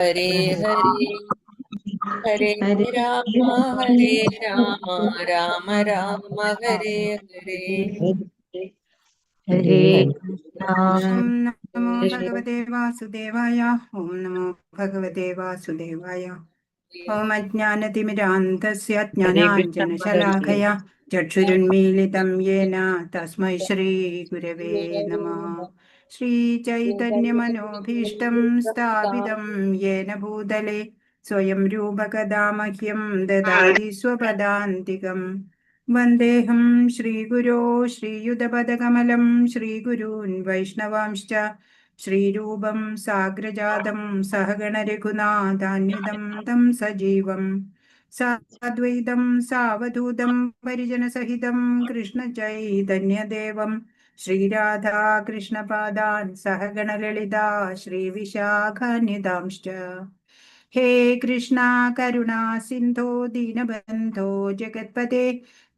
ഹരേ ഹരേ ഹരേ രാമ ഹരേ രാമ രാമ രാമ ഹരേ ഹരേ ഹരേ ഓം നമോ ഭഗവതേ വാസുദേവായ. ഓം നമോ ഭഗവതേ വാസുദേവായ. ഓം അജ്ഞാനതിമിരാന്ധസ്യ ജ്ഞാനാഞ്ജനശലാഖയ ചക്ഷുരുന്മീലിതം യേന തസ്മൈ ശ്രീ ഗുരവേ നമഃ. ശ്രീചൈതന്യമനോഭീഷ്ടം സ്ഥാപിതം യേന ഭൂതലേ സ്വയം രൂപകഥാ മഹ്യം ദദാതി സ്വപദാന്തികം. വന്ദേഹം ശ്രീഗുരോ ശ്രീയുതപദകമലം ശ്രീഗുരൂൻ വൈഷ്ണവാംശ്ച ശ്രീരൂപം സാഗ്രജാതം സഹഗണരഘുനാഥാന്വിതം തം സജീവം സാദ്വൈതം സാവധൂതം പരിജനസഹിതം കൃഷ്ണചൈതന്യദേവം ശ്രീരാധാകൃഷ്ണപാദാൻ സഹഗണലളിതാ ശ്രീവിശാഖാന്വിതാംശ്ച. ഹേ കൃഷ്ണ കരുണാ സിന്ധോ ദീനബന്ധോ ജഗത്പതേ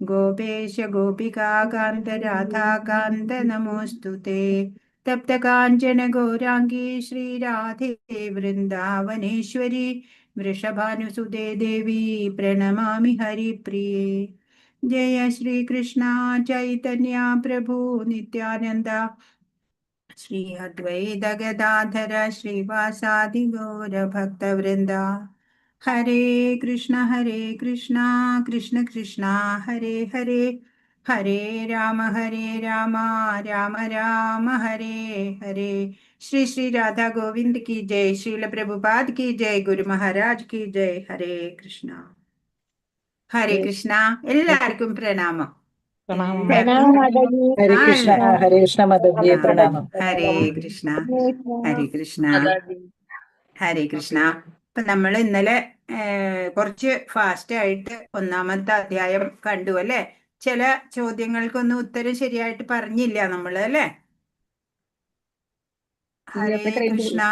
ഗോപേശ ഗോപികാകാന്ത രാധാകാന്ത നമോസ്തുതേ. തപ്തകാഞ്ചന ഗൗരാംഗീ ശ്രീരാധേ വൃന്ദാവനേശ്വരി വൃഷഭാനുസുതേ ദേവി പ്രണമാമി ഹരിപ്രിയേ. ജയ ശ്രീകൃഷ്ണ ചൈതന്യ പ്രഭു നിത്യാനന്ദ ശ്രീ അദ്വൈത ഗദാധര ശ്രീവാസാദി ഗൗരഭക്തവൃന്ദ. ഹരേ കൃഷ്ണ കൃഷ്ണ കൃഷ്ണ ഹരേ ഹരേ ഹരേ രാമ രാമ രാമ ഹരേ ഹരേ. ശ്രീ ശ്രീ രാധാ ഗോവിന്ദ് കി ജയ്. ശ്രീല പ്രഭുപാദ് കി ജയ്. ഗുരു മഹാരാജ് കി ജയ്. ഹരേ കൃഷ്ണ ഹരേ കൃഷ്ണ. എല്ലാവർക്കും പ്രണാമം. ഹരേ കൃഷ്ണ ഹരേ കൃഷ്ണ മദവ്യേ പ്രണാമം. ഹരേ കൃഷ്ണ ഹരേ കൃഷ്ണ ഹരേ കൃഷ്ണ. ഇപ്പൊ നമ്മൾ ഇന്നലെ കുറച്ച് ഫാസ്റ്റ് ആയിട്ട് ഒന്നാമത്തെ അധ്യായം കണ്ടു അല്ലെ. ചില ചോദ്യങ്ങൾക്കൊന്നും ഉത്തരം ശരിയായിട്ട് പറഞ്ഞില്ല നമ്മൾ അല്ലെ. ഹരേ കൃഷ്ണ.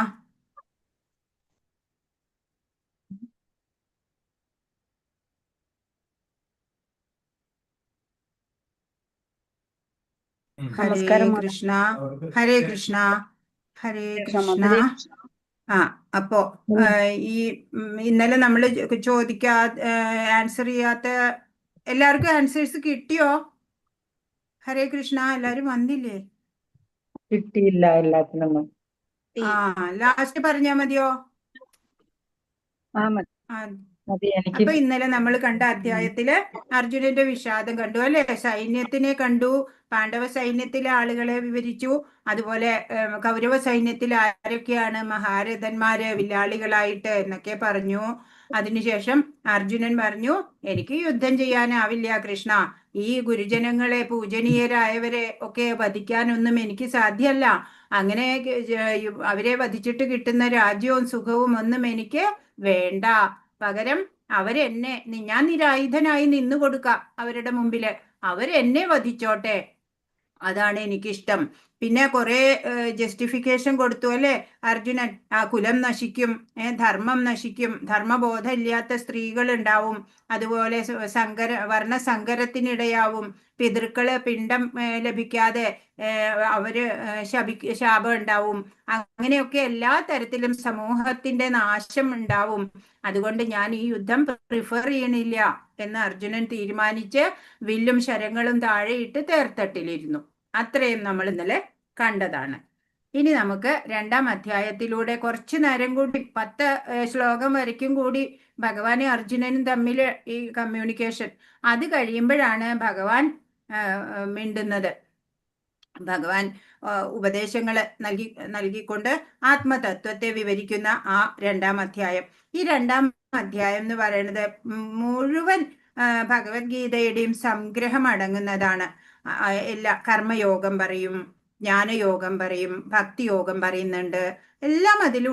ഹരേ കൃഷ്ണ ഹരേ കൃഷ്ണ ഹരേ കൃഷ്ണ. അപ്പോ ഈ ഇന്നലെ നമ്മൾ ആൻസർ ചെയ്യാത്ത എല്ലാവർക്കും ആൻസേഴ്സ് കിട്ടിയോ? ഹരേ കൃഷ്ണ. എല്ലാരും വന്നില്ലേ? കിട്ടിയില്ല എല്ലാത്തിനൊന്നും. ലാസ്റ്റ് പറഞ്ഞാ മതിയോ? അപ്പൊ ഇന്നലെ നമ്മൾ കണ്ട അധ്യായത്തില് അർജുനന്റെ വിഷാദം കണ്ടു അല്ലെ. സൈന്യത്തിനെ കണ്ടു, പാണ്ഡവ സൈന്യത്തിലെ ആളുകളെ വിവരിച്ചു. അതുപോലെ കൗരവ സൈന്യത്തിൽ ആരൊക്കെയാണ് മഹാരഥന്മാര് വില്ലാളികളായിട്ട് എന്നൊക്കെ പറഞ്ഞു. അതിനുശേഷം അർജുനൻ പറഞ്ഞു, എനിക്ക് യുദ്ധം ചെയ്യാനാവില്ല കൃഷ്ണ. ഈ ഗുരുജനങ്ങളെ പൂജനീയരായവരെ ഒക്കെ വധിക്കാനൊന്നും എനിക്ക് സാധ്യമല്ല. അങ്ങനെ അവരെ വധിച്ചിട്ട് കിട്ടുന്ന രാജ്യവും സുഖവും ഒന്നും എനിക്ക് വേണ്ട. പകരം അവരെന്നെ, ഞാൻ നിരായുധനായി നിന്നു കൊടുക്കാം അവരുടെ മുമ്പില്. അവരെന്നെ വധിച്ചോട്ടെ, അതാണ് എനിക്കിഷ്ടം. പിന്നെ കുറെ ജസ്റ്റിഫിക്കേഷൻ കൊടുത്തു അല്ലെ അർജുനൻ. കുലം നശിക്കും, ധർമ്മം നശിക്കും, ധർമ്മബോധം ഇല്ലാത്ത സ്ത്രീകൾ ഉണ്ടാവും, അതുപോലെ വർണ്ണസങ്കരത്തിനിടയാവും, പിതൃക്കള് പിണ്ടം ലഭിക്കാതെ അവര് ശാപം ഉണ്ടാവും. അങ്ങനെയൊക്കെ എല്ലാ തരത്തിലും സമൂഹത്തിന്റെ നാശം ഉണ്ടാവും. അതുകൊണ്ട് ഞാൻ ഈ യുദ്ധം പ്രിഫർ ചെയ്യണില്ല എന്ന് അർജുനൻ തീരുമാനിച്ച് വില്ലും ശരങ്ങളും താഴെയിട്ട് തേർത്തട്ടിലിരുന്നു. അത്രയും നമ്മൾ ഇന്നലെ കണ്ടതാണ്. ഇനി നമുക്ക് രണ്ടാം അധ്യായത്തിലൂടെ കുറച്ചു നേരം കൂടി 10 ശ്ലോകം വരയ്ക്കും കൂടി ഭഗവാനും അർജുനനും തമ്മിൽ ഈ കമ്മ്യൂണിക്കേഷൻ, അത് കഴിയുമ്പോഴാണ് ഭഗവാൻ മിണ്ടുന്നത്. ഭഗവാൻ ഉപദേശങ്ങൾ നൽകിക്കൊണ്ട് ആത്മതത്വത്തെ വിവരിക്കുന്ന ആ രണ്ടാം അധ്യായം. ഈ രണ്ടാം അധ്യായം എന്ന് പറയുന്നത് മുഴുവൻ ഭഗവത്ഗീതയുടെയും സംഗ്രഹം അടങ്ങുന്നതാണ്. എല്ലാ കർമ്മയോഗം പറയും, ജ്ഞാനയോഗം പറയും, ഭക്തിയോഗം പറയുന്നുണ്ട്, എല്ലാം അതിൽ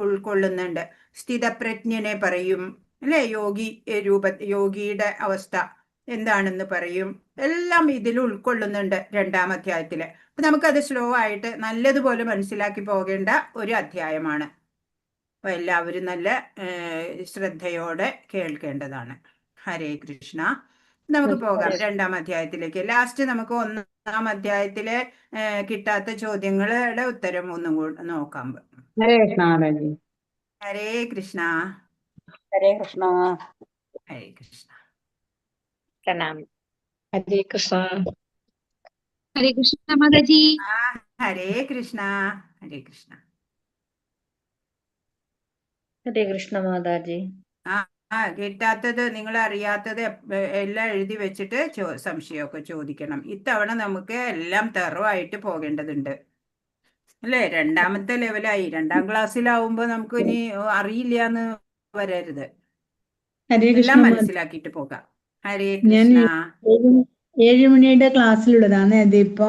ഉൾക്കൊള്ളുന്നുണ്ട്. സ്ഥിതപ്രജ്ഞനെ പറയും അല്ലെ, യോഗിയുടെ അവസ്ഥ എന്താണെന്ന് പറയും. എല്ലാം ഇതിൽ ഉൾക്കൊള്ളുന്നുണ്ട് രണ്ടാം അധ്യായത്തില്. അപ്പൊ നമുക്കത് സ്ലോ ആയിട്ട് നല്ലതുപോലെ മനസ്സിലാക്കി പോകേണ്ട ഒരു അധ്യായമാണ്. അപ്പൊ എല്ലാവരും നല്ല ശ്രദ്ധയോടെ കേൾക്കേണ്ടതാണ്. ഹരേ കൃഷ്ണ. നമുക്ക് പോകാം രണ്ടാം അധ്യായത്തിലേക്ക്. ലാസ്റ്റ് നമുക്ക് ഒന്നാം അധ്യായത്തിലെ കിട്ടാത്ത ചോദ്യങ്ങളുടെ ഉത്തരം ഒന്നും കൂടെ നോക്കാം. ഹരേ കൃഷ്ണ. ഹരേ കൃഷ്ണ. ഹരേ കൃഷ്ണ. ഹരേ കൃഷ്ണ. പ്രണാമം. ഹരേ കൃഷ്ണ. ഹരേ കൃഷ്ണ മാതാജി. ഹരേ കൃഷ്ണ. ഹരേ കൃഷ്ണ. ഹരേ കൃഷ്ണ മാതാജി. കിട്ടാത്തത്, നിങ്ങൾ അറിയാത്തത് എല്ലാം എഴുതി വെച്ചിട്ട് സംശയമൊക്കെ ചോദിക്കണം. ഇത്തവണ നമുക്ക് എല്ലാം തെറവായിട്ട് പോകേണ്ടതുണ്ട് അല്ലേ? രണ്ടാമത്തെ ലെവലായി. 2ാം ക്ലാസ്സിലാവുമ്പോ നമുക്ക് ഇനി അറിയില്ല എന്ന് വരരുത്. എല്ലാം മനസ്സിലാക്കിയിട്ട് പോകാം. ഹരേ കൃഷ്ണ. 7 മണിയുടെ ക്ലാസ്സിലുള്ളതാണ്. അതിപ്പോ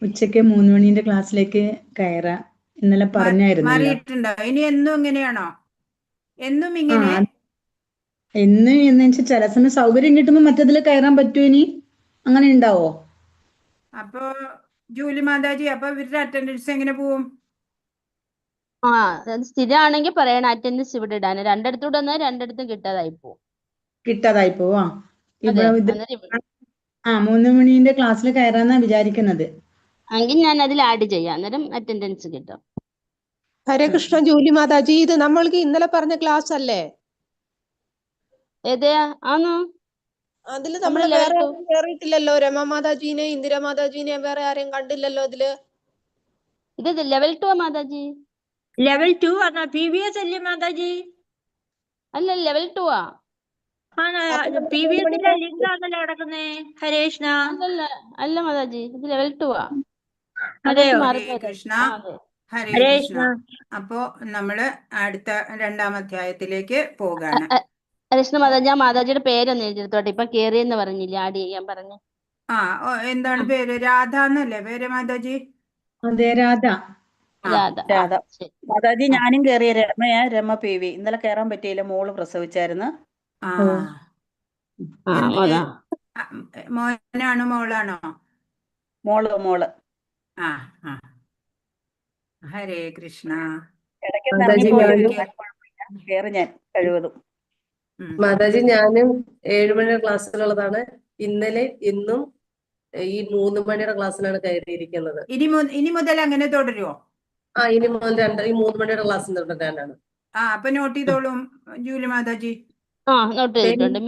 ഉച്ചക്ക് 3 മണിന്റെ ക്ലാസ്സിലേക്ക് കയറാം. ഇന്നലെ പറഞ്ഞായിരുന്നല്ലോ. മാറിയിട്ടുണ്ടോ? ഇനി എന്നും ഇങ്ങനെയാണോ? എന്നും ഇങ്ങനെ? എന്ന് വെച്ചാൽ ചില സമയം സൗകര്യം കിട്ടുമ്പോ മറ്റതിൽ കയറാൻ പറ്റുമോ? ഇനി അങ്ങനെ ഉണ്ടാവോ? അപ്പൊ ജൂലി മാതാജി, അപ്പൊ ഇവരുടെ അറ്റൻഡൻസ് എങ്ങനെ പോവും? അത് സ്ഥിരമാണെങ്കിൽ പറയണം അറ്റൻഡൻസ് ഇവിടെ ഇടാൻ. രണ്ടിടത്തൂടെ വന്നാൽ രണ്ടിടത്തും കിട്ടാതായി പോവും. കിട്ടാതായി പോവാ? അതെ, ഇവിടെ അന്നേരം 3 മണിന്റെ ക്ലാസ്സിൽ കയറാന്നാ വിചാരിക്കുന്നത്. എങ്കിൽ ഞാൻ അതിൽ ആഡ് ചെയ്യാം, അന്നേരം അറ്റൻഡൻസ് കിട്ടും. ഹരേ കൃഷ്ണ ജൂലി മാതാജി, ഇത് നമ്മൾക്ക് ഇന്നലെ പറഞ്ഞ ക്ലാസ് അല്ലേ? ഏതേ ആണോ? അതില് നമ്മൾ വേറെ കേറിയിട്ടില്ലല്ലോ. രമ മാതാജീനെ, ഇന്ദിര മാതാജീനെ വേറെ ആരെയും കണ്ടില്ലല്ലോ അതില്. ഇത് ലെവൽ 2 മാതാജി. ലെവൽ 2 ആണോ? PVS അല്ലേ മാതാജി? അല്ല, ലെവൽ 2 ആ. PVS ലിങ്ക് ആണല്ലോ കിടക്കുന്നേ. ഹരേ കൃഷ്ണ. അല്ല മാതാജി, ഇത് ലെവൽ 2 ആ. അതെയോ? ഹരേ കൃഷ്ണ. ഹരേ കൃഷ്ണ. അപ്പോ നമ്മള് അടുത്ത 2ാം അധ്യായത്തിലേക്ക് പോകാണ്. കൃഷ്ണ മാതാജി, ആ മാതാജിയുടെ പേരൊന്ന് എഴുതിയെടുത്തോട്ടെ. ഇപ്പൊ കേറിയെന്ന് പറഞ്ഞില്ലേ, ആഡ് ചെയ്യാൻ പറഞ്ഞു. എന്താണ് പേര്? രാധ എന്നല്ലേ പേര് മാതാജി? അതെ, രാധ. രാധ. മാതാജി, ഞാനും കയറിയ രമ PV. ഇന്നലെ കയറാൻ പറ്റിയില്ല, മോള് പ്രസവിച്ചായിരുന്നു. മോനാണോ മോളാണോ? മോള്. ഹരേ കൃഷ്ണ. കയറി ഞാൻ കഴിവതും. മാതാജി, ഞാനും 7 മണിയുടെ ക്ലാസ്സിലുള്ളതാണ്. ഇന്നലെ ഇന്നും ഈ 3 മണിയുടെ ക്ലാസ്സിലാണ് കയറിയിരിക്കുന്നത്. ഇനി മുതൽ അങ്ങനെ തുടരുമോ? ഇനി മുതൽ ഈ 3 മണിയുടെ ക്ലാസ്സിൽ തുടരാനാണ്. അപ്പൊ നോട്ട് ചെയ്തോളും ജൂലി മാതാജി. നോട്ട് ചെയ്തിട്ടുണ്ട്.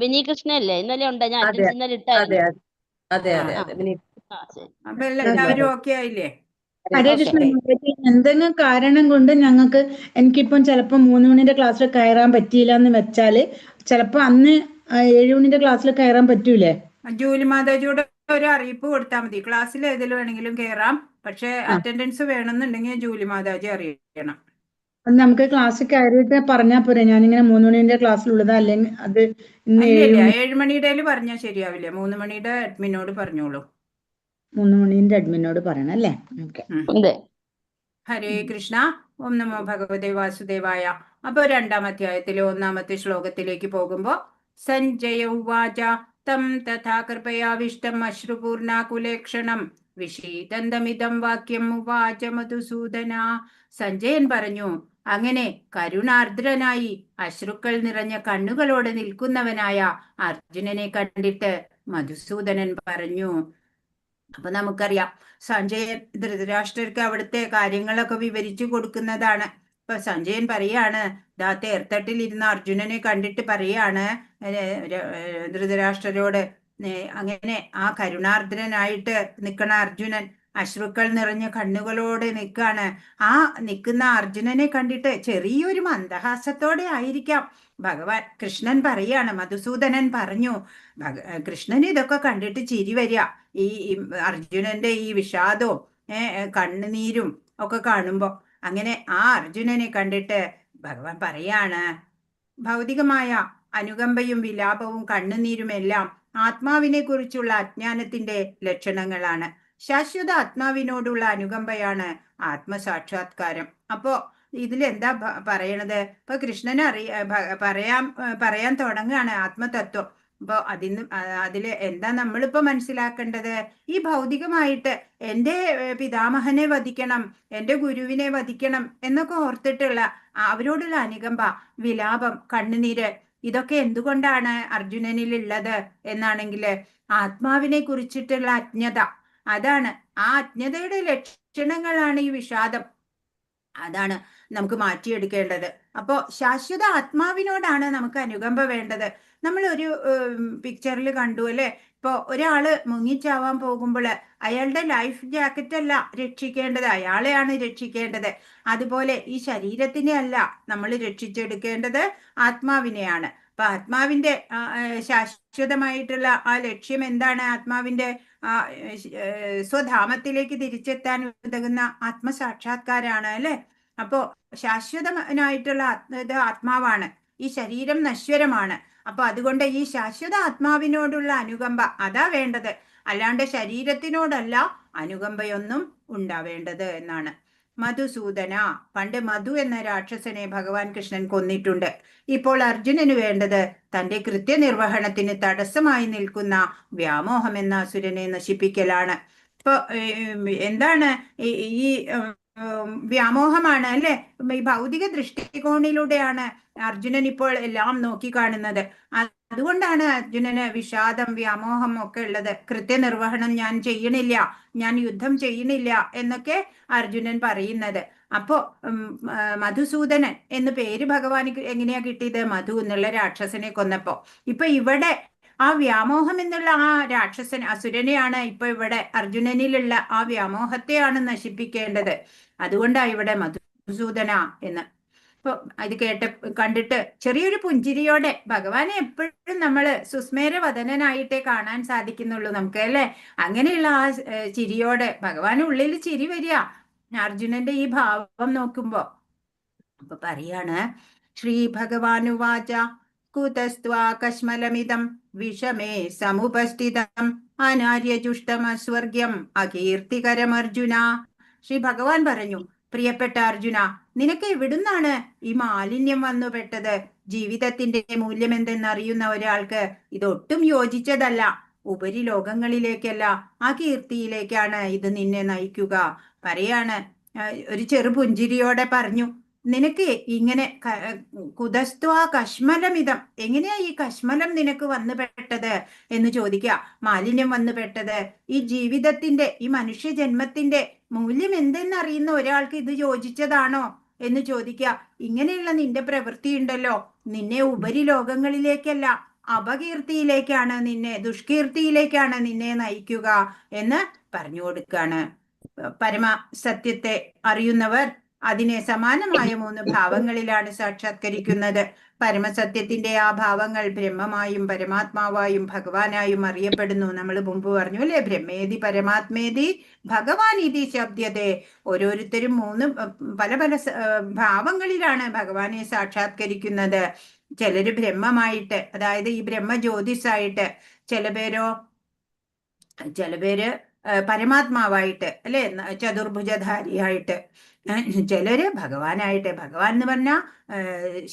മിനി കൃഷ്ണ അല്ലേ ഇന്നലെ ഉണ്ട്? ഞാൻ അറ്റൻഡൻസ് ഇന്നലെ ഇട്ടായിരുന്നു. അതെ. അപ്പൊ എല്ലാവരും ഓക്കെ ആയില്ലേ? ഹരേ കൃഷ്ണ. എന്തെങ്കിലും കാരണം കൊണ്ട് എനിക്കിപ്പം ചിലപ്പോ 3 മണിന്റെ ക്ലാസ്സിൽ കയറാൻ പറ്റിയില്ല എന്ന് വെച്ചാല് ചിലപ്പോ അന്ന് 7 മണിന്റെ ക്ലാസ്സിൽ കയറാൻ പറ്റൂലേ? ജൂലി മാതാജിയോട് ഒരു അറിയിപ്പ് കൊടുത്താൽ മതി. ക്ലാസ്സിൽ ഏതിൽ വേണമെങ്കിലും കയറാം, പക്ഷെ അറ്റൻഡൻസ് വേണമെന്നുണ്ടെങ്കിൽ ജൂലി മാതാജി അറിയിക്കണം. അത് നമുക്ക് ക്ലാസ്സിൽ കയറിയിട്ട് പറഞ്ഞാൽ പോരെ, ഞാനിങ്ങനെ 3 മണിന്റെ ക്ലാസ്സിലുള്ളതാ, അല്ലെങ്കിൽ അത് ഇന്ന് 7 മണിയുടെ പറഞ്ഞാൽ ശരിയാവില്ല. 3 മണിയുടെ അഡ്മിനോട് പറഞ്ഞോളൂ. 3 മണിന്റെ അഡ്മിനോട് പറയണം അല്ലേ? ഹരേ കൃഷ്ണ. ഓം നമോ ഭഗവതേ വാസുദേവായ. അപ്പൊ 2ാം അധ്യായത്തിലെ 1ാമത്തെ ശ്ലോകത്തിലേക്ക് പോകുമ്പോ, സഞ്ജയ ഉവാച തം തഥാ കൃപയാവിഷ്ടം അശ്രുപൂർണാകുലേക്ഷണം വിഷീദന്തമിതം വാക്യം ഉവാച മധുസൂദന. സഞ്ജയൻ പറഞ്ഞു, അങ്ങനെ കരുണാർദ്രനായി അശ്രുക്കൾ നിറഞ്ഞ കണ്ണുകളോടെ നിൽക്കുന്നവനായ അർജുനനെ കണ്ടിട്ട് മധുസൂദനൻ പറഞ്ഞു. അപ്പൊ നമുക്കറിയാം, സഞ്ജയൻ ധൃതരാഷ്ട്രർക്ക് അവിടുത്തെ കാര്യങ്ങളൊക്കെ വിവരിച്ചു കൊടുക്കുന്നതാണ്. ഇപ്പൊ സഞ്ജയൻ പറയാണ്, തേർത്തട്ടിലിരുന്ന അർജുനനെ കണ്ടിട്ട് പറയാണ് ധൃതരാഷ്ട്രരോട്, അങ്ങനെ ആ കരുണാർദ്രനായിട്ട് നിൽക്കണ അർജുനൻ അശ്രുക്കൾ നിറഞ്ഞ കണ്ണുകളോടെ നിൽക്കാണ്. ആ നിൽക്കുന്ന അർജുനനെ കണ്ടിട്ട് ചെറിയൊരു മന്ദഹാസത്തോടെ ആയിരിക്കാം ഭഗവാൻ കൃഷ്ണൻ പറയാണ്. മധുസൂദനൻ പറഞ്ഞു, കൃഷ്ണൻ ഇതൊക്കെ കണ്ടിട്ട് ചിരി വരിക, ഈ അർജുനന്റെ ഈ വിഷാദവും കണ്ണുനീരും ഒക്കെ കാണുമ്പോ. അങ്ങനെ ആ അർജുനനെ കണ്ടിട്ട് ഭഗവാൻ പറയാണ്, ഭൗതികമായ അനുകമ്പയും വിലാപവും കണ്ണുനീരും എല്ലാം ആത്മാവിനെ കുറിച്ചുള്ള അജ്ഞാനത്തിന്റെ ലക്ഷണങ്ങളാണ്. ശാശ്വത ആത്മാവിനോടുള്ള അനുകമ്പയാണ് ആത്മസാക്ഷാത്കാരം. അപ്പോ ഇതിലെന്താ പറയണത്? ഇപ്പൊ കൃഷ്ണന് പറയാൻ തുടങ്ങുകയാണ് ആത്മതത്വം. അപ്പൊ അതില് എന്താ നമ്മളിപ്പോ മനസ്സിലാക്കേണ്ടത്? ഈ ഭൗതികമായിട്ട് എൻ്റെ പിതാമഹനെ വധിക്കണം, എൻ്റെ ഗുരുവിനെ വധിക്കണം എന്നൊക്കെ ഓർത്തിട്ടുള്ള അവരോടുള്ള അനുകമ്പ, വിലാപം, കണ്ണുനീര്, ഇതൊക്കെ എന്തുകൊണ്ടാണ് അർജുനനിൽ ഉള്ളത് എന്നാണെങ്കിൽ ആത്മാവിനെ കുറിച്ചിട്ടുള്ള അജ്ഞത. അതാണ് ആ അജ്ഞതയുടെ ലക്ഷണങ്ങളാണ് ഈ വിഷാദം. അതാണ് നമുക്ക് മാറ്റിയെടുക്കേണ്ടത്. അപ്പോ ശാശ്വത ആത്മാവിനോടാണ് നമുക്ക് അനുകമ്പ വേണ്ടത്. നമ്മൾ ഒരു പിക്ചറിൽ കണ്ടു അല്ലെ, ഇപ്പൊ ഒരാള് മുങ്ങിച്ചാവാൻ പോകുമ്പോൾ അയാളുടെ ലൈഫ് ജാക്കറ്റ് അല്ല രക്ഷിക്കേണ്ടത്, അയാളെയാണ് രക്ഷിക്കേണ്ടത്. അതുപോലെ ഈ ശരീരത്തിനെ അല്ല നമ്മൾ രക്ഷിച്ചെടുക്കേണ്ടത്, ആത്മാവിനെയാണ്. അപ്പൊ ആത്മാവിന്റെ ശാശ്വതമായിട്ടുള്ള ആ ലക്ഷ്യം എന്താണ്? ആത്മാവിന്റെ സ്വധാമത്തിലേക്ക് തിരിച്ചെത്താൻ ഉതകുന്ന ആത്മസാക്ഷാത്കാരാണ് അല്ലെ. അപ്പോ ശാശ്വതനായിട്ടുള്ള ആത്മാവാണ്. ഈ ശരീരം നശ്വരമാണ്. അപ്പൊ അതുകൊണ്ട് ഈ ശാശ്വത ആത്മാവിനോടുള്ള അനുകമ്പ അതാ വേണ്ടത്, അല്ലാണ്ട് ശരീരത്തിനോടല്ല അനുകമ്പയൊന്നും ഉണ്ടാവേണ്ടത് എന്നാണ്. മധുസൂദന, പണ്ട് മധു എന്ന രാക്ഷസനെ ഭഗവാൻ കൃഷ്ണൻ കൊന്നിട്ടുണ്ട്. ഇപ്പോൾ അർജുനന് വേണ്ടത് തന്റെ കൃത്യനിർവഹണത്തിന് തടസ്സമായി നിൽക്കുന്ന വ്യാമോഹം എന്ന അസുരനെ നശിപ്പിക്കലാണ്. ഇപ്പൊ എന്താണ് ഈ വ്യാമോഹമാണ് അല്ലെ. ഈ ഭൗതിക ദൃഷ്ടികോണിലൂടെയാണ് അർജുനൻ ഇപ്പോൾ എല്ലാം നോക്കിക്കാണുന്നത്. അതുകൊണ്ടാണ് അർജുനന് വിഷാദം, വ്യാമോഹം ഒക്കെ ഉള്ളത്. കൃത്യനിർവഹണം ഞാൻ ചെയ്യണില്ല, ഞാൻ യുദ്ധം ചെയ്യണില്ല എന്നൊക്കെ അർജുനൻ പറയുന്നത്. അപ്പോ മധുസൂദനൻ എന്ന് പേര് ഭഗവാന് എങ്ങനെയാ കിട്ടിയത്? മധു എന്നുള്ള രാക്ഷസനെ കൊന്നപ്പോ. ഇപ്പൊ ഇവിടെ ആ വ്യാമോഹം എന്നുള്ള ആ രാക്ഷസൻ അസുരനെയാണ് ഇപ്പൊ ഇവിടെ അർജുനനിലുള്ള ആ വ്യാമോഹത്തെയാണ് നശിപ്പിക്കേണ്ടത്. അതുകൊണ്ടാണ് ഇവിടെ മധുസൂദന എന്ന്. ഇപ്പൊ ഇത് കണ്ടിട്ട് ചെറിയൊരു പുഞ്ചിരിയോടെ, ഭഗവാനെ എപ്പോഴും നമ്മള് സുസ്മേരവദനായിട്ടേ കാണാൻ സാധിക്കുന്നുള്ളൂ നമുക്ക് അല്ലെ. അങ്ങനെയുള്ള ആ ചിരിയോടെ ഭഗവാന് ഉള്ളിൽ ചിരി വരിക അർജുനന്റെ ഈ ഭാവം നോക്കുമ്പോ. അപ്പൊ പറയാണ്, ശ്രീ ഭഗവാനുവാച കുതസ്ത്വാ കശ്മലമിതം വിഷമേ സമുപസ്ഥിതം അനാര്യജുഷ്ടമസ്വർഗ്യം അകീർത്തികരമർജുന. ശ്രീ ഭഗവാൻ പറഞ്ഞു, പ്രിയപ്പെട്ട അർജുന, നിനക്ക് എവിടുന്നാണ് ഈ മാലിന്യം വന്നുപെട്ടത്? ജീവിതത്തിന്റെ മൂല്യം എന്തെന്നറിയുന്ന ഒരാൾക്ക് ഇതൊട്ടും യോജിച്ചതല്ല. ഉപരിലോകങ്ങളിലേക്കല്ല, ആ കീർത്തിയിലേക്കാണ് ഇത് നിന്നെ നയിക്കുക. പറയാണ്, ഒരു ചെറു പുഞ്ചിരിയോടെ പറഞ്ഞു, നിനക്ക് ഇങ്ങനെ കുതസ്ത്വ കശ്മലമിതം, എങ്ങനെയാ ഈ കശ്മലം നിനക്ക് വന്നു പെട്ടത് എന്ന് ചോദിക്കുക. മാലിന്യം വന്നു പെട്ടത് ഈ ജീവിതത്തിന്റെ, ഈ മനുഷ്യജന്മത്തിന്റെ മൂല്യം എന്തെന്നറിയുന്ന ഒരാൾക്ക് ഇത് യോജിച്ചതാണോ എന്ന് ചോദിക്കുക. ഇങ്ങനെയുള്ള നിന്റെ പ്രവൃത്തി ഉണ്ടല്ലോ, നിന്നെ ഉപരിലോകങ്ങളിലേക്കല്ല അപകീർത്തിയിലേക്കാണ്, നിന്നെ ദുഷ്കീർത്തിയിലേക്കാണ് നിന്നെ നയിക്കുക എന്ന് പറഞ്ഞു കൊടുക്കാണ്. പരമസത്യത്തെ അറിയുന്നവർ അതിനെ സമാനമായ 3 ഭാവങ്ങളിലാണ് സാക്ഷാത്കരിക്കുന്നത്. പരമസത്യത്തിന്റെ ആ ഭാവങ്ങൾ ബ്രഹ്മമായും പരമാത്മാവായും ഭഗവാനായും അറിയപ്പെടുന്നു. നമ്മൾ മുമ്പ് പറഞ്ഞു അല്ലെ, ബ്രഹ്മേതി പരമാത്മേതി ഭഗവാൻ ഇതി ശബ്ദത്തെ. ഓരോരുത്തരും 3 പല പല ഭാവങ്ങളിലാണ് ഭഗവാനെ സാക്ഷാത്കരിക്കുന്നത്. ചിലര് ബ്രഹ്മമായിട്ട്, അതായത് ഈ ബ്രഹ്മജ്യോതിസായിട്ട്, ചില പേര് പരമാത്മാവായിട്ട് അല്ലെ, ചതുർഭുജധാരിയായിട്ട്, ചിലര് ഭഗവാനായിട്ട്. ഭഗവാൻ എന്ന് പറഞ്ഞാൽ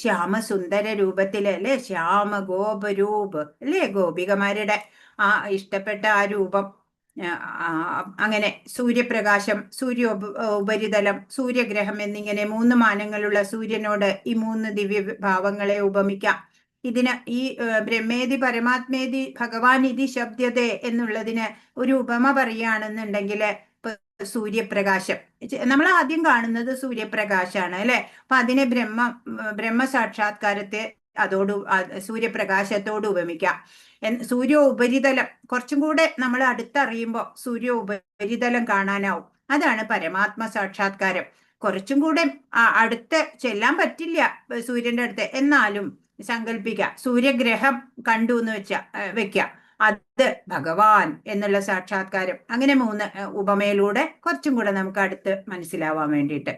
ശ്യാമസുന്ദര രൂപത്തില് അല്ലെ, ശ്യാമ ഗോപരൂപ് അല്ലെ, ഗോപികമാരുടെ ആ ഇഷ്ടപ്പെട്ട ആ രൂപം. അങ്ങനെ സൂര്യപ്രകാശം, ഉപരിതലം, സൂര്യഗ്രഹം എന്നിങ്ങനെ 3 മാനങ്ങളുള്ള സൂര്യനോട് ഈ 3 ദിവ്യഭാവങ്ങളെ ഉപമിക്കാം. ഇതിന് ഈ ബ്രഹ്മേതി പരമാത്മേതി ഭഗവാൻ ഇതി ശബ്ദത്തെ എന്നുള്ളതിന് ഒരു ഉപമ പറയുകയാണെന്നുണ്ടെങ്കിൽ, സൂര്യപ്രകാശം നമ്മൾ ആദ്യം കാണുന്നത് സൂര്യപ്രകാശാണ് അല്ലെ. അപ്പൊ അതിനെ ബ്രഹ്മസാക്ഷാത്കാരത്തെ സൂര്യപ്രകാശത്തോട് ഉപമിക്കാം. സൂര്യ ഉപരിതലം കുറച്ചും കൂടെ നമ്മൾ അടുത്തറിയുമ്പോൾ സൂര്യ ഉപരിതലം കാണാനാവും. അതാണ് പരമാത്മ സാക്ഷാത്കാരം. കുറച്ചും കൂടെ അടുത്ത് ചെല്ലാൻ പറ്റില്ല സൂര്യന്റെ അടുത്ത്, എന്നാലും സങ്കല്പിക്കാം, സൂര്യഗ്രഹം കണ്ടു എന്ന് വെക്കാം, അത് ഭഗവാൻ എന്നുള്ള സാക്ഷാത്കാരം. അങ്ങനെ 3 ഉപമയിലൂടെ കുറച്ചും കൂടെ നമുക്ക് അടുത്ത് മനസ്സിലാവാൻ വേണ്ടിയിട്ട്.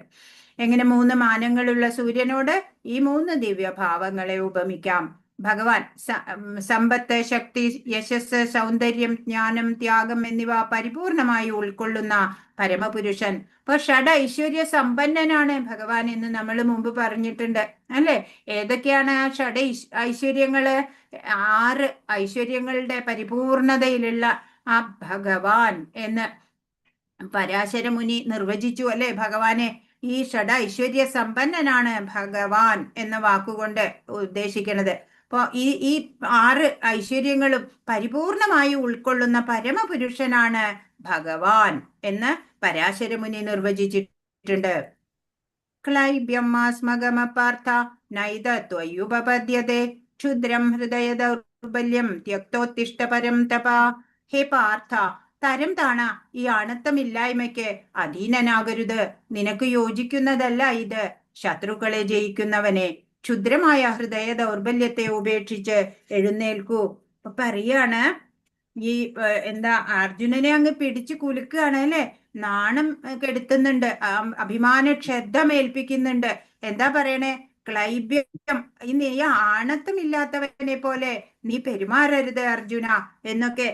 എങ്ങനെ 3 മാനങ്ങളുള്ള സൂര്യനോട് ഈ 3 ദിവ്യഭാവങ്ങളെ ഉപമിക്കാം. ഭഗവാൻ സമ്പത്ത്, ശക്തി, യശസ്, സൗന്ദര്യം, ജ്ഞാനം, ത്യാഗം എന്നിവ പരിപൂർണമായി ഉൾക്കൊള്ളുന്ന പരമപുരുഷൻ. അപ്പൊ ഐശ്വര്യ സമ്പന്നനാണ് ഭഗവാൻ എന്ന് നമ്മൾ മുമ്പ് പറഞ്ഞിട്ടുണ്ട് അല്ലെ. ഏതൊക്കെയാണ് ആ ഐശ്വര്യങ്ങള്? 6 ഐശ്വര്യങ്ങളുടെ പരിപൂർണതയിലുള്ള ആ ഭഗവാൻ എന്ന് പരാശര മുനി നിർവചിച്ചു അല്ലെ ഭഗവാനെ. ഈ ഐശ്വര്യ സമ്പന്നനാണ് ഭഗവാൻ എന്ന വാക്കുകൊണ്ട് ഉദ്ദേശിക്കുന്നത്. അപ്പോ ഈ 6 ഐശ്വര്യങ്ങളും പരിപൂർണമായി ഉൾക്കൊള്ളുന്ന പരമപുരുഷനാണ് ഭഗവാൻ എന്ന് പരാശര മുനി നിർവചിച്ചിട്ടുണ്ട്. ക്ലൈബ്യമാസ്മഗമപാർത്ഥ നൈത ത്വയുപപദ്യത്തെ ക്ഷുദ്രം ഹൃദയ ദൗർബല്യം ത്യക്തോത്തിഷ്ട പരം തപ. ഹേ പാർത്ഥ, തരം താണ ഈ ആണത്തമില്ലായ്മയ്ക്ക് അധീനനാകരുത്. നിനക്ക് യോജിക്കുന്നതല്ല ഇത്. ശത്രുക്കളെ ജയിക്കുന്നവനെ, ക്ഷുദ്രമായ ഹൃദയ ദൗർബല്യത്തെ ഉപേക്ഷിച്ച് എഴുന്നേൽക്കൂ. അപ്പൊ പറയാണ് ഈ എന്താ അർജുനനെ അങ്ങ് പിടിച്ചു കുലുക്കുകയാണ് അല്ലെ. നാണം കെടുത്തുന്നുണ്ട്, അഭിമാനക്ഷതമേൽപ്പിക്കുന്നുണ്ട്. എന്താ പറയണേ? ക്ലൈബ്യം, നീ ആണത്തമില്ലാത്തവനെ പോലെ നീ പെരുമാറരുത് അർജുന എന്നൊക്കെ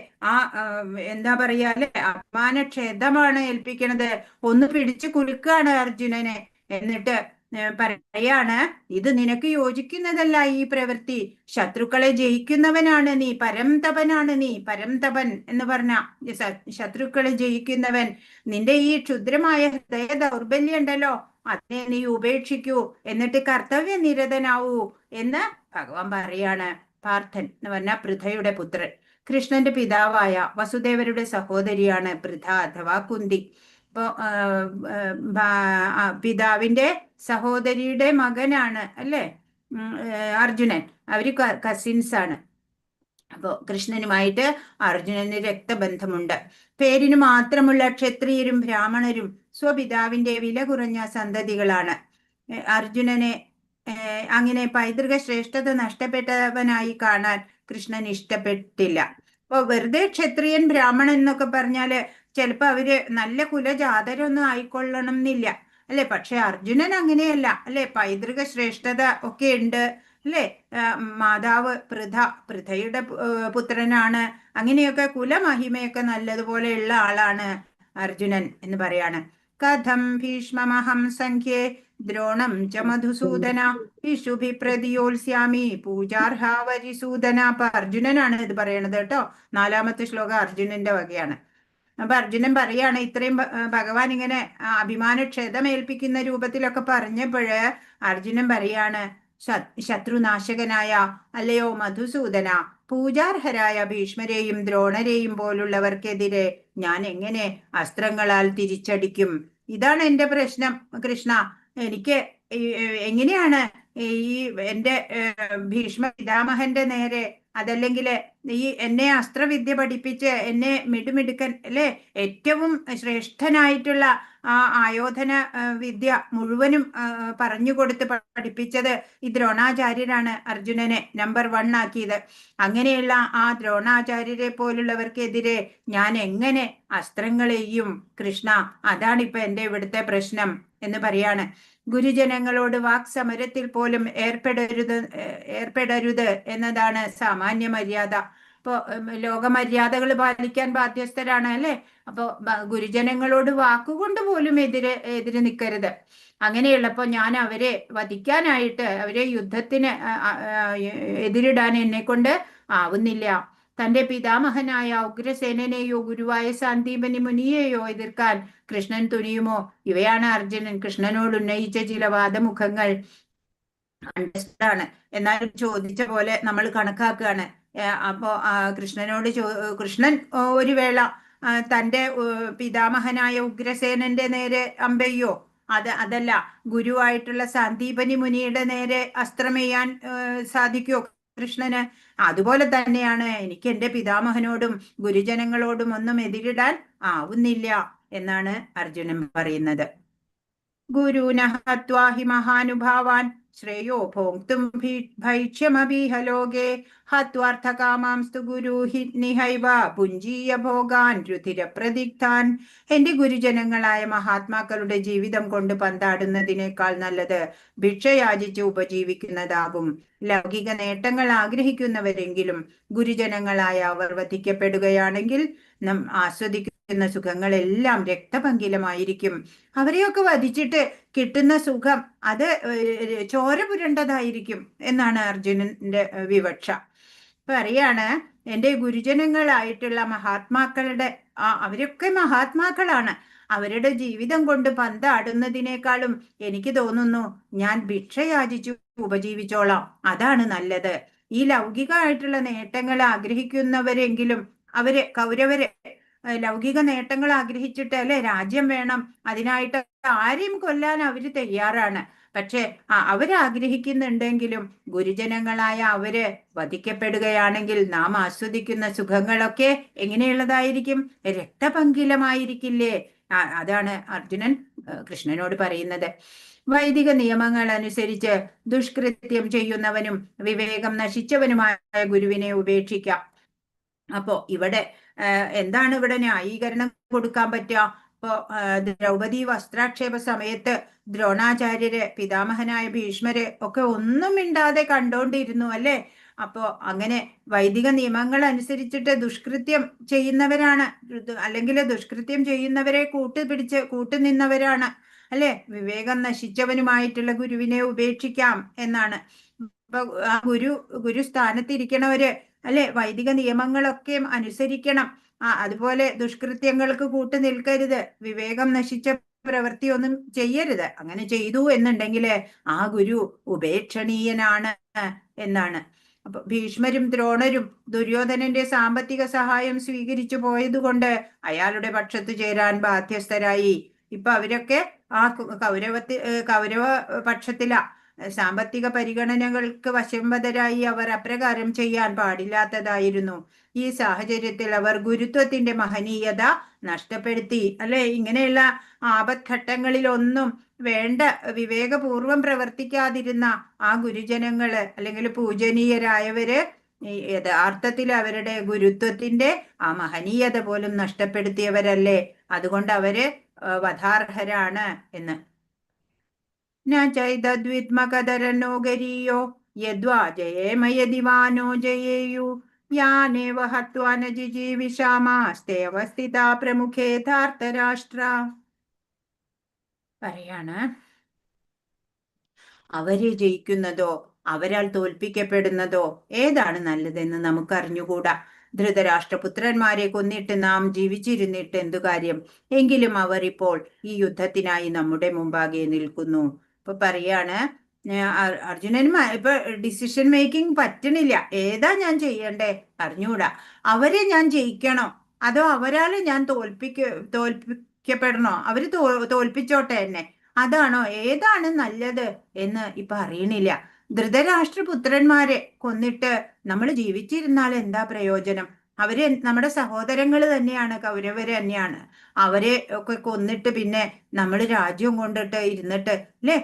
എന്താ പറയാ അല്ലെ, അഭിമാനക്ഷതമാണ് ഏൽപ്പിക്കണത്. ഒന്ന് പിടിച്ചു കുലുക്കുകയാണ് അർജുനനെ. എന്നിട്ട് പറയാണ്, ഇത് നിനക്ക് യോജിക്കുന്നതല്ല ഈ പ്രവൃത്തി. ശത്രുക്കളെ ജയിക്കുന്നവനാണ് നീ, പരംതപനാണ് നീ. പരംതപൻ എന്ന് പറഞ്ഞ ശത്രുക്കളെ ജയിക്കുന്നവൻ. നിന്റെ ഈ ക്ഷുദ്രമായ ഹൃദയ ദൗർബല്യം ഉണ്ടല്ലോ, അതിനെ നീ ഉപേക്ഷിക്കൂ, എന്നിട്ട് കർത്തവ്യനിരതനാവൂ എന്ന് ഭഗവാൻ പറയാണ്. പാർത്ഥൻ എന്ന് പറഞ്ഞ പൃഥയുടെ പുത്രൻ, കൃഷ്ണന്റെ പിതാവായ വസുദേവരുടെ സഹോദരിയാണ് പൃഥ അഥവാ കുന്തി. ഇപ്പോ പിതാവിന്റെ സഹോദരിയുടെ മകനാണ് അല്ലെ അർജുനൻ. അവര് കസിൻസ് ആണ്. അപ്പോ കൃഷ്ണനുമായിട്ട് അർജുനന് രക്തബന്ധമുണ്ട്. പേരിന് മാത്രമുള്ള ക്ഷത്രിയരും ബ്രാഹ്മണരും സ്വപിതാവിന്റെ വില കുറഞ്ഞ സന്തതികളാണ്. അർജുനനെ അങ്ങനെ പൈതൃക ശ്രേഷ്ഠത നഷ്ടപ്പെട്ടവനായി കാണാൻ കൃഷ്ണൻ ഇഷ്ടപ്പെട്ടില്ല. അപ്പൊ വെറുതെ ക്ഷത്രിയൻ ബ്രാഹ്മണൻ എന്നൊക്കെ പറഞ്ഞാല് ചിലപ്പോ അവര് നല്ല കുലജാതരൊന്നും ആയിക്കൊള്ളണം എന്നില്ല അല്ലെ. പക്ഷെ അർജുനൻ അങ്ങനെയല്ല അല്ലെ. പൈതൃക ശ്രേഷ്ഠത ഒക്കെ ഉണ്ട് അല്ലെ. മാതാവ് പൃഥയുടെ പുത്രനാണ്. അങ്ങനെയൊക്കെ കുലമഹിമയൊക്കെ നല്ലതുപോലെയുള്ള ആളാണ് അർജുനൻ എന്ന് പറയാണ്. കഥം ഭീഷ്മമഹം സംഖ്യേ ദ്രോണം ച മധുസൂദന ഇഷുഭി പ്രതിയോത്സ്യാമി പൂജാർഹാവരിസൂദന. അപ്പൊ അർജുനനാണ് ഇത് പറയണത് കേട്ടോ. 4ാമത്തെ ശ്ലോകം അർജുനന്റെ വകയാണ്. അപ്പൊ അർജുനൻ പറയാണ്, ഇത്രയും ഭഗവാൻ ഇങ്ങനെ അഭിമാനക്ഷതമേൽപ്പിക്കുന്ന രൂപത്തിലൊക്കെ പറഞ്ഞപ്പോഴ് അർജുനൻ പറയാണ്, ശത്രുനാശകനായ അല്ലയോ മധുസൂദന, പൂജാർഹരായ ഭീഷ്മരെയും ദ്രോണരെയും പോലുള്ളവർക്കെതിരെ ഞാൻ എങ്ങനെ അസ്ത്രങ്ങളാൽ തിരിച്ചടിക്കും? ഇതാണ് എന്റെ പ്രശ്നം കൃഷ്ണ. എനിക്ക് എങ്ങനെയാണ് ഈ എന്റെ ഭീഷ്മ പിതാമഹന്റെ നേരെ, അതല്ലെങ്കിൽ ഈ എന്നെ അസ്ത്രവിദ്യ പഠിപ്പിച്ച് എന്നെ മിടുമിടുക്കൻ അല്ലെ, ഏറ്റവും ശ്രേഷ്ഠനായിട്ടുള്ള ആ ആയോധന വിദ്യ മുഴുവനും പറഞ്ഞു കൊടുത്ത് പഠിപ്പിച്ചത് ഈ ദ്രോണാചാര്യരാണ് അർജുനനെ നമ്പർ 1 ആക്കിയത്. അങ്ങനെയുള്ള ആ ദ്രോണാചാര്യരെ പോലുള്ളവർക്കെതിരെ ഞാൻ എങ്ങനെ അസ്ത്രങ്ങളെയും കൃഷ്ണ? അതാണിപ്പോ എന്റെ ഇവിടുത്തെ പ്രശ്നം എന്ന് പറയാണ്. ഗുരുജനങ്ങളോട് വാക് സമരത്തിൽ പോലും ഏർപ്പെടരുത് എന്നതാണ് സാമാന്യ മര്യാദ. ഇപ്പോ ലോകമര്യാദകൾ പാലിക്കാൻ ബാധ്യസ്ഥരാണ് അല്ലെ. അപ്പോ ഗുരുജനങ്ങളോട് വാക്കുകൊണ്ട് പോലും എതിരെ നിൽക്കരുത്. അങ്ങനെയുള്ളപ്പോ ഞാൻ അവരെ വധിക്കാനായിട്ട്, അവരെ യുദ്ധത്തിന് എതിരിടാൻ എന്നെ കൊണ്ട് ആവുന്നില്ല. തന്റെ പിതാമഹനായ ഉഗ്രസേനനെയോ ഗുരുവായ സാന്ദീപനി മുനിയെയോ എതിർക്കാൻ കൃഷ്ണൻ തുനിയുമോ? ഇവയാണ് അർജുനൻ കൃഷ്ണനോട് ഉന്നയിച്ച ചില വാദമുഖങ്ങൾ. ആണ് എന്നാലും ചോദിച്ച പോലെ നമ്മൾ കണക്കാക്കുകയാണ്. അപ്പോ കൃഷ്ണനോട് കൃഷ്ണൻ ഒരു വേള തന്റെ പിതാമഹനായ ഉഗ്രസേനന്റെ നേരെ അമ്പെയ്യോ? അതല്ല, ഗുരുവായിട്ടുള്ള സാന്ദീപനി മുനിയുടെ നേരെ അസ്ത്രമെയ്യാൻ സാധിക്കുമോ കൃഷ്ണന്? അതുപോലെ തന്നെയാണ് എനിക്ക് എന്റെ പിതാമഹനോടും ഗുരുജനങ്ങളോടും ഒന്നും എതിരിടാൻ ആവുന്നില്ല എന്നാണ് അർജുനൻ പറയുന്നത്. ഗുരുനഃ ഹത്വാ ഹി മഹാനുഭാവാൻ ശ്രേയോ ഭോക്തും ഭൈക്ഷ്യമപീഹ ലോകേ ഹത്വാർത്ഥകാമാംസ്തു ഗുരുഹി നിഹൈവ പുഞ്ചീയ ഭോഗാൻ രുധിരപ്രദിഗ്ധാൻ. എന്റെ ഗുരുജനങ്ങളായ മഹാത്മാക്കളുടെ ജീവിതം കൊണ്ട് പന്താടുന്നതിനേക്കാൾ നല്ലത് ഭിക്ഷയാചിച്ച് ഉപജീവിക്കുന്നതാകും. ലൗകിക നേട്ടങ്ങൾ ആഗ്രഹിക്കുന്നവരെങ്കിലും ഗുരുജനങ്ങളായ അവർ വധിക്കപ്പെടുകയാണെങ്കിൽ നാം ആസ്വദിക്കുന്ന സുഖങ്ങളെല്ലാം രക്തപങ്കിലമായിരിക്കും. അവരെയൊക്കെ വധിച്ചിട്ട് കിട്ടുന്ന സുഖം അത് ചോര പുരണ്ടതായിരിക്കും എന്നാണ് അർജുനന്റെ വിവക്ഷ. പറയാണ്, എന്റെ ഗുരുജനങ്ങളായിട്ടുള്ള മഹാത്മാക്കളുടെ അവരൊക്കെ മഹാത്മാക്കളാണ്. അവരുടെ ജീവിതം കൊണ്ട് പന്താടുന്നതിനേക്കാളും എനിക്ക് തോന്നുന്നു ഞാൻ ഭിക്ഷയാചിച്ചു ഉപജീവിച്ചോളാം, അതാണ് നല്ലത്. ഈ ലൗകികമായിട്ടുള്ള നേട്ടങ്ങൾ ആഗ്രഹിക്കുന്നവരെങ്കിലും കൗരവരെ ലൗകിക നേട്ടങ്ങൾ ആഗ്രഹിച്ചിട്ട് അല്ലെ, രാജ്യം വേണം, അതിനായിട്ട് ആരെയും കൊല്ലാൻ അവര് തയ്യാറാണ്. പക്ഷെ അവരാഗ്രഹിക്കുന്നുണ്ടെങ്കിലും ഗുരുജനങ്ങളായ അവര് വധിക്കപ്പെടുകയാണെങ്കിൽ നാം ആസ്വദിക്കുന്ന സുഖങ്ങളൊക്കെ എങ്ങനെയുള്ളതായിരിക്കും? രക്തപങ്കിലമായിരിക്കില്ലേ? അതാണ് അർജുനൻ കൃഷ്ണനോട് പറയുന്നത്. വൈദിക നിയമങ്ങൾ അനുസരിച്ച് ദുഷ്കൃത്യം ചെയ്യുന്നവനും വിവേകം നശിച്ചവനുമായ ഗുരുവിനെ ഉപേക്ഷിക്കാം. അപ്പോ ഇവിടെ എന്താണ് ഇവിടെ ന്യായീകരണം കൊടുക്കാൻ പറ്റുക? ഇപ്പോ ദ്രൗപദി വസ്ത്രാക്ഷേപ സമയത്ത് ദ്രോണാചാര്യര്, പിതാമഹനായ ഭീഷ്മര് ഒക്കെ ഒന്നും മിണ്ടാതെ കണ്ടോണ്ടിരുന്നു അല്ലെ. അപ്പോ അങ്ങനെ വൈദിക നിയമങ്ങൾ അനുസരിച്ചിട്ട് ദുഷ്കൃത്യം ചെയ്യുന്നവരാണ്, അല്ലെങ്കിൽ ദുഷ്കൃത്യം ചെയ്യുന്നവരെ കൂട്ടുനിന്നവരാണ് അല്ലെ. വിവേകം നശിച്ചവനുമായിട്ടുള്ള ഗുരുവിനെ ഉപേക്ഷിക്കാം എന്നാണ്. ഇപ്പൊ ആ ഗുരുസ്ഥാനത്തിരിക്കണവര് അല്ലെ വൈദിക നിയമങ്ങളൊക്കെ അനുസരിക്കണം. അതുപോലെ ദുഷ്കൃത്യങ്ങൾക്ക് കൂട്ടു നിൽക്കരുത്, വിവേകം നശിച്ച പ്രവൃത്തിയൊന്നും ചെയ്യരുത്. അങ്ങനെ ചെയ്തു എന്നുണ്ടെങ്കിൽ ആ ഗുരു ഉപേക്ഷണീയനാണ് എന്നാണ്. അപ്പൊ ഭീഷ്മരും ദ്രോണരും ദുര്യോധനന്റെ സാമ്പത്തിക സഹായം സ്വീകരിച്ചു പോയതുകൊണ്ട് അയാളുടെ പക്ഷത്ത് ചേരാൻ ബാധ്യസ്ഥരായി. ഇപ്പൊ അവരൊക്കെ ആ കൗരവ പക്ഷത്തിലാ. സാമ്പത്തിക പരിഗണനകൾക്ക് വശംവദരായി അവർ അപ്രകാരം ചെയ്യാൻ പാടില്ലാത്തതായിരുന്നു. ഈ സാഹചര്യത്തിൽ അവർ ഗുരുത്വത്തിന്റെ മഹനീയത നഷ്ടപ്പെടുത്തി അല്ലെ. ഇങ്ങനെയുള്ള ആപത്ഘട്ടങ്ങളിലൊന്നും വേണ്ട വിവേകപൂർവം പ്രവർത്തിക്കാതിരുന്ന ആ ഗുരുജനങ്ങള് അല്ലെങ്കിൽ പൂജനീയരായവര് യഥാർത്ഥത്തിൽ അവരുടെ ഗുരുത്വത്തിന്റെ ആ മഹനീയത പോലും നഷ്ടപ്പെടുത്തിയവരല്ലേ. അതുകൊണ്ട് അവര് വധാർഹരാണ് എന്ന്. ചൈതദ്വിദ്മകദരനോ ഗരീയോ യദ്വാ ജയേമയദിവാനോ ജയേയു യാനേവ ഹത്വാ ന ജിജീവിഷാമാസ്തേ അവസ്ഥിതാ പ്രമുഖേ ധാർത്തരാഷ്ട്ര. പറയാണ്, അവര് ജയിക്കുന്നതോ അവരാൽ തോൽപ്പിക്കപ്പെടുന്നതോ ഏതാണ് നല്ലതെന്ന് നമുക്കറിഞ്ഞുകൂടാ. ധൃതരാഷ്ട്രപുത്രന്മാരെ കൊന്നിട്ട് നാം ജീവിച്ചിരുന്നിട്ട് എന്തു കാര്യം? എങ്കിലും അവർ ഇപ്പോൾ ഈ യുദ്ധത്തിനായി നമ്മുടെ മുമ്പാകെ നിൽക്കുന്നു. ഇപ്പൊ പറയാണ്, അർജുനന് ഇപ്പൊ ഡിസിഷൻ മേക്കിംഗ് പറ്റണില്ല. ഏതാ ഞാൻ ചെയ്യണ്ടേ അറിഞ്ഞൂടാ. അവരെ ഞാൻ ജയിക്കണോ അതോ അവരാല് ഞാൻ തോൽപ്പിക്കപ്പെടണോ? അവര് തോൽപ്പിച്ചോട്ടെ എന്നെ, അതാണോ? ഏതാണ് നല്ലത് എന്ന് ഇപ്പൊ അറിയണില്ല. ധൃതരാഷ്ട്രപുത്രന്മാരെ കൊന്നിട്ട് നമ്മൾ ജീവിച്ചിരുന്നാൽ എന്താ പ്രയോജനം? അവര് നമ്മുടെ സഹോദരങ്ങൾ തന്നെയാണ്, കൗരവര് തന്നെയാണ്. അവരെ ഒക്കെ കൊന്നിട്ട് പിന്നെ നമ്മൾ രാജ്യം കൊണ്ടിട്ട് ഇരുന്നിട്ട് അല്ലെ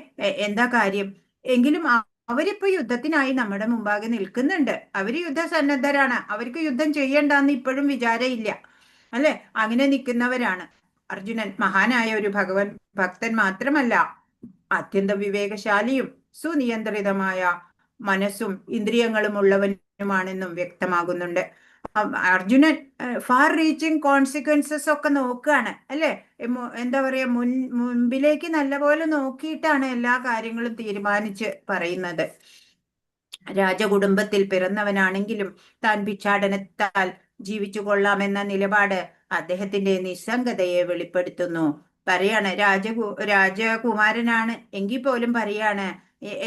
എന്താ കാര്യം? എങ്കിലും അവരിപ്പോ യുദ്ധത്തിനായി നമ്മുടെ മുമ്പാകെ നിൽക്കുന്നുണ്ട്. അവര് യുദ്ധസന്നദ്ധരാണ്. അവർക്ക് യുദ്ധം ചെയ്യണ്ടെന്ന് ഇപ്പോഴും വിചാരമില്ല അല്ലെ. അങ്ങനെ നിൽക്കുന്നവരാണ്. അർജുനൻ മഹാനായ ഒരു ഭഗവൻ ഭക്തൻ മാത്രമല്ല, അത്യന്തം വിവേകശാലിയും സുനിയന്ത്രിതമായ മനസ്സും ഇന്ദ്രിയങ്ങളും ഉള്ളവനുമാണെന്നും വ്യക്തമാകുന്നുണ്ട്. അർജുനൻ ഫാർ റീച്ചിങ് കോൺസിക്വൻസസ് ഒക്കെ നോക്കുകയാണ് അല്ലെ. എന്താ പറയാ, മുൻപിലേക്ക് നല്ലപോലെ നോക്കിയിട്ടാണ് എല്ലാ കാര്യങ്ങളും തീരുമാനിച്ച് പറയുന്നത്. രാജകുടുംബത്തിൽ പിറന്നവനാണെങ്കിലും താൻ ഭിക്ഷാടനത്താൽ ജീവിച്ചു കൊള്ളാമെന്ന നിലപാട് അദ്ദേഹത്തിന്റെ നിസ്സംഗതയെ വെളിപ്പെടുത്തുന്നു. പറയാണ്, രാജകുമാരനാണ് എങ്കിൽ പോലും പറയാണ്,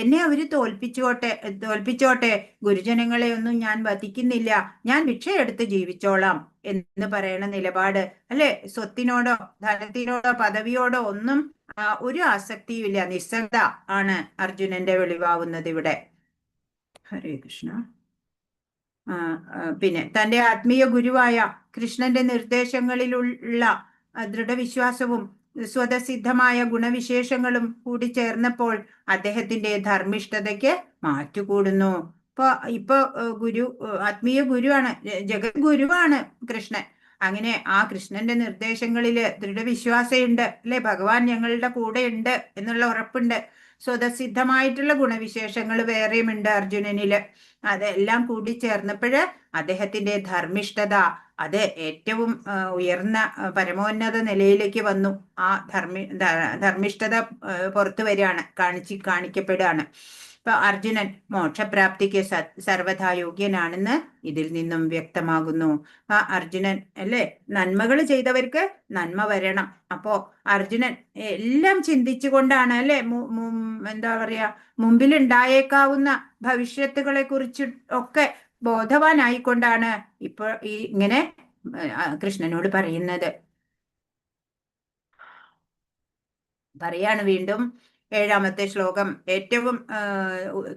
എന്നെ അവര് തോൽപ്പിച്ചോട്ടെ, ഗുരുജനങ്ങളെ ഒന്നും ഞാൻ വധിക്കുന്നില്ല, ഞാൻ ഭിക്ഷയെടുത്ത് ജീവിച്ചോളാം എന്ന് പറയണ നിലപാട് അല്ലെ. സ്വത്തിനോടോ ധനത്തിനോടോ പദവിയോടോ ഒന്നും ഒരു ആസക്തിയുമില്ല. നിസ്സംഗത ആണ് അർജുനന്റെ വെളിവാകുന്നത് ഇവിടെ. ഹരേ കൃഷ്ണ. പിന്നെ തന്റെ ആത്മീയ ഗുരുവായ കൃഷ്ണന്റെ നിർദ്ദേശങ്ങളിലുള്ള ദൃഢവിശ്വാസവും സ്വതസിദ്ധമായ ഗുണവിശേഷങ്ങളും കൂടി ചേർന്നപ്പോൾ അദ്ദേഹത്തിന്റെ ധർമ്മിഷ്ഠതയ്ക്ക് മാറ്റുകൂടുന്നു. ഇപ്പൊ ആത്മീയ ഗുരുവാണ്, ജഗദ്ഗുരുവാണ് കൃഷ്ണൻ. അങ്ങനെ ആ കൃഷ്ണന്റെ നിർദ്ദേശങ്ങളില് ദൃഢവിശ്വാസമുണ്ട് അല്ലെ. ഭഗവാൻ ഞങ്ങളുടെ കൂടെ ഉണ്ട് എന്നുള്ള ഉറപ്പുണ്ട്. സ്വതസിദ്ധമായിട്ടുള്ള ഗുണവിശേഷങ്ങൾ വേറെയുമുണ്ട് അർജുനനില്. അതെല്ലാം കൂടി ചേർന്നപ്പോഴ് അദ്ദേഹത്തിന്റെ ധർമ്മിഷ്ഠത അത് ഏറ്റവും ഉയർന്ന പരമോന്നത നിലയിലേക്ക് വന്നു. ആ ധർമ്മിഷ്ഠത പുറത്തു വരികയാണ്, കാണിക്കപ്പെടുകയാണ്. ഇപ്പൊ അർജുനൻ മോക്ഷപ്രാപ്തിക്ക് സർവഥാ യോഗ്യനാണെന്ന് ഇതിൽ നിന്നും വ്യക്തമാകുന്നു. ആ അർജുനൻ അല്ലെ, നന്മകൾ ചെയ്തവർക്ക് നന്മ വരണം. അപ്പോ അർജുനൻ എല്ലാം ചിന്തിച്ചുകൊണ്ടാണ് അല്ലെ, എന്താ പറയാ, മുമ്പിലുണ്ടായേക്കാവുന്ന ഭവിഷ്യത്തുകളെ കുറിച്ച് ഒക്കെ ബോധവാനായിക്കൊണ്ടാണ് ഇപ്പൊ ഇങ്ങനെ കൃഷ്ണനോട് പറയുന്നത്. പറയാണ് വീണ്ടും 7ാമത്തെ ശ്ലോകം. ഏറ്റവും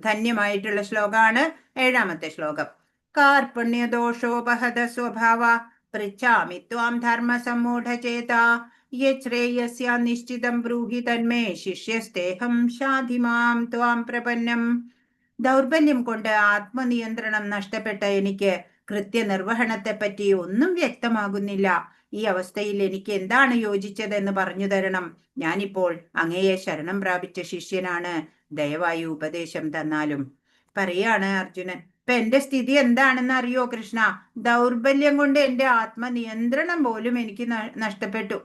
ധന്യമായിട്ടുള്ള ശ്ലോകമാണ് 7ാമത്തെ ശ്ലോകം. കാർപ്പണ്യദോഷോപഹത സ്വഭാവ പൃച്ഛാമി ത്വാം ധർമ്മസമ്മൂഢചേത യശ്രേയസ്യ നിശ്ചിതം ബ്രൂഹി തന്മേ ശിഷ്യസ്തേഹം ശാധിമാം ത്വാം പ്രപന്നം. ദൗർബല്യം കൊണ്ട് ആത്മനിയന്ത്രണം നഷ്ടപ്പെട്ട എനിക്ക് കൃത്യനിർവഹണത്തെപ്പറ്റി ഒന്നും വ്യക്തമാകുന്നില്ല. ഈ അവസ്ഥയിൽ എനിക്ക് എന്താണ് യോജിച്ചതെന്ന് പറഞ്ഞു തരണം. ഞാനിപ്പോൾ അങ്ങയെ ശരണം പ്രാപിച്ച ശിഷ്യനാണ്. ദയവായി ഉപദേശം തന്നാലും. പറയാണ് അർജുനൻ. ഇപ്പൊ എന്റെ സ്ഥിതി എന്താണെന്ന് അറിയോ കൃഷ്ണ? ദൗർബല്യം കൊണ്ട് എന്റെ ആത്മനിയന്ത്രണം പോലും എനിക്ക് നഷ്ടപ്പെട്ടു.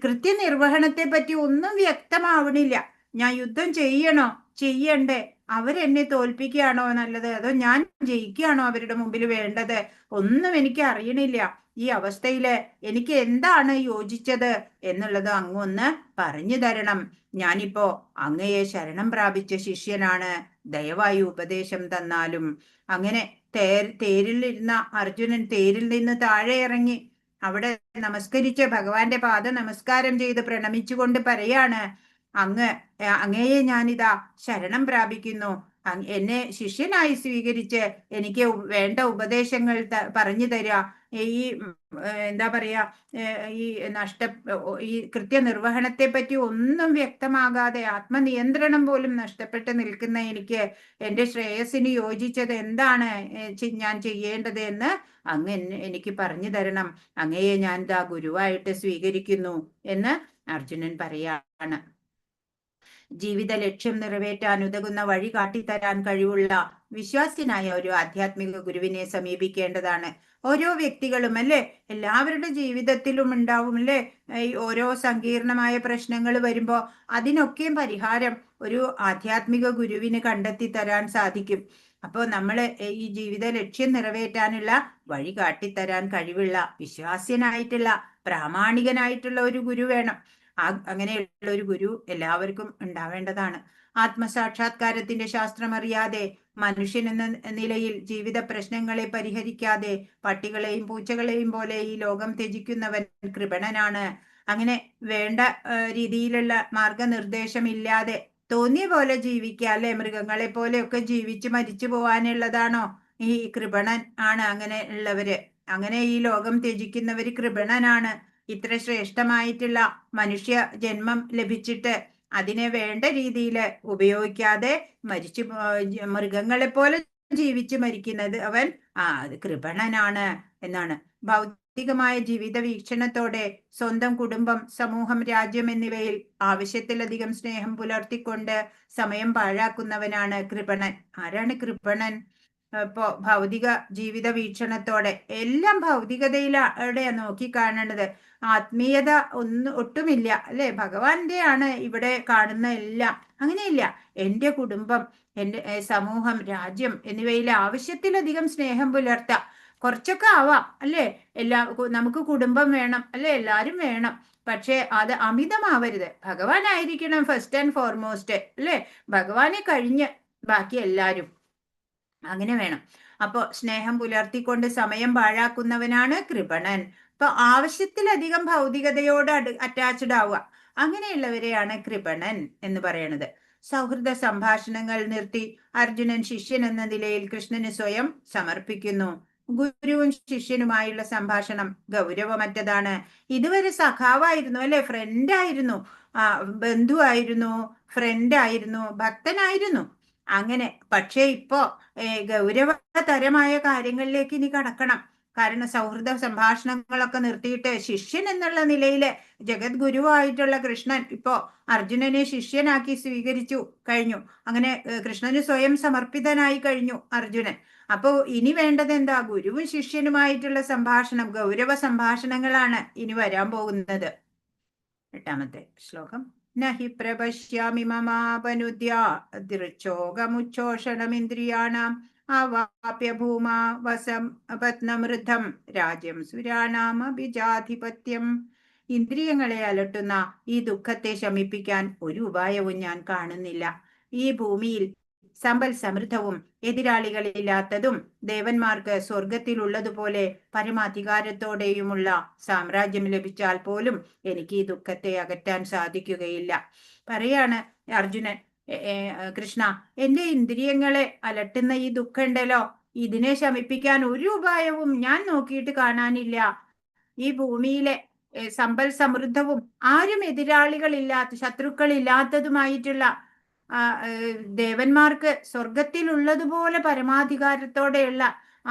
കൃത്യനിർവഹണത്തെ പറ്റി ഒന്നും വ്യക്തമാവണില്ല. ഞാൻ യുദ്ധം ചെയ്യണോ ചെയ്യണ്ടേ? അവരെന്നെ തോൽപ്പിക്കുകയാണോ നല്ലത്, അതോ ഞാൻ ജയിക്കുകയാണോ അവരുടെ മുമ്പിൽ വേണ്ടത്? ഒന്നും എനിക്ക് അറിയണില്ല. ഈ അവസ്ഥയില് എനിക്ക് എന്താണ് യോജിച്ചത് എന്നുള്ളത് അങ്ങൊന്ന് പറഞ്ഞു തരണം. ഞാനിപ്പോ അങ്ങയെ ശരണം പ്രാപിച്ച ശിഷ്യനാണ്. ദയവായി ഉപദേശം തന്നാലും. അങ്ങനെ തേരിലിരുന്ന അർജുനൻ തേരിൽ നിന്ന് താഴെ ഇറങ്ങി അവിടെ നമസ്കരിച്ച് ഭഗവാന്റെ പാദ നമസ്കാരം ചെയ്ത് പ്രണമിച്ചുകൊണ്ട് പറയാണ്, അങ്ങയെ ഞാനിതാ ശരണം പ്രാപിക്കുന്നു. എന്നെ ശിഷ്യനായി സ്വീകരിച്ച് എനിക്ക് വേണ്ട ഉപദേശങ്ങൾ പറഞ്ഞു തരിക. ഈ എന്താ പറയാ, ഈ കൃത്യനിർവഹണത്തെ പറ്റി ഒന്നും വ്യക്തമാകാതെ ആത്മനിയന്ത്രണം പോലും നഷ്ടപ്പെട്ട് നിൽക്കുന്ന എനിക്ക് എന്റെ ശ്രേയസ്സിന് യോജിച്ചത് എന്താണ് ഞാൻ ചെയ്യേണ്ടത് എന്ന് അങ്ങ് എനിക്ക് പറഞ്ഞു തരണം. അങ്ങയെ ഞാൻ ദാ ഗുരുവായിട്ട് സ്വീകരിക്കുന്നു എന്ന് അർജുനൻ പറയാണ്. ജീവിത ലക്ഷ്യം നിറവേറ്റാൻ ഉതകുന്ന വഴി കാട്ടിത്തരാൻ കഴിവുള്ള വിശ്വാസ്യനായ ഒരു ആധ്യാത്മിക ഗുരുവിനെ സമീപിക്കേണ്ടതാണ് ഓരോ വ്യക്തികളും, അല്ലെ? എല്ലാവരുടെ ജീവിതത്തിലും ഉണ്ടാവും, അല്ലെ? ഓരോ സങ്കീർണമായ പ്രശ്നങ്ങൾ വരുമ്പോ അതിനൊക്കെയും പരിഹാരം ഒരു ആധ്യാത്മിക ഗുരുവിന് കണ്ടെത്തി തരാൻ സാധിക്കും. അപ്പോൾ നമ്മള് ഈ ജീവിത ലക്ഷ്യം നിറവേറ്റാനുള്ള വഴി കാട്ടിത്തരാൻ കഴിവുള്ള വിശ്വാസ്യനായിട്ടുള്ള പ്രാമാണികനായിട്ടുള്ള ഒരു ഗുരു വേണം. അങ്ങനെയുള്ള ഒരു ഗുരു എല്ലാവർക്കും ഉണ്ടാവേണ്ടതാണ്. ആത്മസാക്ഷാത്കാരത്തിന്റെ ശാസ്ത്രമറിയാതെ മനുഷ്യൻ എന്ന നിലയിൽ ജീവിത പ്രശ്നങ്ങളെ പരിഹരിക്കാതെ പട്ടികളെയും പൂച്ചകളെയും പോലെ ഈ ലോകം ത്യജിക്കുന്നവൻ കൃപണനാണ്. അങ്ങനെ വേണ്ട രീതിയിലുള്ള മാർഗനിർദ്ദേശമില്ലാതെ തോന്നിയ പോലെ ജീവിക്കുക, അല്ലെ? മൃഗങ്ങളെ പോലെയൊക്കെ ജീവിച്ച് മരിച്ചു പോവാനുള്ളതാണോ ഈ കൃപണൻ? ആണ് അങ്ങനെ ഉള്ളവര്. അങ്ങനെ ഈ ലോകം ത്യജിക്കുന്നവര് കൃപണനാണ്. ഇത്ര ശ്രേഷ്ഠമായിട്ടുള്ള മനുഷ്യ ജന്മം ലഭിച്ചിട്ട് അതിനെ വേണ്ട രീതിയിൽ ഉപയോഗിക്കാതെ മൃഗങ്ങളെ പോലെ ജീവിച്ച് മരിക്കുന്നത് അവൻ അത് കൃപണനാണ് എന്നാണ്. ഭൗതികമായ ജീവിത വീക്ഷണത്തോടെ സ്വന്തം കുടുംബം, സമൂഹം, രാജ്യം എന്നിവയിൽ ആവശ്യത്തിലധികം സ്നേഹം പുലർത്തിക്കൊണ്ട് സമയം പാഴാക്കുന്നവനാണ് കൃപണൻ. ആരാണ് കൃപണൻ? ഇപ്പോ ഭൗതിക ജീവിത വീക്ഷണത്തോടെ എല്ലാം ഭൗതികതയിലൂടെ നോക്കിക്കാണേണ്ടത്. ആത്മീയത ഒട്ടുമില്ല, അല്ലെ? ഭഗവാന്റെ ആണ് ഇവിടെ കാണുന്ന എല്ലാം. അങ്ങനെയില്ല. എന്റെ കുടുംബം, എന്റെ സമൂഹം, രാജ്യം എന്നിവയിൽ ആവശ്യത്തിലധികം സ്നേഹം പുലർത്താം. കുറച്ചൊക്കെ ആവാം, അല്ലെ? നമുക്ക് കുടുംബം വേണം, അല്ലെ? എല്ലാരും വേണം. പക്ഷെ അത് അമിതമാവരുത്. ഭഗവാനായിരിക്കണം ഫസ്റ്റ് ആൻഡ് ഫോർമോസ്റ്റ്, അല്ലെ? ഭഗവാനെ കഴിഞ്ഞ് ബാക്കി എല്ലാരും. അങ്ങനെ വേണം. അപ്പോ സ്നേഹം പുലർത്തിക്കൊണ്ട് സമയം പാഴാക്കുന്നവനാണ് കൃപണൻ. അപ്പൊ ആവശ്യത്തിലധികം ഭൗതികതയോട് അറ്റാച്ച്ഡ് ആവുക, അങ്ങനെയുള്ളവരെയാണ് കൃപണൻ എന്ന് പറയണത്. സൗഹൃദ സംഭാഷണങ്ങൾ നിർത്തി അർജുനൻ ശിഷ്യൻ എന്ന നിലയിൽ കൃഷ്ണന് സ്വയം സമർപ്പിക്കുന്നു. ഗുരുവും ശിഷ്യനുമായുള്ള സംഭാഷണം ഗൗരവമറ്റതാണ്. ഇതുവരെ സഖാവായിരുന്നു, അല്ലെ? ഫ്രണ്ടായിരുന്നു, ബന്ധുവായിരുന്നു, ഫ്രണ്ടായിരുന്നു, ഭക്തനായിരുന്നു. അങ്ങനെ. പക്ഷെ ഇപ്പോ ഗൗരവതരമായ കാര്യങ്ങളിലേക്ക് ഇനി കടക്കണം. കാരണം സൗഹൃദ സംഭാഷണങ്ങളൊക്കെ നിർത്തിയിട്ട് ശിഷ്യൻ എന്നുള്ള നിലയില് ജഗദ്ഗുരുവായിട്ടുള്ള കൃഷ്ണൻ ഇപ്പോ അർജുനനെ ശിഷ്യനാക്കി സ്വീകരിച്ചു കഴിഞ്ഞു. അങ്ങനെ കൃഷ്ണന് സ്വയം സമർപ്പിതനായി കഴിഞ്ഞു അർജുനൻ. അപ്പോ ഇനി വേണ്ടത് എന്താ? ഗുരുവും ശിഷ്യനുമായിട്ടുള്ള സംഭാഷണം, ഗൗരവ സംഭാഷണങ്ങളാണ് ഇനി വരാൻ പോകുന്നത്. 8ാമത്തെ ശ്ലോകം. നഹി പ്രപശ്യാമി മമാപനുദ്യാ ദൃച്ഛോകമുച്ഛോഷണമിന്ദ്രിയാണാം ആവാപ്യ ഭൂമാ വസം പത്നമൃദ്ധം രാജ്യം സുരാണാം അഭിജാധിപത്യം. ഇന്ദ്രിയങ്ങളെ അലട്ടുന്ന ഈ ദുഃഖത്തെ ശമിപ്പിക്കാൻ ഒരു ഉപായവും ഞാൻ കാണുന്നില്ല. ഈ ഭൂമിയിൽ സമ്പൽ സമൃദ്ധവും എതിരാളികളില്ലാത്തതും ദേവന്മാർക്ക് സ്വർഗത്തിലുള്ളതുപോലെ പരമാധികാരത്തോടെയുമുള്ള സാമ്രാജ്യം ലഭിച്ചാൽ പോലും എനിക്ക് ഈ ദുഃഖത്തെ അകറ്റാൻ സാധിക്കുകയില്ല. പറയാണ് അർജുനൻ, കൃഷ്ണ, എന്റെ ഇന്ദ്രിയങ്ങളെ അലട്ടുന്ന ഈ ദുഃഖം ഉണ്ടല്ലോ, ഇതിനെ ശമിപ്പിക്കാൻ ഒരു ഉപായവും ഞാൻ നോക്കിയിട്ട് കാണാനില്ല. ഈ ഭൂമിയിലെ സമ്പൽ സമൃദ്ധവും ആരും എതിരാളികളില്ലാത്ത ശത്രുക്കളില്ലാത്തതുമായിട്ടുള്ള ദേവന്മാർക്ക് സ്വർഗത്തിലുള്ളതുപോലെ പരമാധികാരത്തോടെയുള്ള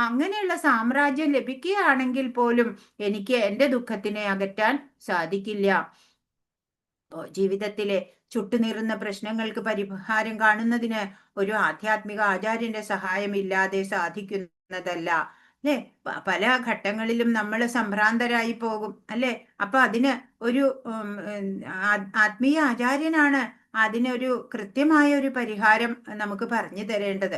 അങ്ങനെയുള്ള സാമ്രാജ്യം ലഭിക്കുകയാണെങ്കിൽ പോലും എനിക്ക് എന്റെ ദുഃഖത്തിനെ അകറ്റാൻ സാധിക്കില്ല. ജീവിതത്തിലെ ചുട്ടുനീറുന്ന പ്രശ്നങ്ങൾക്ക് പരിഹാരം കാണുന്നതിന് ഒരു ആധ്യാത്മിക ആചാര്യന്റെ സഹായമില്ലാതെ സാധിക്കുന്നതല്ല. അല്ലെ, പല ഘട്ടങ്ങളിലും നമ്മൾ സംഭ്രാന്തരായി പോകും അല്ലെ. അപ്പൊ അതിന് ഒരു ആത്മീയ ആചാര്യനാണ് അതിനൊരു കൃത്യമായ ഒരു പരിഹാരം നമുക്ക് പറഞ്ഞു തരേണ്ടത്.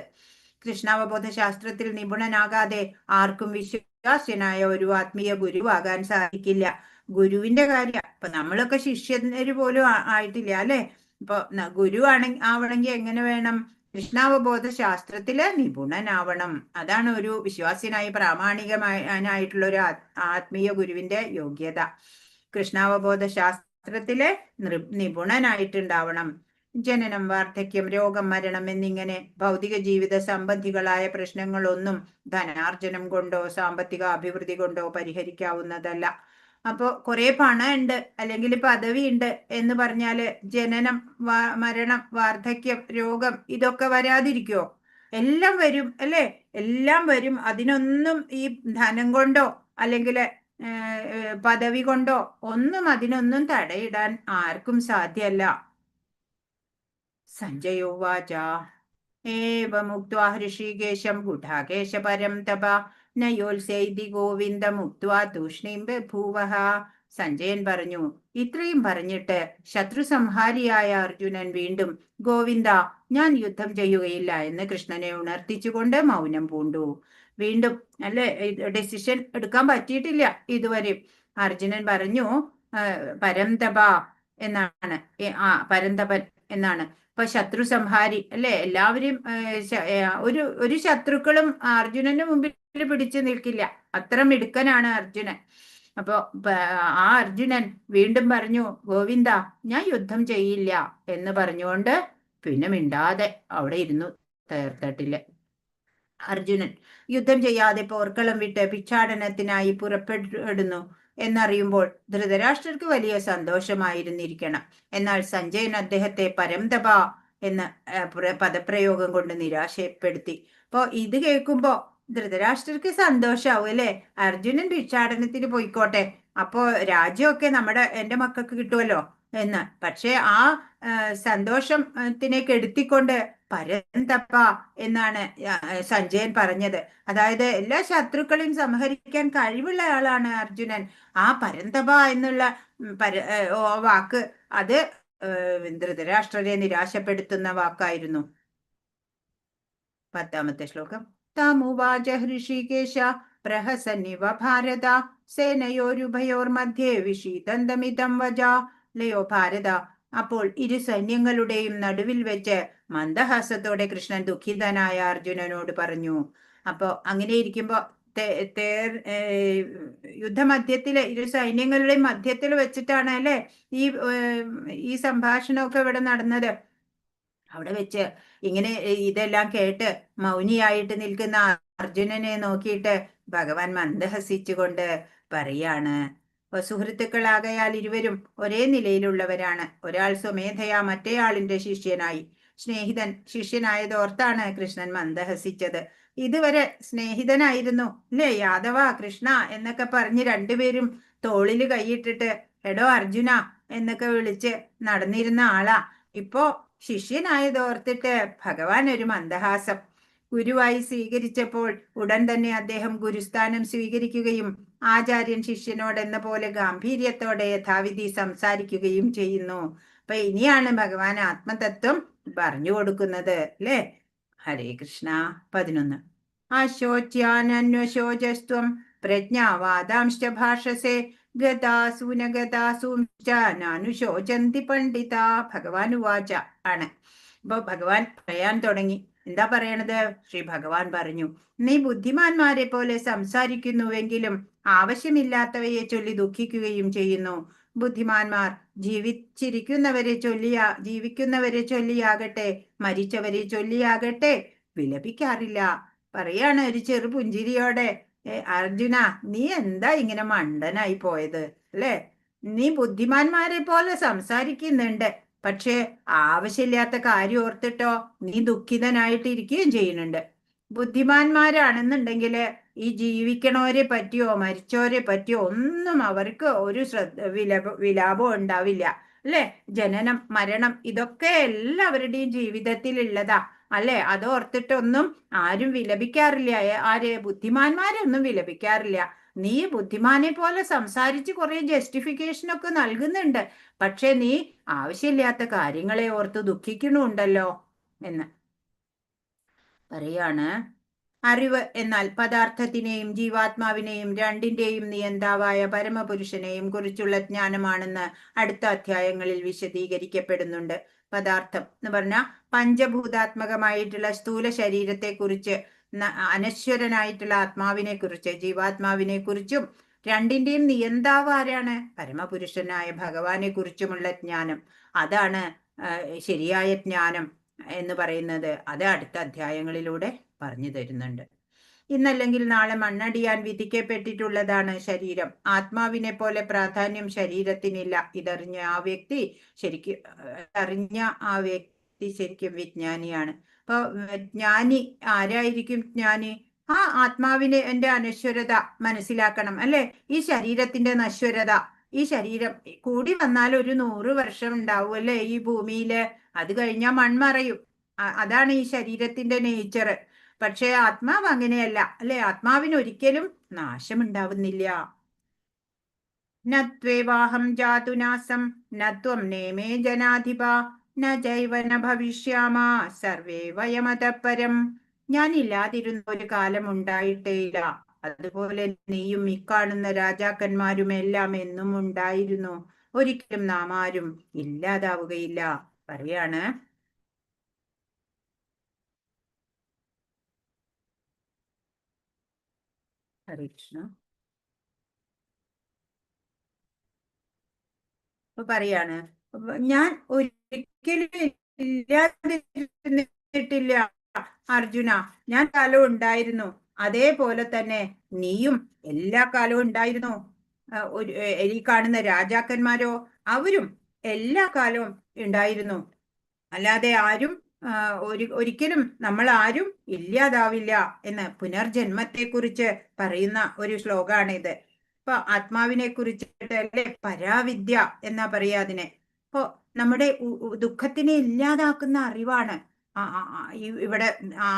കൃഷ്ണാവബോധ ശാസ്ത്രത്തിൽ നിപുണനാകാതെ ആർക്കും വിശ്വാസ്യനായ ഒരു ആത്മീയ ഗുരുവാകാൻ സാധിക്കില്ല. ഗുരുവിന്റെ കാര്യം ഇപ്പൊ നമ്മളൊക്കെ ശിഷ്യര് പോലും ആയിട്ടില്ല അല്ലെ. ഇപ്പൊ ഗുരു ആവണമെങ്കിൽ എങ്ങനെ വേണം? കൃഷ്ണാവബോധ ശാസ്ത്രത്തില് നിപുണനാവണം. അതാണ് ഒരു വിശ്വാസ്യനായി പ്രാമാണികമായിട്ടുള്ള ഒരു ആത്മീയ ഗുരുവിന്റെ യോഗ്യത. കൃഷ്ണാവബോധ ശാസ്ത്രത്തില് നിപുണനായിട്ടുണ്ടാവണം. ജനനം, വാർദ്ധക്യം, രോഗം, മരണം എന്നിങ്ങനെ ഭൗതിക ജീവിത സംബന്ധികളായ പ്രശ്നങ്ങളൊന്നും ധനാർജനം കൊണ്ടോ സാമ്പത്തിക അഭിവൃദ്ധി കൊണ്ടോ പരിഹരിക്കാവുന്നതല്ല. അപ്പൊ കുറെ പണം ഉണ്ട് അല്ലെങ്കിൽ പദവി ഉണ്ട് എന്ന് പറഞ്ഞാല് ജനനം, മരണം, വാർദ്ധക്യം, രോഗം ഇതൊക്കെ വരാതിരിക്കുവോ? എല്ലാം വരും അല്ലെ, എല്ലാം വരും. അതിനൊന്നും ഈ ധനം കൊണ്ടോ അല്ലെങ്കിൽ പദവി കൊണ്ടോ ഒന്നും അതിനൊന്നും തടയിടാൻ ആർക്കും സാധ്യല്ല. സഞ്ജയോവാച ഏവമുക്ത്വാ ഹൃഷീകേശം ഗുഢാകേശ പരം തപ നയോത്സൈതി ഗോവിന്ദമുക്ത്വാ തൂഷ്ണീം ബഭൂവഃ. സഞ്ജയൻ പറഞ്ഞു, ഇത്രയും പറഞ്ഞിട്ട് ശത്രു സംഹാരിയായ അർജുനൻ വീണ്ടും ഗോവിന്ദ, ഞാൻ യുദ്ധം ചെയ്യുകയില്ല എന്ന് കൃഷ്ണനെ ഉണർത്തിച്ചുകൊണ്ട് മൗനം പൂണ്ടു. വീണ്ടും അല്ലെ, ഡിസിഷൻ എടുക്കാൻ പറ്റിയിട്ടില്ല ഇതുവരെ. അർജുനൻ പറഞ്ഞു പരംതപ എന്നാണ്, പരന്തപൻ എന്നാണ്. ഇപ്പൊ ശത്രു സംഹാരി അല്ലെ, എല്ലാവരും ഒരു ശത്രുക്കളും അർജുനന് മുമ്പിൽ പിടിച്ചു നിൽക്കില്ല. അത്ര മിടുക്കനാണ് അർജുനൻ. അപ്പൊ ആ അർജുനൻ വീണ്ടും പറഞ്ഞു ഗോവിന്ദ, ഞാൻ യുദ്ധം ചെയ്യില്ല എന്ന് പറഞ്ഞുകൊണ്ട് പിന്നെ മിണ്ടാതെ അവിടെ ഇരുന്നു തേർത്തട്ടില്. അർജുനൻ യുദ്ധം ചെയ്യാതെ പോർക്കളം വിട്ട് ഭിക്ഷാടനത്തിനായി പുറപ്പെടുന്നു എന്നറിയുമ്പോൾ ധൃതരാഷ്ട്രർക്ക് വലിയ സന്തോഷമായിരുന്നിരിക്കണം. എന്നാൽ സഞ്ജയൻ അദ്ദേഹത്തെ പരംതപ എന്ന പദപ്രയോഗം കൊണ്ട് നിരാശപ്പെടുത്തി. അപ്പോ ഇത് കേൾക്കുമ്പോ ധൃതരാഷ്ട്രർക്ക് സന്തോഷാവും അല്ലെ, അർജുനൻ ഭിക്ഷാടനത്തിന് പോയിക്കോട്ടെ, അപ്പോ രാജ്യമൊക്കെ എന്റെ മക്കൾക്ക് കിട്ടുമല്ലോ എന്ന്. പക്ഷെ ആ സന്തോഷത്തിനെ കെടുത്തിക്കൊണ്ട് പരന്തപ എന്നാണ് സഞ്ജയൻ പറഞ്ഞത്. അതായത് എല്ലാ ശത്രുക്കളെയും സംഹരിക്കാൻ കഴിവുള്ള ആളാണ് അർജുനൻ. ആ പരന്തപ എന്നുള്ള വാക്ക് അത് ധൃതരാഷ്ട്രരെ നിരാശപ്പെടുത്തുന്ന വാക്കായിരുന്നു. 10ാമത്തെ ശ്ലോകം. താമുവാച ഹൃഷീകേശ പ്രഹസന്നിവ ഭാരത സേനയോരുഭയോർമധ്യേ വിഷീദന്തമിതം വജ. ലയോ ഭാരത, അപ്പോൾ ഇരു സൈന്യങ്ങളുടെയും നടുവിൽ വെച്ച് മന്ദഹാസത്തോടെ കൃഷ്ണൻ ദുഃഖിതനായ അർജുനനോട് പറഞ്ഞു. അപ്പോ അങ്ങനെ ഇരിക്കുമ്പോ യുദ്ധമധ്യത്തില് ഇരു സൈന്യങ്ങളുടെ മധ്യത്തിൽ വെച്ചിട്ടാണ് അല്ലെ ഈ സംഭാഷണമൊക്കെ ഇവിടെ നടന്നത്. അവിടെ വെച്ച് ഇങ്ങനെ ഇതെല്ലാം കേട്ട് മൗനിയായിട്ട് നിൽക്കുന്ന അർജുനനെ നോക്കിയിട്ട് ഭഗവാൻ മന്ദഹസിച്ചുകൊണ്ട് പറയാണ്, സുഹൃത്തുക്കളാകയാൽ ഇരുവരും ഒരേ നിലയിലുള്ളവരാണ്. ഒരാൾ സ്വമേധയാ മറ്റേയാളിന്റെ ശിഷ്യനായി. സ്നേഹിതൻ ശിഷ്യനായതോർത്താണ് കൃഷ്ണൻ മന്ദഹസിച്ചത്. ഇതുവരെ സ്നേഹിതനായിരുന്നു അല്ലേ, യാദവ, കൃഷ്ണ എന്നൊക്കെ പറഞ്ഞ് രണ്ടുപേരും തോളില് കൈയിട്ടിട്ട് എടോ അർജുന എന്നൊക്കെ വിളിച്ച് നടന്നിരുന്ന ആളാ. ഇപ്പോ ശിഷ്യനായതോർത്തിട്ട് ഭഗവാൻ ഒരു മന്ദഹാസം. ഗുരുവായി സ്വീകരിച്ചപ്പോൾ ഉടൻ തന്നെ അദ്ദേഹം ഗുരുസ്ഥാനം സ്വീകരിക്കുകയും ആചാര്യൻ ശിഷ്യനോടെന്ന പോലെ ഗാംഭീര്യത്തോടെ യഥാവിധി സംസാരിക്കുകയും ചെയ്യുന്നു. അപ്പൊ ഇനിയാണ് ഭഗവാൻ ആത്മതത്വം പറഞ്ഞു കൊടുക്കുന്നത് അല്ലേ. ഹരേ കൃഷ്ണ. 11. അശോച്യാനന്വശോചസ്ത്വം പ്രജ്ഞാവാദാംശ്ച ഭാഷസേ ഗതാസൂനഗതാസൂംശ്ച നാനുശോചന്തി പണ്ഡിത. ഭഗവാൻ ഉവാച ആണ്. അപ്പൊ ഭഗവാൻ പറയാൻ തുടങ്ങി. എന്താ പറയണത്? ശ്രീ ഭഗവാൻ പറഞ്ഞു, നീ ബുദ്ധിമാന്മാരെ പോലെ സംസാരിക്കുന്നുവെങ്കിലും ആവശ്യമില്ലാത്തവയെ ചൊല്ലി ദുഃഖിക്കുകയും ചെയ്യുന്നു. ബുദ്ധിമാന്മാർ ജീവിക്കുന്നവരെ ചൊല്ലിയാകട്ടെ മരിച്ചവരെ ചൊല്ലിയാകട്ടെ വിലപിക്കാറില്ല. പറയാണ് ഒരു ചെറു പുഞ്ചിരിയോടെ, അർജുന, നീ എന്താ ഇങ്ങനെ മണ്ടനായി പോയത് അല്ലേ? നീ ബുദ്ധിമാന്മാരെ പോലെ സംസാരിക്കുന്നുണ്ട്, പക്ഷെ ആവശ്യമില്ലാത്ത കാര്യം ഓർത്തിട്ടോ നീ ദുഃഖിതനായിട്ട് ഇരിക്കുകയും ചെയ്യുന്നുണ്ട്. ബുദ്ധിമാന്മാരാണെന്നുണ്ടെങ്കിൽ ഈ ജീവിക്കണവരെ പറ്റിയോ മരിച്ചവരെ പറ്റിയോ ഒന്നും അവർക്ക് ഒരു വിലാപവും ഉണ്ടാവില്ല അല്ലെ? ജനനം മരണം ഇതൊക്കെ എല്ലാവരുടെയും ജീവിതത്തിൽ ഉള്ളതാ അല്ലെ? അതോർത്തിട്ടൊന്നും ആരും വിലപിക്കാറില്ല. ആര്? ബുദ്ധിമാന്മാരൊന്നും വിലപിക്കാറില്ല. നീ ബുദ്ധിമാനെ പോലെ സംസാരിച്ച് കുറെ ജസ്റ്റിഫിക്കേഷൻ ഒക്കെ നൽകുന്നുണ്ട്, പക്ഷെ നീ ആവശ്യമില്ലാത്ത കാര്യങ്ങളെ ഓർത്ത് ദുഃഖിക്കണുണ്ടല്ലോ എന്ന് പറയാണ്. അറിവ് എന്നാൽ പദാർത്ഥത്തിനെയും ജീവാത്മാവിനെയും രണ്ടിന്റെയും നിയന്താവായ പരമപുരുഷനെയും കുറിച്ചുള്ള ജ്ഞാനമാണെന്ന് അടുത്ത അധ്യായങ്ങളിൽ വിശദീകരിക്കപ്പെടുന്നുണ്ട്. പദാർത്ഥം എന്ന് പറഞ്ഞാൽ പഞ്ചഭൂതാത്മകമായിട്ടുള്ള സ്ഥൂല ശരീരത്തെ കുറിച്ച്, അനശ്വരനായിട്ടുള്ള ആത്മാവിനെ കുറിച്ച്, ജീവാത്മാവിനെ കുറിച്ചും രണ്ടിന്റെയും നിയന്താവ് ആരാണ്? പരമപുരുഷനായ ഭഗവാനെ കുറിച്ചുമുള്ള ജ്ഞാനം. അതാണ് ശരിയായ ജ്ഞാനം എന്ന് പറയുന്നത്. അത് അടുത്ത അധ്യായങ്ങളിലൂടെ പറഞ്ഞു തരുന്നുണ്ട്. ഇന്നല്ലെങ്കിൽ നാളെ മണ്ണടിയാൻ വിധിക്കപ്പെട്ടിട്ടുള്ളതാണ് ശരീരം. ആത്മാവിനെ പോലെ പ്രാധാന്യം ശരീരത്തിനില്ല. ഇതറിഞ്ഞ ആ വ്യക്തി ശരിക്കും വിജ്ഞാനിയാണ്. അപ്പൊ ജ്ഞാനി ആരായിരിക്കും? ജ്ഞാനി ആ ആത്മാവിനെ എന്റെ അനശ്വരത മനസ്സിലാക്കണം അല്ലെ? ഈ ശരീരത്തിന്റെ നശ്വരത. ഈ ശരീരം കൂടി വന്നാൽ ഒരു 100 വർഷം ഉണ്ടാവും അല്ലെ ഈ ഭൂമിയില്. അത് കഴിഞ്ഞാൽ മൺമറയും. അതാണ് ഈ ശരീരത്തിന്റെ നേച്ചർ. പക്ഷെ ആത്മാവ് അങ്ങനെയല്ല അല്ലെ? ആത്മാവിന് ഒരിക്കലും നാശമുണ്ടാവുന്നില്ല. നത്വേവാഹം ജാതുനാസം നത്വം നേമേ ജനാധിപ ന ജൈവന ഭവിഷ്യാമ സർവേ വയമതപരം. ഞാൻ ഇല്ലാതിരുന്ന ഒരു കാലം ഉണ്ടായിട്ടേയില്ല. അതുപോലെ നീയും ഇക്കാണുന്ന രാജാക്കന്മാരും എല്ലാം എന്നും ഉണ്ടായിരുന്നു. ഒരിക്കലും നാം ആരും ഇല്ലാതാവുകയില്ല. പറയാണ് ഹരേ കൃഷ്ണ. അപ്പൊ പറയാണ്, ഞാൻ ഒരിക്കലും ഇല്ലാതിരുന്നിട്ടില്ല അർജുന. ഞാൻ കാലവും ഉണ്ടായിരുന്നു. അതേപോലെ തന്നെ നീയും എല്ലാ കാലവും ഉണ്ടായിരുന്നു. ഈ കാണുന്ന രാജാക്കന്മാരോ അവരും എല്ലാ കാലവും ഉണ്ടായിരുന്നു. അല്ലാതെ ആരും ഒരിക്കലും നമ്മൾ ആരും ഇല്ലാതാവില്ല എന്ന് പുനർജന്മത്തെ കുറിച്ച് പറയുന്ന ഒരു ശ്ലോകാണിത്. ഇപ്പൊ ആത്മാവിനെ കുറിച്ചിട്ട് അല്ലെ പരാവിദ്യ എന്നാ പറയാ അതിനെ. ഇപ്പൊ നമ്മുടെ ദുഃഖത്തിനെ ഇല്ലാതാക്കുന്ന അറിവാണ് ഇവിടെ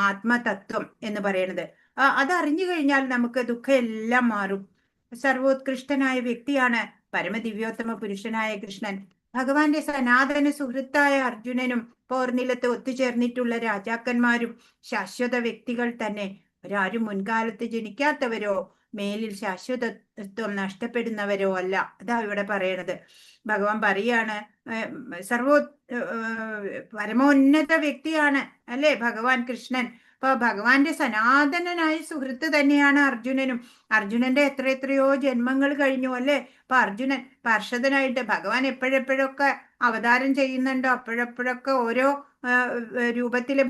ആത്മതത്വം എന്ന് പറയുന്നത്. അതറിഞ്ഞു കഴിഞ്ഞാൽ നമുക്ക് ദുഃഖം എല്ലാം മാറും. സർവോത്കൃഷ്ടനായ വ്യക്തിയാണ് പരമദിവ്യോത്തമ പുരുഷനായ കൃഷ്ണൻ. ഭഗവാന്റെ സനാതന സുഹൃത്തായ അർജുനനും പോർനിലത്ത് ഒത്തുചേർന്നിട്ടുള്ള രാജാക്കന്മാരും ശാശ്വത വ്യക്തികൾ തന്നെ. അവരാരും മുൻകാലത്ത് ജനിക്കാത്തവരോ മേലിൽ ശാശ്വതത്വം നഷ്ടപ്പെടുന്നവരോ അല്ല. അതാ ഇവിടെ പറയണത്. ഭഗവാൻ പറയാണ് പരമോന്നത വ്യക്തിയാണ് അല്ലെ ഭഗവാൻ കൃഷ്ണൻ. അപ്പൊ ഭഗവാന്റെ സനാതനനായ സുഹൃത്ത് തന്നെയാണ് അർജുനനും. അർജുനന്റെ എത്രയോ ജന്മങ്ങൾ കഴിഞ്ഞു അല്ലെ? അപ്പൊ അർജുനൻ പാർഷദനായിട്ട് ഭഗവാൻ എപ്പോഴെപ്പോഴൊക്കെ അവതാരം ചെയ്യുന്നുണ്ടോ അപ്പോഴെപ്പോഴൊക്കെ ഓരോ രൂപത്തില്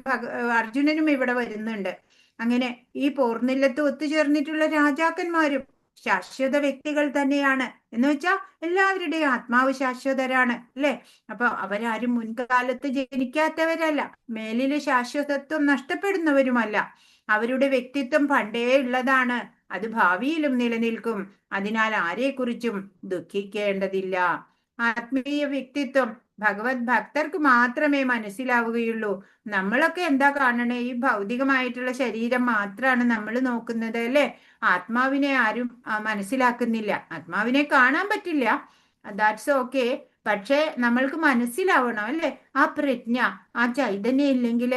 അർജുനനും ഇവിടെ വരുന്നുണ്ട്. അങ്ങനെ ഈ പോർനിലത്ത് ഒത്തുചേർന്നിട്ടുള്ള രാജാക്കന്മാരും ശാശ്വത വ്യക്തികൾ തന്നെയാണ്. എന്ന് വെച്ചാൽ എല്ലാവരുടെയും ആത്മാവ് ശാശ്വതരാണ് അല്ലെ? അപ്പൊ അവരാരും മുൻകാലത്ത് ജനിക്കാത്തവരല്ല, മേലില് ശാശ്വതത്വം നഷ്ടപ്പെടുന്നവരുമല്ല. അവരുടെ വ്യക്തിത്വം പണ്ടേ ഉള്ളതാണ്. അത് ഭാവിയിലും നിലനിൽക്കും. അതിനാൽ ആരെക്കുറിച്ചും ദുഃഖിക്കേണ്ടതില്ല. ആത്മീയ വ്യക്തിത്വം ഭഗവത് ഭക്തർക്ക് മാത്രമേ മനസ്സിലാവുകയുള്ളൂ. നമ്മളൊക്കെ എന്താ കാണണേ? ഈ ഭൗതികമായിട്ടുള്ള ശരീരം മാത്രമാണ് നമ്മൾ നോക്കുന്നത് അല്ലെ? ആത്മാവിനെ ആരും മനസ്സിലാക്കുന്നില്ല. ആത്മാവിനെ കാണാൻ പറ്റില്ല, ദാറ്റ്സ് ഓക്കെ. പക്ഷെ നമ്മൾക്ക് മനസ്സിലാവണം അല്ലെ? ആ പ്രജ്ഞ, ആ ചൈതന്യം ഇല്ലെങ്കിൽ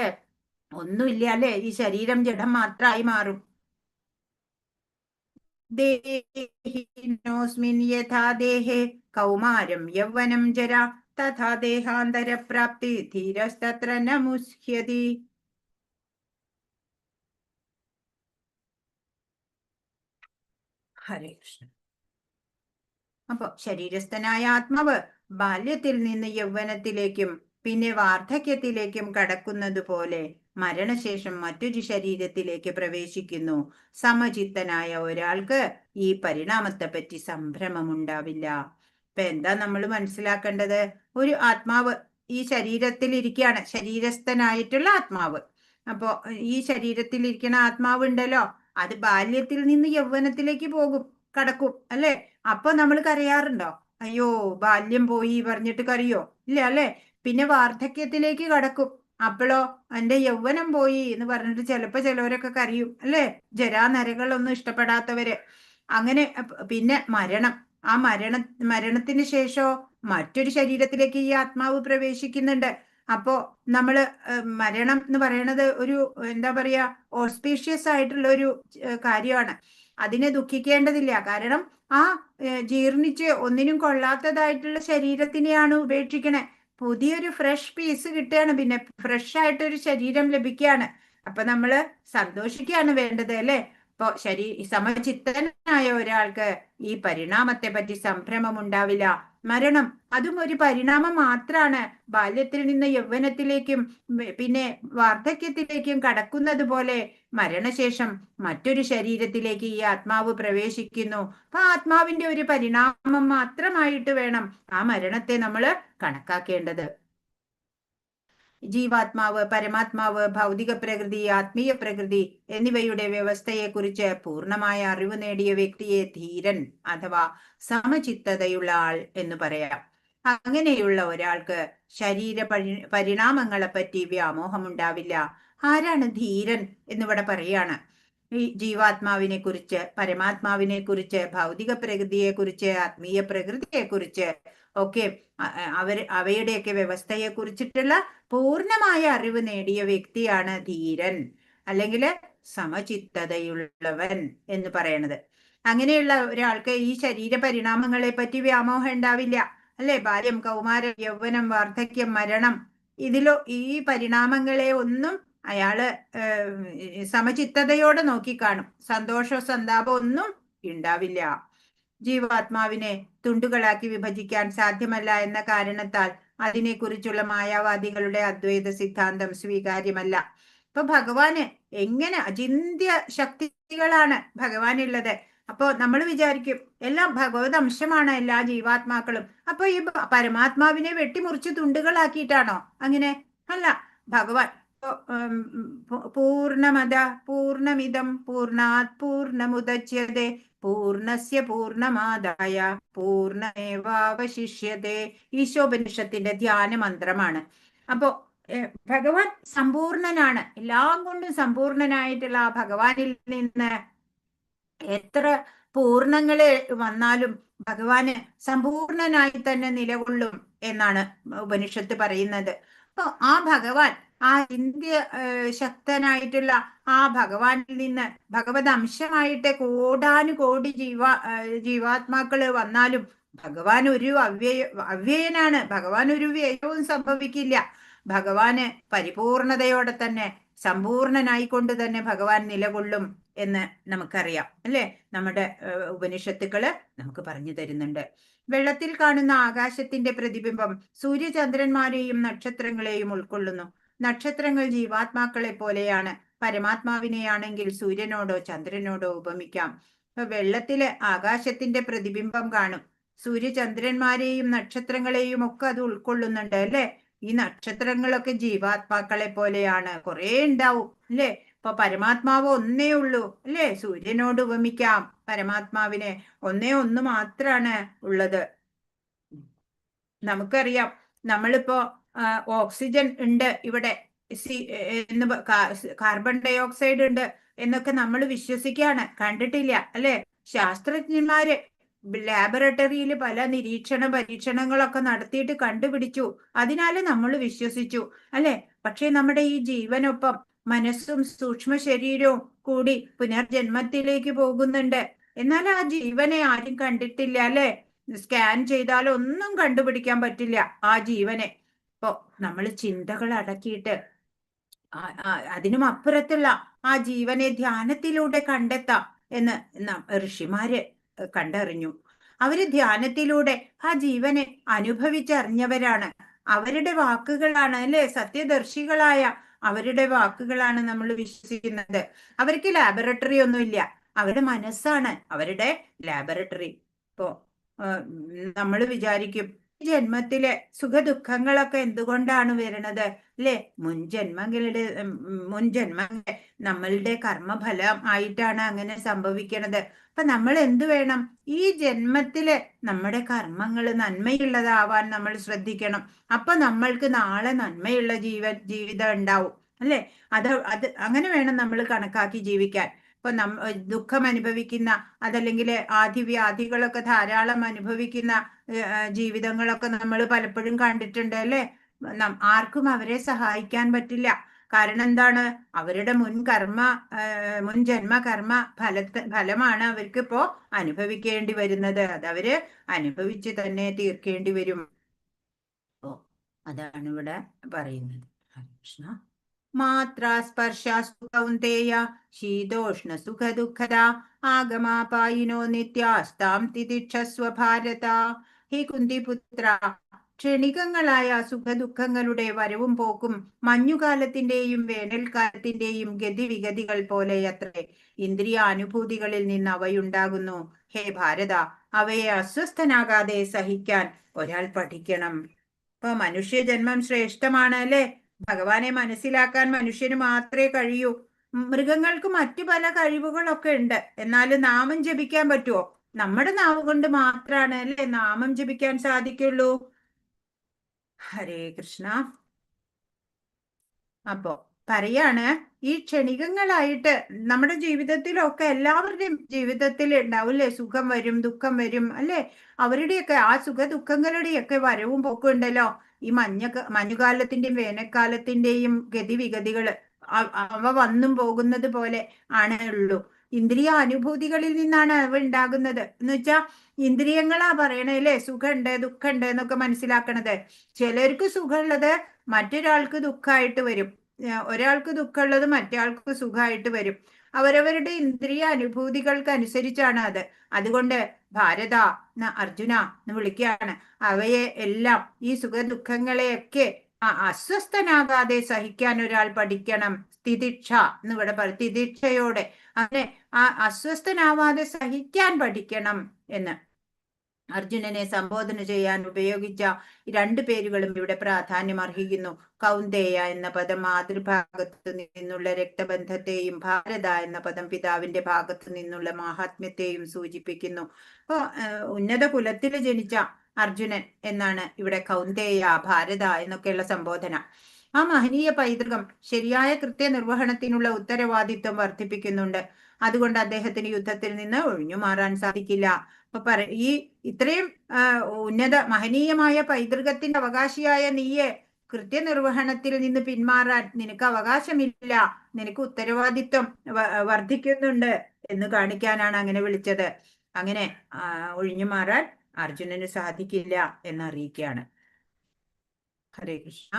ഒന്നുമില്ല അല്ലെ? ഈ ശരീരം ജഡം മാത്രമായി മാറും. ദേഹിനോസ്മിൻ യഥാ ദേഹേ കൗമാരം യൗവനം ജരാ തഥാ ദേഹാന്തര പ്രാപ്തി ധീരസ്തത്ര ന മുഹ്യതി. ഹരേ കൃഷ്ണ. അപ്പൊ ശരീരസ്ഥനായ ആത്മാവ് ബാല്യത്തിൽ നിന്ന് യൗവനത്തിലേക്കും പിന്നെ വാർദ്ധക്യത്തിലേക്കും കടക്കുന്നത് പോലെ മരണശേഷം മറ്റൊരു ശരീരത്തിലേക്ക് പ്രവേശിക്കുന്നു. സമചിത്തനായ ഒരാൾക്ക് ഈ പരിണാമത്തെ പറ്റി സംഭ്രമമുണ്ടാവില്ല. ഇപ്പൊ എന്താ നമ്മൾ മനസ്സിലാക്കേണ്ടത്? ഒരു ആത്മാവ് ഈ ശരീരത്തിൽ ഇരിക്കുകയാണ്, ശരീരസ്ഥനായിട്ടുള്ള ആത്മാവ്. അപ്പോ ഈ ശരീരത്തിൽ ഇരിക്കുന്ന ആത്മാവ് ഉണ്ടല്ലോ, അത് ബാല്യത്തിൽ നിന്ന് യൗവനത്തിലേക്ക് കടക്കും അല്ലെ? അപ്പൊ നമ്മൾ കരയാറുണ്ടോ? അയ്യോ ബാല്യം പോയി പറഞ്ഞിട്ട് കരയോ? ഇല്ല അല്ലെ? പിന്നെ വാർദ്ധക്യത്തിലേക്ക് കടക്കും, അപ്പോഴോ എന്റെ യൗവനം പോയി എന്ന് പറഞ്ഞിട്ട് ചിലവരൊക്കെ കരയും അല്ലെ? ജരാനരകളൊന്നും ഇഷ്ടപ്പെടാത്തവര്. അങ്ങനെ പിന്നെ മരണം. ആ മരണത്തിന് ശേഷോ മറ്റൊരു ശരീരത്തിലേക്ക് ഈ ആത്മാവ് പ്രവേശിക്കുന്നുണ്ട്. അപ്പോ നമ്മള് മരണം എന്ന് പറയുന്നത് ഒരു എന്താ പറയാ, ഓസ്പീഷ്യസ് ആയിട്ടുള്ള ഒരു കാര്യമാണ്. അതിനെ ദുഃഖിക്കേണ്ടതില്ല. കാരണം ആ ജീർണിച്ച് ഒന്നിനും കൊള്ളാത്തതായിട്ടുള്ള ശരീരത്തിനെയാണ് ഉപേക്ഷിക്കണേ. പുതിയൊരു ഫ്രഷ് പീസ് കിട്ടുകയാണ്, പിന്നെ ഫ്രഷ് ആയിട്ടൊരു ശരീരം ലഭിക്കുകയാണ്. അപ്പൊ നമ്മള് സന്തോഷിക്കുകയാണ് വേണ്ടത് അല്ലെ? ഇപ്പൊ സമചിത്തനായ ഒരാൾക്ക് ഈ പരിണാമത്തെ പറ്റി സംഭ്രമം ഉണ്ടാവില്ല. മരണം അതും ഒരു പരിണാമം മാത്രാണ്. ബാല്യത്തിൽ നിന്ന് യൗവനത്തിലേക്കും പിന്നെ വാർദ്ധക്യത്തിലേക്കും കടക്കുന്നത് പോലെ മരണശേഷം മറ്റൊരു ശരീരത്തിലേക്ക് ഈ ആത്മാവ് പ്രവേശിക്കുന്നു. അപ്പൊ ആത്മാവിന്റെ ഒരു പരിണാമം മാത്രമായിട്ട് വേണം ആ മരണത്തെ നമ്മൾ കണക്കാക്കേണ്ടത്. ജീവാത്മാവ്, പരമാത്മാവ്, ഭൗതിക പ്രകൃതി, ആത്മീയ പ്രകൃതി എന്നിവയുടെ വ്യവസ്ഥയെക്കുറിച്ച് പൂർണ്ണമായ അറിവ് നേടിയ വ്യക്തിയെ ധീരൻ അഥവാ സമചിത്തതയുള്ള ആൾ എന്ന് പറയാം. അങ്ങനെയുള്ള ഒരാൾക്ക് ശരീര പരിണാമങ്ങളെ പറ്റി വ്യാമോഹമുണ്ടാവില്ല. ആരാണ് ധീരൻ എന്നിവിടെ പറയാണ്. ഈ ജീവാത്മാവിനെ കുറിച്ച്, പരമാത്മാവിനെ കുറിച്ച്, ഭൗതിക പ്രകൃതിയെ കുറിച്ച്, ആത്മീയ പ്രകൃതിയെ കുറിച്ച് ഒക്കെ അവയുടെയൊക്കെ വ്യവസ്ഥയെ കുറിച്ചിട്ടുള്ള പൂർണ്ണമായ അറിവ് നേടിയ വ്യക്തിയാണ് ധീരൻ, അല്ലെങ്കിൽ സമചിത്തതയുള്ളവൻ എന്ന് പറയണത്. അങ്ങനെയുള്ള ഒരാൾക്ക് ഈ ശരീര പരിണാമങ്ങളെ പറ്റി വ്യാമോഹം ഉണ്ടാവില്ല അല്ലെ? ബാല്യം, കൗമാരം, യൗവനം, വാർദ്ധക്യം, മരണം, ഈ പരിണാമങ്ങളെ ഒന്നും അയാള് സമചിത്തതയോടെ നോക്കിക്കാണും. സന്തോഷവും സന്താപവും ഒന്നും ഉണ്ടാവില്ല. ജീവാത്മാവിനെ തുണ്ടുകളാക്കി വിഭജിക്കാൻ സാധ്യമല്ല എന്ന കാരണത്താൽ അതിനെക്കുറിച്ചുള്ള മായാവാദികളുടെ അദ്വൈത സിദ്ധാന്തം സ്വീകാര്യമല്ല. ഇപ്പൊ ഭഗവാന് എങ്ങനെ അചിന്ത്യ ശക്തികളാണ് ഭഗവാനുള്ളത്. അപ്പോ നമ്മൾ വിചാരിക്കും എല്ലാം ഭഗവത് അംശമാണ് എല്ലാ ജീവാത്മാക്കളും. അപ്പൊ ഈ പരമാത്മാവിനെ വെട്ടിമുറിച്ച് തുണ്ടുകളാക്കിയിട്ടാണോ? അങ്ങനെ അല്ല. ഭഗവാൻ പൂർണ്ണമദ പൂർണ്ണമിദം പൂർണ്ണാത് പൂർണ്ണമുദച്യതേ പൂർണ്ണസ്യ പൂർണ്ണമാദായ പൂർണ്ണമേവാവശിഷ്യതേ ഈശോപനിഷത്തിന്റെ ധ്യാന മന്ത്രമാണ്. അപ്പോ ഭഗവാൻ സമ്പൂർണനാണ്. എല്ലാം കൊണ്ടും സമ്പൂർണനായിട്ടുള്ള ആ ഭഗവാനിൽ നിന്ന് എത്ര പൂർണ്ണങ്ങള് വന്നാലും ഭഗവാന് സമ്പൂർണനായി തന്നെ നിലകൊള്ളും എന്നാണ് ഉപനിഷത്ത് പറയുന്നത്. അപ്പൊ ആ ഭഗവാൻ, ആ ഇന്ത്യ ശക്തനായിട്ടുള്ള ആ ഭഗവാനിൽ നിന്ന് ഭഗവത് അംശമായിട്ട് കോടാനുകോടി ജീവാത്മാക്കള് വന്നാലും ഭഗവാൻ ഒരു അവ്യയനാണ്. ഭഗവാൻ ഒരു വ്യയവും സംഭവിക്കില്ല. ഭഗവാന് പരിപൂർണതയോടെ തന്നെ സമ്പൂർണനായിക്കൊണ്ട് തന്നെ ഭഗവാൻ നിലകൊള്ളും എന്ന് നമുക്കറിയാം അല്ലെ? നമ്മുടെ ഉപനിഷത്തുക്കള് നമുക്ക് പറഞ്ഞു തരുന്നുണ്ട്. വെള്ളത്തിൽ കാണുന്ന ആകാശത്തിന്റെ പ്രതിബിംബം സൂര്യചന്ദ്രന്മാരെയും നക്ഷത്രങ്ങളെയും ഉൾക്കൊള്ളുന്നു. നക്ഷത്രങ്ങൾ ജീവാത്മാക്കളെ പോലെയാണ്. പരമാത്മാവിനെയാണെങ്കിൽ സൂര്യനോടോ ചന്ദ്രനോടോ ഉപമിക്കാം. ഇപ്പൊ വെള്ളത്തില് ആകാശത്തിന്റെ പ്രതിബിംബം കാണും. സൂര്യചന്ദ്രന്മാരെയും നക്ഷത്രങ്ങളെയും ഒക്കെ അത് ഉൾക്കൊള്ളുന്നുണ്ട് അല്ലെ? ഈ നക്ഷത്രങ്ങളൊക്കെ ജീവാത്മാക്കളെ പോലെയാണ്. കുറെ ഉണ്ടാവും അല്ലെ? ഇപ്പൊ പരമാത്മാവ് ഒന്നേ ഉള്ളൂ അല്ലെ? സൂര്യനോട് ഉപമിക്കാം പരമാത്മാവിനെ. ഒന്ന് മാത്രാണ് ഉള്ളത്. നമുക്കറിയാം, നമ്മളിപ്പോ ഓക്സിജൻ ഉണ്ട് ഇവിടെ, കാർബൺ ഡൈ ഓക്സൈഡ് ഉണ്ട് എന്നൊക്കെ നമ്മൾ വിശ്വസിക്കാണ്, കണ്ടിട്ടില്ല അല്ലെ? ശാസ്ത്രജ്ഞന്മാര് ലാബറട്ടറിയിൽ പല പരീക്ഷണങ്ങളൊക്കെ നടത്തിയിട്ട് കണ്ടുപിടിച്ചു. അതിനാല് നമ്മൾ വിശ്വസിച്ചു അല്ലെ? പക്ഷെ നമ്മുടെ ഈ ജീവനൊപ്പം മനസ്സും സൂക്ഷ്മ ശരീരവും കൂടി പുനർജന്മത്തിലേക്ക് പോകുന്നുണ്ട്. എന്നാൽ ആ ജീവനെ ആരും കണ്ടിട്ടില്ല അല്ലെ? സ്കാൻ ചെയ്താലും ഒന്നും കണ്ടുപിടിക്കാൻ പറ്റില്ല ആ ജീവനെ. ഇപ്പൊ നമ്മൾ ചിന്തകൾ അടക്കിയിട്ട് അതിനും അപ്പുറത്തുള്ള ആ ജീവനെ ധ്യാനത്തിലൂടെ കണ്ടെത്താം എന്ന് ഋഷിമാര് കണ്ടറിഞ്ഞു. അവര് ധ്യാനത്തിലൂടെ ആ ജീവനെ അനുഭവിച്ചറിഞ്ഞവരാണ്. അവരുടെ വാക്കുകളാണ് അല്ലെ, സത്യദർശികളായ അവരുടെ വാക്കുകളാണ് നമ്മൾ വിശ്വസിക്കുന്നത്. അവർക്ക് ലാബറട്ടറി ഒന്നുമില്ല, അവരുടെ മനസ്സാണ് അവരുടെ ലാബറട്ടറി. ഇപ്പോ നമ്മൾ വിചാരിക്കും ജന്മത്തിലെ സുഖദുഃഖങ്ങളൊക്കെ എന്തുകൊണ്ടാണ് വരണത് അല്ലെ? മുൻജന്മങ്ങളുടെ നമ്മളുടെ കർമ്മഫലം ആയിട്ടാണ് അങ്ങനെ സംഭവിക്കണത്. അപ്പൊ നമ്മൾ എന്ത് വേണം? ഈ ജന്മത്തില് നമ്മുടെ കർമ്മങ്ങൾ നന്മയുള്ളതാവാൻ നമ്മൾ ശ്രദ്ധിക്കണം. അപ്പൊ നമ്മൾക്ക് നാളെ നന്മയുള്ള ജീവിതം ഉണ്ടാവും അല്ലെ? അത് അങ്ങനെ വേണം നമ്മൾ കണക്കാക്കി ജീവിക്കാൻ. ഇപ്പൊ ദുഃഖം അനുഭവിക്കുന്ന, അതല്ലെങ്കിൽ ആദിവ്യാധികളൊക്കെ ധാരാളം അനുഭവിക്കുന്ന ജീവിതങ്ങളൊക്കെ നമ്മൾ പലപ്പോഴും കണ്ടിട്ടുണ്ട് അല്ലെ? ആർക്കും അവരെ സഹായിക്കാൻ പറ്റില്ല. കാരണം എന്താണ്? അവരുടെ മുൻ ജന്മ കർമ്മ ഫലമാണ് അവർക്ക് ഇപ്പോ അനുഭവിക്കേണ്ടി വരുന്നത്. അതവര് അനുഭവിച്ച് തന്നെ തീർക്കേണ്ടി വരും. അതാണ് ഇവിടെ പറയുന്നത്. കൃഷ്ണ മാത്രാസ്പർശാസ്തു കൗന്ദേയ ശീതോഷ്ണ സുഖ ദുഃഖദ ആഗമാപായിനോ നിത്യാസ്താം തിതിക്ഷസ്വ ഭാരത. ഹേ കുന്തിപുത്ര, ക്ഷണികങ്ങളായ സുഖദുഃഖങ്ങളുടെ വരവും പോക്കും മഞ്ഞുകാലത്തിന്റെയും വേനൽക്കാലത്തിന്റെയും ഗതിവിഗതികൾ പോലെയത്രേ. ഇന്ദ്രിയാനുഭൂതികളിൽ നിന്ന് അവയുണ്ടാകുന്നു. ഹേ ഭാരത, അവയെ അസ്വസ്ഥനാകാതെ സഹിക്കാൻ ഒരാൾ പഠിക്കണം. ഇപ്പൊ മനുഷ്യജന്മം ശ്രേഷ്ഠമാണ് അല്ലെ? ഭഗവാനെ മനസ്സിലാക്കാൻ മനുഷ്യന് മാത്രമേ കഴിയൂ. മൃഗങ്ങൾക്ക് മറ്റു പല കഴിവുകളൊക്കെ ഉണ്ട്, എന്നാലും നാമം ജപിക്കാൻ പറ്റുമോ? നമ്മുടെ നാവ് കൊണ്ട് മാത്രാണ് അല്ലെ നാമം ജപിക്കാൻ സാധിക്കുള്ളൂ. ഹരേ കൃഷ്ണ. അപ്പോ പറയാണ്, ഈ ക്ഷണികങ്ങളായിട്ട് നമ്മുടെ ജീവിതത്തിലൊക്കെ എല്ലാവരുടെയും ജീവിതത്തിൽ ഉണ്ടാവില്ലേ? സുഖം വരും, ദുഃഖം വരും അല്ലെ? അവരുടെയൊക്കെ ആ സുഖ ദുഃഖങ്ങളുടെയൊക്കെ വരവും പോക്കും ഉണ്ടല്ലോ. ഈ മഞ്ഞുകാലത്തിന്റെയും വേനൽക്കാലത്തിന്റെയും ഗതിവിഗതികള് അവ വന്നും പോകുന്നത് പോലെ ആണ് ഉള്ളൂ. ഇന്ദ്രിയ അനുഭൂതികളിൽ നിന്നാണ് അവ ഉണ്ടാകുന്നത്. എന്ന് വെച്ചാ ഇന്ദ്രിയങ്ങളാ പറയണേ അല്ലെ? സുഖമുണ്ട് ദുഃഖമുണ്ട് എന്നൊക്കെ മനസ്സിലാക്കണത്. ചിലർക്ക് സുഖമുള്ളത് മറ്റൊരാൾക്ക് ദുഃഖമായിട്ട് വരും, ഒരാൾക്ക് ദുഃഖമുള്ളത് മറ്റൊരാൾക്ക് സുഖമായിട്ട് വരും. അവരവരുടെ ഇന്ദ്രിയ അനുഭൂതികൾക്ക് അനുസരിച്ചാണ് അത്. അതുകൊണ്ട് ഭാരത അർജുന എന്ന് വിളിക്കുകയാണ്. അവയെ എല്ലാം, ഈ സുഖ ദുഃഖങ്ങളെയൊക്കെ അസ്വസ്ഥനാകാതെ സഹിക്കാൻ ഒരാൾ പഠിക്കണം. തിതിക്ഷ എന്ന് ഇവിടെ പറയും, തിതിക്ഷയോടെ അങ്ങനെ അസ്വസ്ഥനാവാതെ സഹിക്കാൻ പഠിക്കണം എന്ന് അർജുനനെ സംബോധന ചെയ്യാൻ ഉപയോഗിച്ച രണ്ടു പേരുകളും ഇവിടെ പ്രാധാന്യം അർഹിക്കുന്നു. കൗന്ദേയ എന്ന പദം മാതൃഭാഗത്തു നിന്നുള്ള രക്തബന്ധത്തെയും ഭാരത എന്ന പദം പിതാവിന്റെ ഭാഗത്തു നിന്നുള്ള മാഹാത്മ്യത്തെയും സൂചിപ്പിക്കുന്നു. അപ്പോ ഉന്നത കുലത്തിൽ ജനിച്ച അർജുനൻ എന്നാണ് ഇവിടെ കൗന്ദേയ, ഭാരത എന്നൊക്കെയുള്ള സംബോധന. ആ മഹനീയ പൈതൃകം ശരിയായ കൃത്യനിർവഹണത്തിനുള്ള ഉത്തരവാദിത്വം വർദ്ധിപ്പിക്കുന്നുണ്ട്. അതുകൊണ്ട് അദ്ദേഹത്തിന് യുദ്ധത്തിൽ നിന്ന് ഒഴിഞ്ഞു മാറാൻ സാധിക്കില്ല. അപ്പൊ ഈ ഇത്രയും ഉന്നത മഹനീയമായ പൈതൃകത്തിന്റെ അവകാശിയായ നീയെ കൃത്യനിർവഹണത്തിൽ നിന്ന് പിന്മാറാൻ നിനക്ക് അവകാശമില്ല, നിനക്ക് ഉത്തരവാദിത്വം വർദ്ധിക്കുന്നുണ്ട് എന്ന് കാണിക്കാനാണ് അങ്ങനെ വിളിച്ചത്. അങ്ങനെ ഒഴിഞ്ഞു മാറാൻ അർജുനന് സാധിക്കില്ല എന്നറിയിക്കുകയാണ്. ഹരേ കൃഷ്ണ.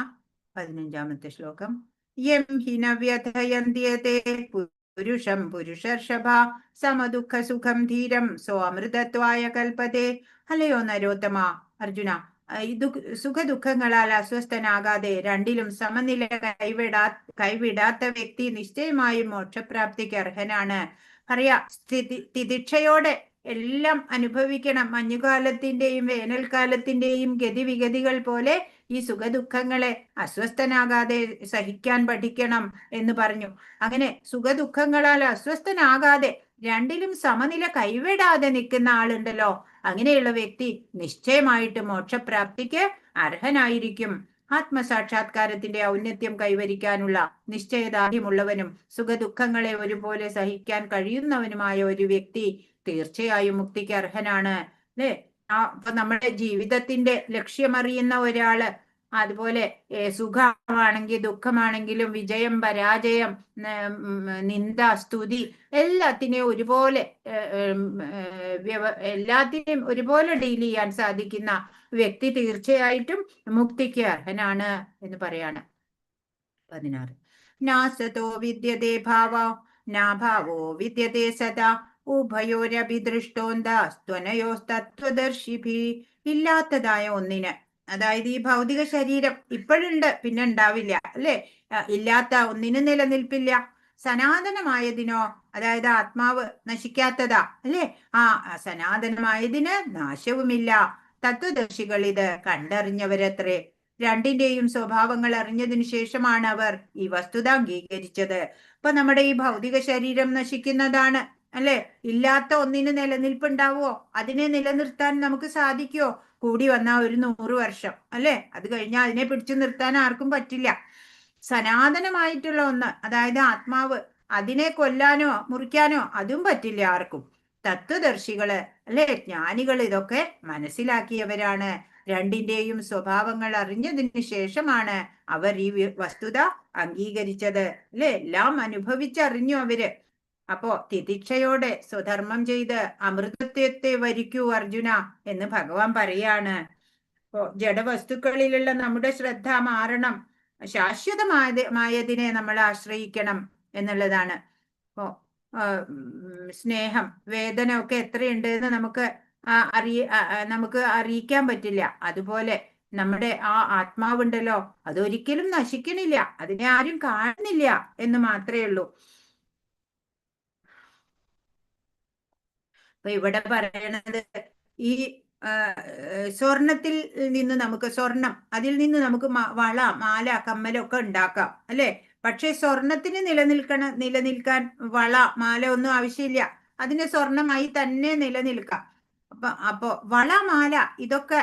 15ാമത്തെ ശ്ലോകം. യം ഹിന വ്യഥയന്ത്യതേ പുരുഷം പുരുഷർഷഭ സമദുഃഖ സുഖം ധീരം സ്വാമൃതത്വായ കൽപ്പതേ. അല്ലയോ നരോത്തമ അർജുന, സുഖദുഃഖങ്ങളാൽ അസ്വസ്ഥനാകാതെ രണ്ടിലും സമനില കൈവിടാത്ത വ്യക്തി നിശ്ചയമായും മോക്ഷപ്രാപ്തിക്ക് അർഹനാണ്. പറയാ, തിതിക്ഷയോടെ എല്ലാം അനുഭവിക്കണം. മഞ്ഞുകാലത്തിന്റെയും വേനൽക്കാലത്തിന്റെയും ഗതിവിഗതികൾ പോലെ ഈ സുഖദുഃഖങ്ങളെ അസ്വസ്ഥനാകാതെ സഹിക്കാൻ പഠിക്കണം എന്ന് പറഞ്ഞു. അങ്ങനെ സുഖദുഃഖങ്ങളാൽ അസ്വസ്ഥനാകാതെ രണ്ടിലും സമനില കൈവിടാതെ നിൽക്കുന്ന ആളുണ്ടല്ലോ, അങ്ങനെയുള്ള വ്യക്തി നിശ്ചയമായിട്ട് മോക്ഷപ്രാപ്തിക്ക് അർഹനായിരിക്കും. ആത്മസാക്ഷാത്കാരത്തിന്റെ ഔന്നത്യം കൈവരിക്കാനുള്ള നിശ്ചയദാർഢ്യമുള്ളവനും സുഖദുഃഖങ്ങളെ ഒരുപോലെ സഹിക്കാൻ കഴിയുന്നവനുമായ ഒരു വ്യക്തി തീർച്ചയായും മുക്തിക്ക് അർഹനാണ് അല്ലെ? അപ്പൊ നമ്മുടെ ജീവിതത്തിന്റെ ലക്ഷ്യമറിയുന്ന ഒരാള്, അതുപോലെ സുഖമാണെങ്കിൽ ദുഃഖമാണെങ്കിലും വിജയം പരാജയം നിന്ദ സ്തുതി എല്ലാത്തിനെയും ഒരുപോലെ ഡീൽ ചെയ്യാൻ സാധിക്കുന്ന വ്യക്തി തീർച്ചയായിട്ടും മുക്തിക്ക് അർഹനാണ് എന്ന് പറയാണ്. 16. നാസതോ വിദ്യതേ ഭാവോ നാഭാവോ വിദ്യതേ സദാ ഉഭയോരഭിദൃഷ്ടോന്തസ്ത്വനയോസ്തത്വദർശിഭി. ഇല്ലാത്തതായ ഒന്നിന്, അതായത് ഈ ഭൗതിക ശരീരം ഇപ്പോഴുണ്ട്, പിന്നെ ഉണ്ടാവില്ല അല്ലെ. ഇല്ലാത്ത ഒന്നിന് നിലനിൽപ്പില്ല. സനാതനമായതിനോ, അതായത് ആത്മാവ് നശിക്കാത്തതാ അല്ലെ, ആ സനാതനമായതിന് നാശവുമില്ല. തത്വദർശികൾ ഇത് കണ്ടറിഞ്ഞവരത്രേ. രണ്ടിന്റെയും സ്വഭാവങ്ങൾ അറിഞ്ഞതിനു ശേഷമാണ് അവർ ഈ വസ്തുത അംഗീകരിച്ചത്. അപ്പൊ നമ്മുടെ ഈ ഭൗതിക ശരീരം നശിക്കുന്നതാണ് അല്ലെ. ഇല്ലാത്ത ഒന്നിന് നിലനിൽപ്പുണ്ടാവുമോ? അതിനെ നിലനിർത്താൻ നമുക്ക് സാധിക്കുമോ? കൂടി വന്നാൽ ഒരു 100 വർഷം അല്ലെ. അത് കഴിഞ്ഞാൽ അതിനെ പിടിച്ചു നിർത്താൻ ആർക്കും പറ്റില്ല. സനാതനമായിട്ടുള്ള ഒന്ന്, അതായത് ആത്മാവ്, അതിനെ കൊല്ലാനോ മുറിക്കാനോ അതും പറ്റില്ല ആർക്കും. തത്വദർശികള് അല്ലെ, ജ്ഞാനികൾ ഇതൊക്കെ മനസ്സിലാക്കിയവരാണ്. രണ്ടിന്റെയും സ്വഭാവങ്ങൾ അറിഞ്ഞതിന് ശേഷമാണ് അവർ ഈ വസ്തുത അംഗീകരിച്ചത് അല്ലെ. എല്ലാം അനുഭവിച്ചറിഞ്ഞു അവര്. അപ്പോ തിതിക്ഷയോടെ സ്വധർമ്മം ചെയ്ത് അമൃതത്വത്തെ വരിക്കൂ അർജുന എന്ന് ഭഗവാൻ പറയാണ്. അപ്പോ ജഡവസ്തുക്കളിലുള്ള നമ്മുടെ ശ്രദ്ധ മാറണം, ശാശ്വതമായതിനെ നമ്മൾ ആശ്രയിക്കണം എന്നുള്ളതാണ്. അപ്പോ സ്നേഹം, വേദന ഒക്കെ എത്രയുണ്ട് എന്ന് നമുക്ക് അറിയിക്കാൻ പറ്റില്ല. അതുപോലെ നമ്മുടെ ആ ആത്മാവുണ്ടല്ലോ, അതൊരിക്കലും നശിക്കണില്ല, അതിനെ ആരും കാണുന്നില്ല എന്ന് മാത്രമേ ഉള്ളൂ. അപ്പൊ ഇവിടെ പറയണത് ഈ സ്വർണത്തിൽ നിന്ന് നമുക്ക് അതിൽ നിന്ന് നമുക്ക് വള, മാല, കമ്മലൊക്കെ ഉണ്ടാക്കാം അല്ലെ. പക്ഷെ സ്വർണത്തിന് നിലനിൽക്കാൻ വള, മാല ഒന്നും ആവശ്യമില്ല. അതിന് സ്വർണമായി തന്നെ നിലനിൽക്കാം. അപ്പൊ വള, മാല ഇതൊക്കെ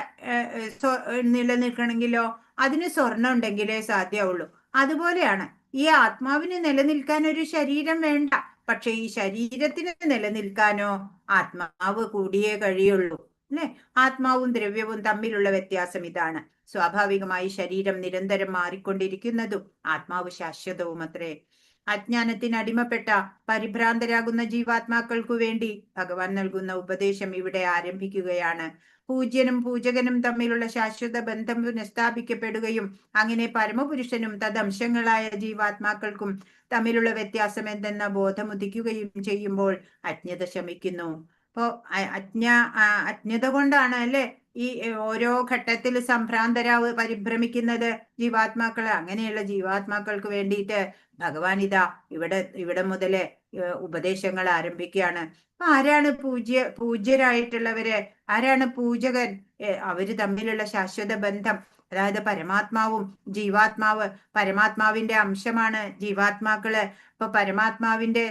നിലനിൽക്കണമെങ്കിലോ അതിന് സ്വർണം ഉണ്ടെങ്കിലേ സാധ്യമാവുള്ളൂ. അതുപോലെയാണ് ഈ ആത്മാവിന് നിലനിൽക്കാൻ ഒരു ശരീരം വേണ്ട. പക്ഷെ ഈ ശരീരത്തിന് നിലനിൽക്കാനോ ആത്മാവ് കൂടിയേ കഴിയുള്ളൂ അല്ലെ. ആത്മാവും ദ്രവ്യവും തമ്മിലുള്ള വ്യത്യാസം ഇതാണ്. സ്വാഭാവികമായി ശരീരം നിരന്തരം മാറിക്കൊണ്ടിരിക്കുന്നതും ആത്മാവ് ശാശ്വതവും അത്രേ. അജ്ഞാനത്തിന് അടിമപ്പെട്ട പരിഭ്രാന്തരാകുന്ന ജീവാത്മാക്കൾക്കു വേണ്ടി ഭഗവാൻ നൽകുന്ന ഉപദേശം ഇവിടെ ആരംഭിക്കുകയാണ്. പൂജ്യനും പൂജകനും തമ്മിലുള്ള ശാശ്വത ബന്ധം പുനഃസ്ഥാപിക്കപ്പെടുകയും അങ്ങനെ പരമപുരുഷനും തദംശങ്ങളായ ജീവാത്മാക്കൾക്കും തമ്മിലുള്ള വ്യത്യാസം എന്തെന്ന ബോധമുദിക്കുകയും ചെയ്യുമ്പോൾ അജ്ഞത ശമിക്കുന്നു. അപ്പോ അജ്ഞത കൊണ്ടാണ് അല്ലെ ഈ ഓരോ ഘട്ടത്തിൽ പരിഭ്രമിക്കുന്നത് ജീവാത്മാക്കള്. അങ്ങനെയുള്ള ജീവാത്മാക്കൾക്ക് വേണ്ടിയിട്ട് ഭഗവാൻ ഇവിടെ മുതല് ഉപദേശങ്ങൾ ആരംഭിക്കുകയാണ്. അപ്പൊ ആരാണ് പൂജ്യരായിട്ടുള്ളവര്? ആരാണ് പൂജകൻ? അവര് തമ്മിലുള്ള ശാശ്വത ബന്ധം, അതായത് പരമാത്മാവും ജീവാത്മാവ്, പരമാത്മാവിന്റെ അംശമാണ് ജീവാത്മാക്കള്. അപ്പൊ പരമാത്മാവിന്റെ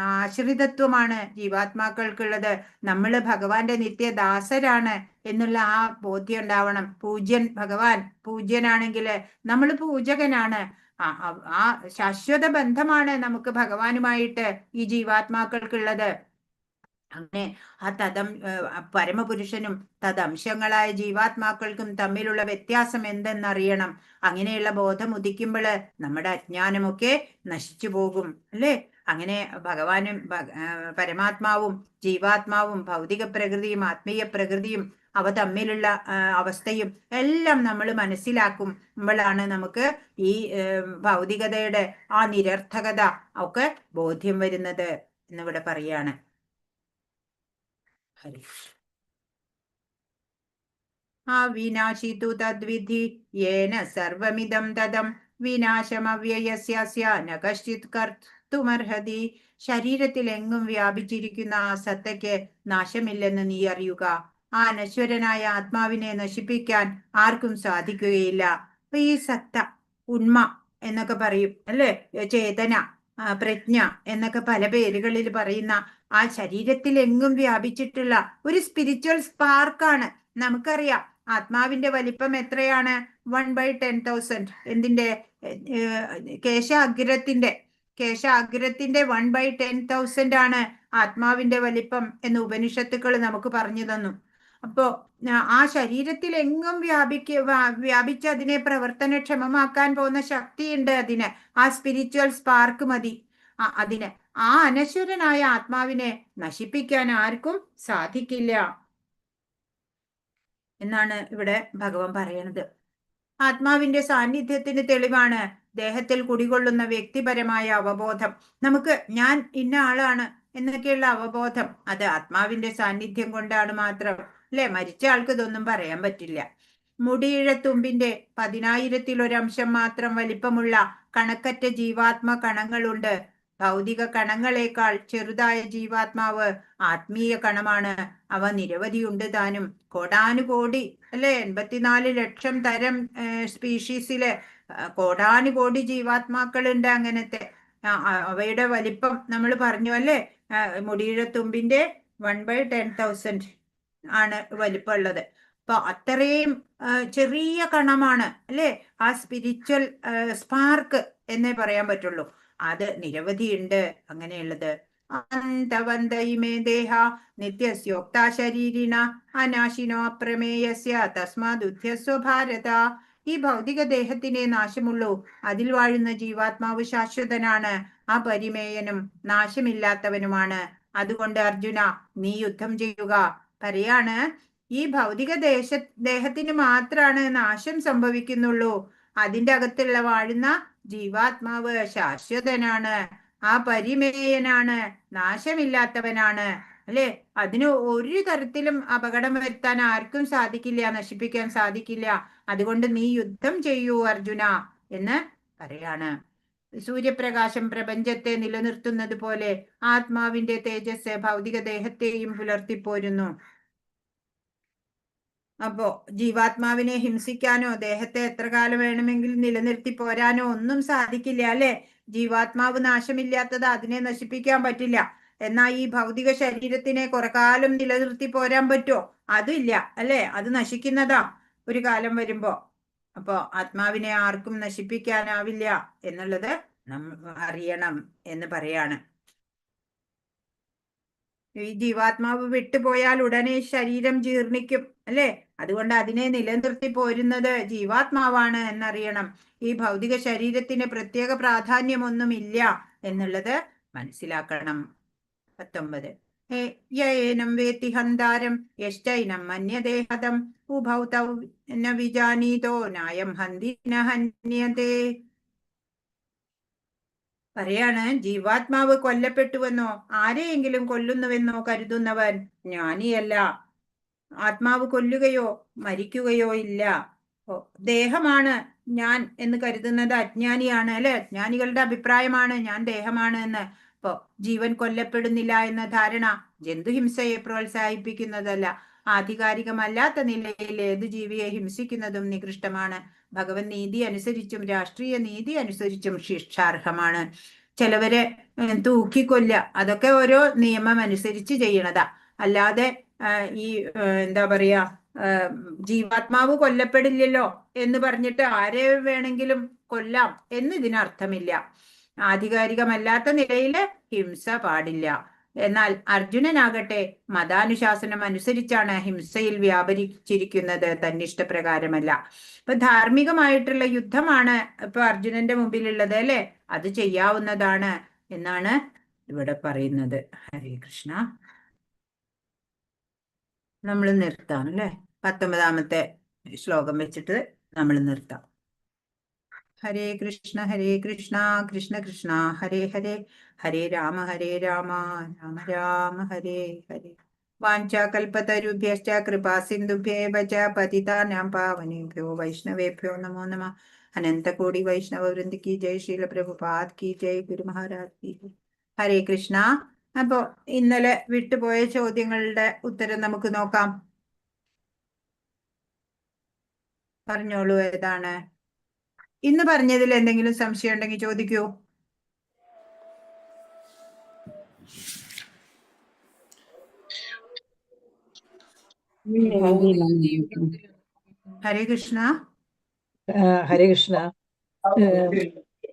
ആശ്രിതത്വമാണ് ജീവാത്മാക്കൾക്കുള്ളത്. നമ്മള് ഭഗവാന്റെ നിത്യദാസരാണ് എന്നുള്ള ആ ബോധ്യം ഉണ്ടാവണം. ഭഗവാൻ പൂജ്യനാണെങ്കിൽ നമ്മൾ പൂജകനാണ്. ആ ശാശ്വത ബന്ധമാണ് നമുക്ക് ഭഗവാനുമായിട്ട് ഈ ജീവാത്മാക്കൾക്കുള്ളത്. അങ്ങനെ ആ പരമപുരുഷനും തദംശങ്ങളായ ജീവാത്മാക്കൾക്കും തമ്മിലുള്ള വ്യത്യാസം എന്തെന്നറിയണം. അങ്ങനെയുള്ള ബോധം ഉദിക്കുമ്പോൾ നമ്മുടെ അജ്ഞാനമൊക്കെ നശിച്ചു പോകും അല്ലേ. അങ്ങനെ ഭഗവാനും പരമാത്മാവും ജീവാത്മാവും ഭൗതിക പ്രകൃതിയും ആത്മീയ പ്രകൃതിയും അവ തമ്മിലുള്ള അവസ്ഥയും എല്ലാം നമ്മൾ മനസ്സിലാക്കുമ്പോഴാണ് നമുക്ക് ഈ ഭൗതികതയുടെ ആ നിരർത്ഥകത ഒക്കെ ബോധ്യം വരുന്നത് എന്നിവിടെ പറയാണ്. അവിനാശി തു തദ്വിധി യേന സർവമിദം തദം വിനാശമവ്യയസ്യ ന കശ്ചിത് കർത്തുമർഹതി. ശരീരത്തിൽ എങ്ങും വ്യാപിച്ചിരിക്കുന്ന ആ സത്തയ്ക്ക് നാശമില്ലെന്ന് നീ അറിയുക. ആ അനശ്വരനായ ആത്മാവിനെ നശിപ്പിക്കാൻ ആർക്കും സാധിക്കുകയില്ല. അപ്പൊ ഈ സത്ത, ഉണ്മ എന്നൊക്കെ പറയും അല്ലെ, ചേതന, പ്രജ്ഞ എന്നൊക്കെ പല പേരുകളിൽ പറയുന്ന ആ ശരീരത്തിൽ എങ്ങും വ്യാപിച്ചിട്ടുള്ള ഒരു സ്പിരിച്വൽ സ്പാർക്കാണ്. നമുക്കറിയാം ആത്മാവിന്റെ വലിപ്പം എത്രയാണ്? 1/10,000. എന്തിന്റെ? കേശാഗ്രത്തിന്റെ 1/10,000 ആണ് ആത്മാവിന്റെ വലിപ്പം എന്ന് ഉപനിഷത്തുക്കൾ നമുക്ക് പറഞ്ഞു തന്നു. അപ്പോ ആ ശരീരത്തിൽ എങ്ങും വ്യാപിച്ച് അതിനെ പ്രവർത്തനക്ഷമമാക്കാൻ പോകുന്ന ശക്തിയുണ്ട് അതിന്. ആ സ്പിരിച്വൽ സ്പാർക്ക് മതി അതിന്. ആ അനശ്വരനായ ആത്മാവിനെ നശിപ്പിക്കാൻ ആർക്കും സാധിക്കില്ല എന്നാണ് ഇവിടെ ഭഗവാൻ പറയണത്. ആത്മാവിന്റെ സാന്നിധ്യത്തിന് തെളിവാണ് ദേഹത്തിൽ കുടികൊള്ളുന്ന വ്യക്തിപരമായ അവബോധം. നമുക്ക് ഞാൻ ഇന്ന ആളാണ് എന്നൊക്കെയുള്ള അവബോധം അത് ആത്മാവിന്റെ സാന്നിധ്യം കൊണ്ടാണ് മാത്രം. അല്ലെ, മരിച്ച ആൾക്ക് ഇതൊന്നും പറയാൻ പറ്റില്ല. മുടിയിഴത്തുമ്പിന്റെ 10,000-ൽ-1 മാത്രം വലിപ്പമുള്ള കണക്കറ്റ ജീവാത്മ കണങ്ങളുണ്ട്. ഭൗതിക കണങ്ങളെക്കാൾ ചെറുതായ ജീവാത്മാവ് ആത്മീയ കണമാണ്. അവ നിരവധിയുണ്ട് താനും. കോടാനുകോടി, അല്ലെ, 84 ലക്ഷം തരം സ്പീഷീസില് കോടാനുകോടി ജീവാത്മാക്കളുണ്ട് അങ്ങനത്തെ. അവയുടെ വലിപ്പം നമ്മൾ പറഞ്ഞു, അല്ലെ, മുടിയിഴത്തുമ്പിന്റെ 1/10,000 ആണ് വലിപ്പമുള്ളത്. അപ്പൊ അത്രയും ചെറിയ കണമാണ്, അല്ലെ, ആ സ്പിരിച്വൽ സ്പാർക്ക് എന്നേ പറയാൻ പറ്റുള്ളൂ. അത് നിരവധിയുണ്ട് അങ്ങനെയുള്ളത്. അന്തവന്തയിമേ ദേഹ നിത്യസ്യോക്താ ശരീരിണ അനാശിനോ അപ്രമേയസ്യ തസ്മാദുധ്യസ്വ ഭാരത. ഈ ഭൗതിക ദേഹത്തിനെ നാശമുള്ളൂ, അതിൽ വാഴുന്ന ജീവാത്മാവ് ശാശ്വതനാണ്, അപരിമേയനും നാശമില്ലാത്തവനുമാണ്. അതുകൊണ്ട് അർജുന, നീ യുദ്ധം ചെയ്യുക. പറയാണ്, ഈ ഭൗതിക ദേഹത്തിന് മാത്രാണ് നാശം സംഭവിക്കുന്നുള്ളൂ. അതിന്റെ അകത്തുള്ള വാഴുന്ന ജീവാത്മാവ് ശാശ്വതനാണ്, അപരിമേയനാണ്, നാശമില്ലാത്തവനാണ്. അല്ലെ, അതിന് ഒരു തരത്തിലും അപകടം വരുത്താൻ ആർക്കും സാധിക്കില്ല, നശിപ്പിക്കാൻ സാധിക്കില്ല. അതുകൊണ്ട് നീ യുദ്ധം ചെയ്യൂ അർജുന എന്ന് പറയാണ്. സൂര്യപ്രകാശം പ്രപഞ്ചത്തെ നിലനിർത്തുന്നത് പോലെ ആത്മാവിന്റെ തേജസ് ഭൗതിക ദേഹത്തെയും പുലർത്തിപ്പോരുന്നു. അപ്പോ ജീവാത്മാവിനെ ഹിംസിക്കാനോ ദേഹത്തെ എത്ര കാലം വേണമെങ്കിലും നിലനിർത്തി പോരാനോ ഒന്നും സാധിക്കില്ല. അല്ലെ, ജീവാത്മാവ് നാശമില്ലാത്തത്, അതിനെ നശിപ്പിക്കാൻ പറ്റില്ല. എന്നാൽ ഈ ഭൗതിക ശരീരത്തിനെ കുറെ കാലം നിലനിർത്തി പോരാൻ പറ്റുമോ? അതില്ല, അല്ലെ, അത് നശിക്കുന്നതാ ഒരു കാലം വരുമ്പോ. അപ്പോ ആത്മാവിനെ ആർക്കും നശിപ്പിക്കാനാവില്ല എന്നുള്ളത് നമ്മൾ അറിയണം എന്ന് പറയാണ്. ഈ ജീവാത്മാവ് വിട്ടുപോയാൽ ഉടനെ ശരീരം ജീർണിക്കും, അല്ലെ, അതുകൊണ്ട് അതിനെ നിലനിർത്തി പോരുന്നത് ജീവാത്മാവാണ് എന്നറിയണം. ഈ ഭൗതിക ശരീരത്തിന് പ്രത്യേക പ്രാധാന്യമൊന്നുമില്ല എന്നുള്ളത് മനസ്സിലാക്കണം. 19 യേനം വേത്തി ഹന്താരം യശ്ചൈനം മന്യദേഹതം ഉഭൗ തൗ ന വിജാനീതോ നായം ഹന്തി ന ഹന്യതേ. പറയാണ്, ജീവാത്മാവ് കൊല്ലപ്പെട്ടുവെന്നോ ആരെയെങ്കിലും കൊല്ലുന്നുവെന്നോ കരുതുന്നവൻ ജ്ഞാനിയല്ല. ആത്മാവ് കൊല്ലുകയോ മരിക്കുകയോ ഇല്ല. ദേഹമാണ് ഞാൻ എന്ന് കരുതുന്നത് അജ്ഞാനിയാണ്, അല്ലെ. ജ്ഞാനികളുടെ അഭിപ്രായമാണ് ഞാൻ ദേഹമാണ് എന്ന്. അപ്പോ ജീവൻ കൊല്ലപ്പെടുന്നില്ല എന്ന ധാരണ ജന്തുഹിംസയെ പ്രോത്സാഹിപ്പിക്കുന്നതല്ല. ആധികാരികമല്ലാത്ത നിലയിൽ ഏത് ജീവിയെ ഹിംസിക്കുന്നതും നികൃഷ്ടമാണ്. ഭഗവത് നീതി അനുസരിച്ചും രാഷ്ട്രീയ നീതി അനുസരിച്ചും ശിക്ഷാർഹമാണ്. ചിലവരെ തൂക്കിക്കൊല്ല, അതൊക്കെ ഓരോ നിയമം അനുസരിച്ച് ചെയ്യണതാ. അല്ലാതെ ഈ എന്താ പറയാ, ജീവാത്മാവ് കൊല്ലപ്പെടില്ലല്ലോ എന്ന് പറഞ്ഞിട്ട് ആരെ വേണമെങ്കിലും കൊല്ലാം എന്ന് ഇതിനർത്ഥമില്ല. ആധികാരികമല്ലാത്ത നിലയില് ഹിംസ പാടില്ല. എന്നാൽ അർജുനനാകട്ടെ മതാനുശാസനം അനുസരിച്ചാണ് ഹിംസയിൽ വ്യാപരിച്ചിരിക്കുന്നത്, തന്നിഷ്ടപ്രകാരമല്ല. ഇപ്പൊ ധാർമ്മികമായിട്ടുള്ള യുദ്ധമാണ് ഇപ്പൊ അർജുനന്റെ മുമ്പിലുള്ളത്, അല്ലെ, അത് ചെയ്യാവുന്നതാണ് എന്നാണ് ഇവിടെ പറയുന്നത്. ഹരേ കൃഷ്ണ. നമ്മൾ നിർത്താം, അല്ലെ, 19ാമത്തെ ശ്ലോകം വെച്ചിട്ട് നമ്മൾ നിർത്താം. ഹരേ കൃഷ്ണ കൃഷ്ണ കൃഷ്ണ ഹരേ ഹരേ, ഹരേ രാമ രാമ രാമ ഹരേ ഹരേ. വാഞ്ചാകൽപതരുഭ്യശ്ച കൃപാ സിന്ധുഭ്യേവ ച പതിതാനാം പാവനേഭ്യോ വൈഷ്ണവേഭ്യോ നമോ നമഃ. അനന്തകോടി വൈഷ്ണവ വൃന്ദ കി ജയ്, ശീല പ്രഭുപാദ് കി ജയ്, ഗുരു മഹാരാജ് കി ജയ്. ഹരേ കൃഷ്ണ. അപ്പോ ഇന്നലെ വിട്ടുപോയ ചോദ്യങ്ങളുടെ ഉത്തരം നമുക്ക് നോക്കാം. പറഞ്ഞോളൂ, ഏതാണ്? ഇന്ന് പറഞ്ഞതിൽ എന്തെങ്കിലും സംശയം ഉണ്ടെങ്കിൽ ചോദിക്കൂ. ഹരേ കൃഷ്ണ. ഹരേ കൃഷ്ണ.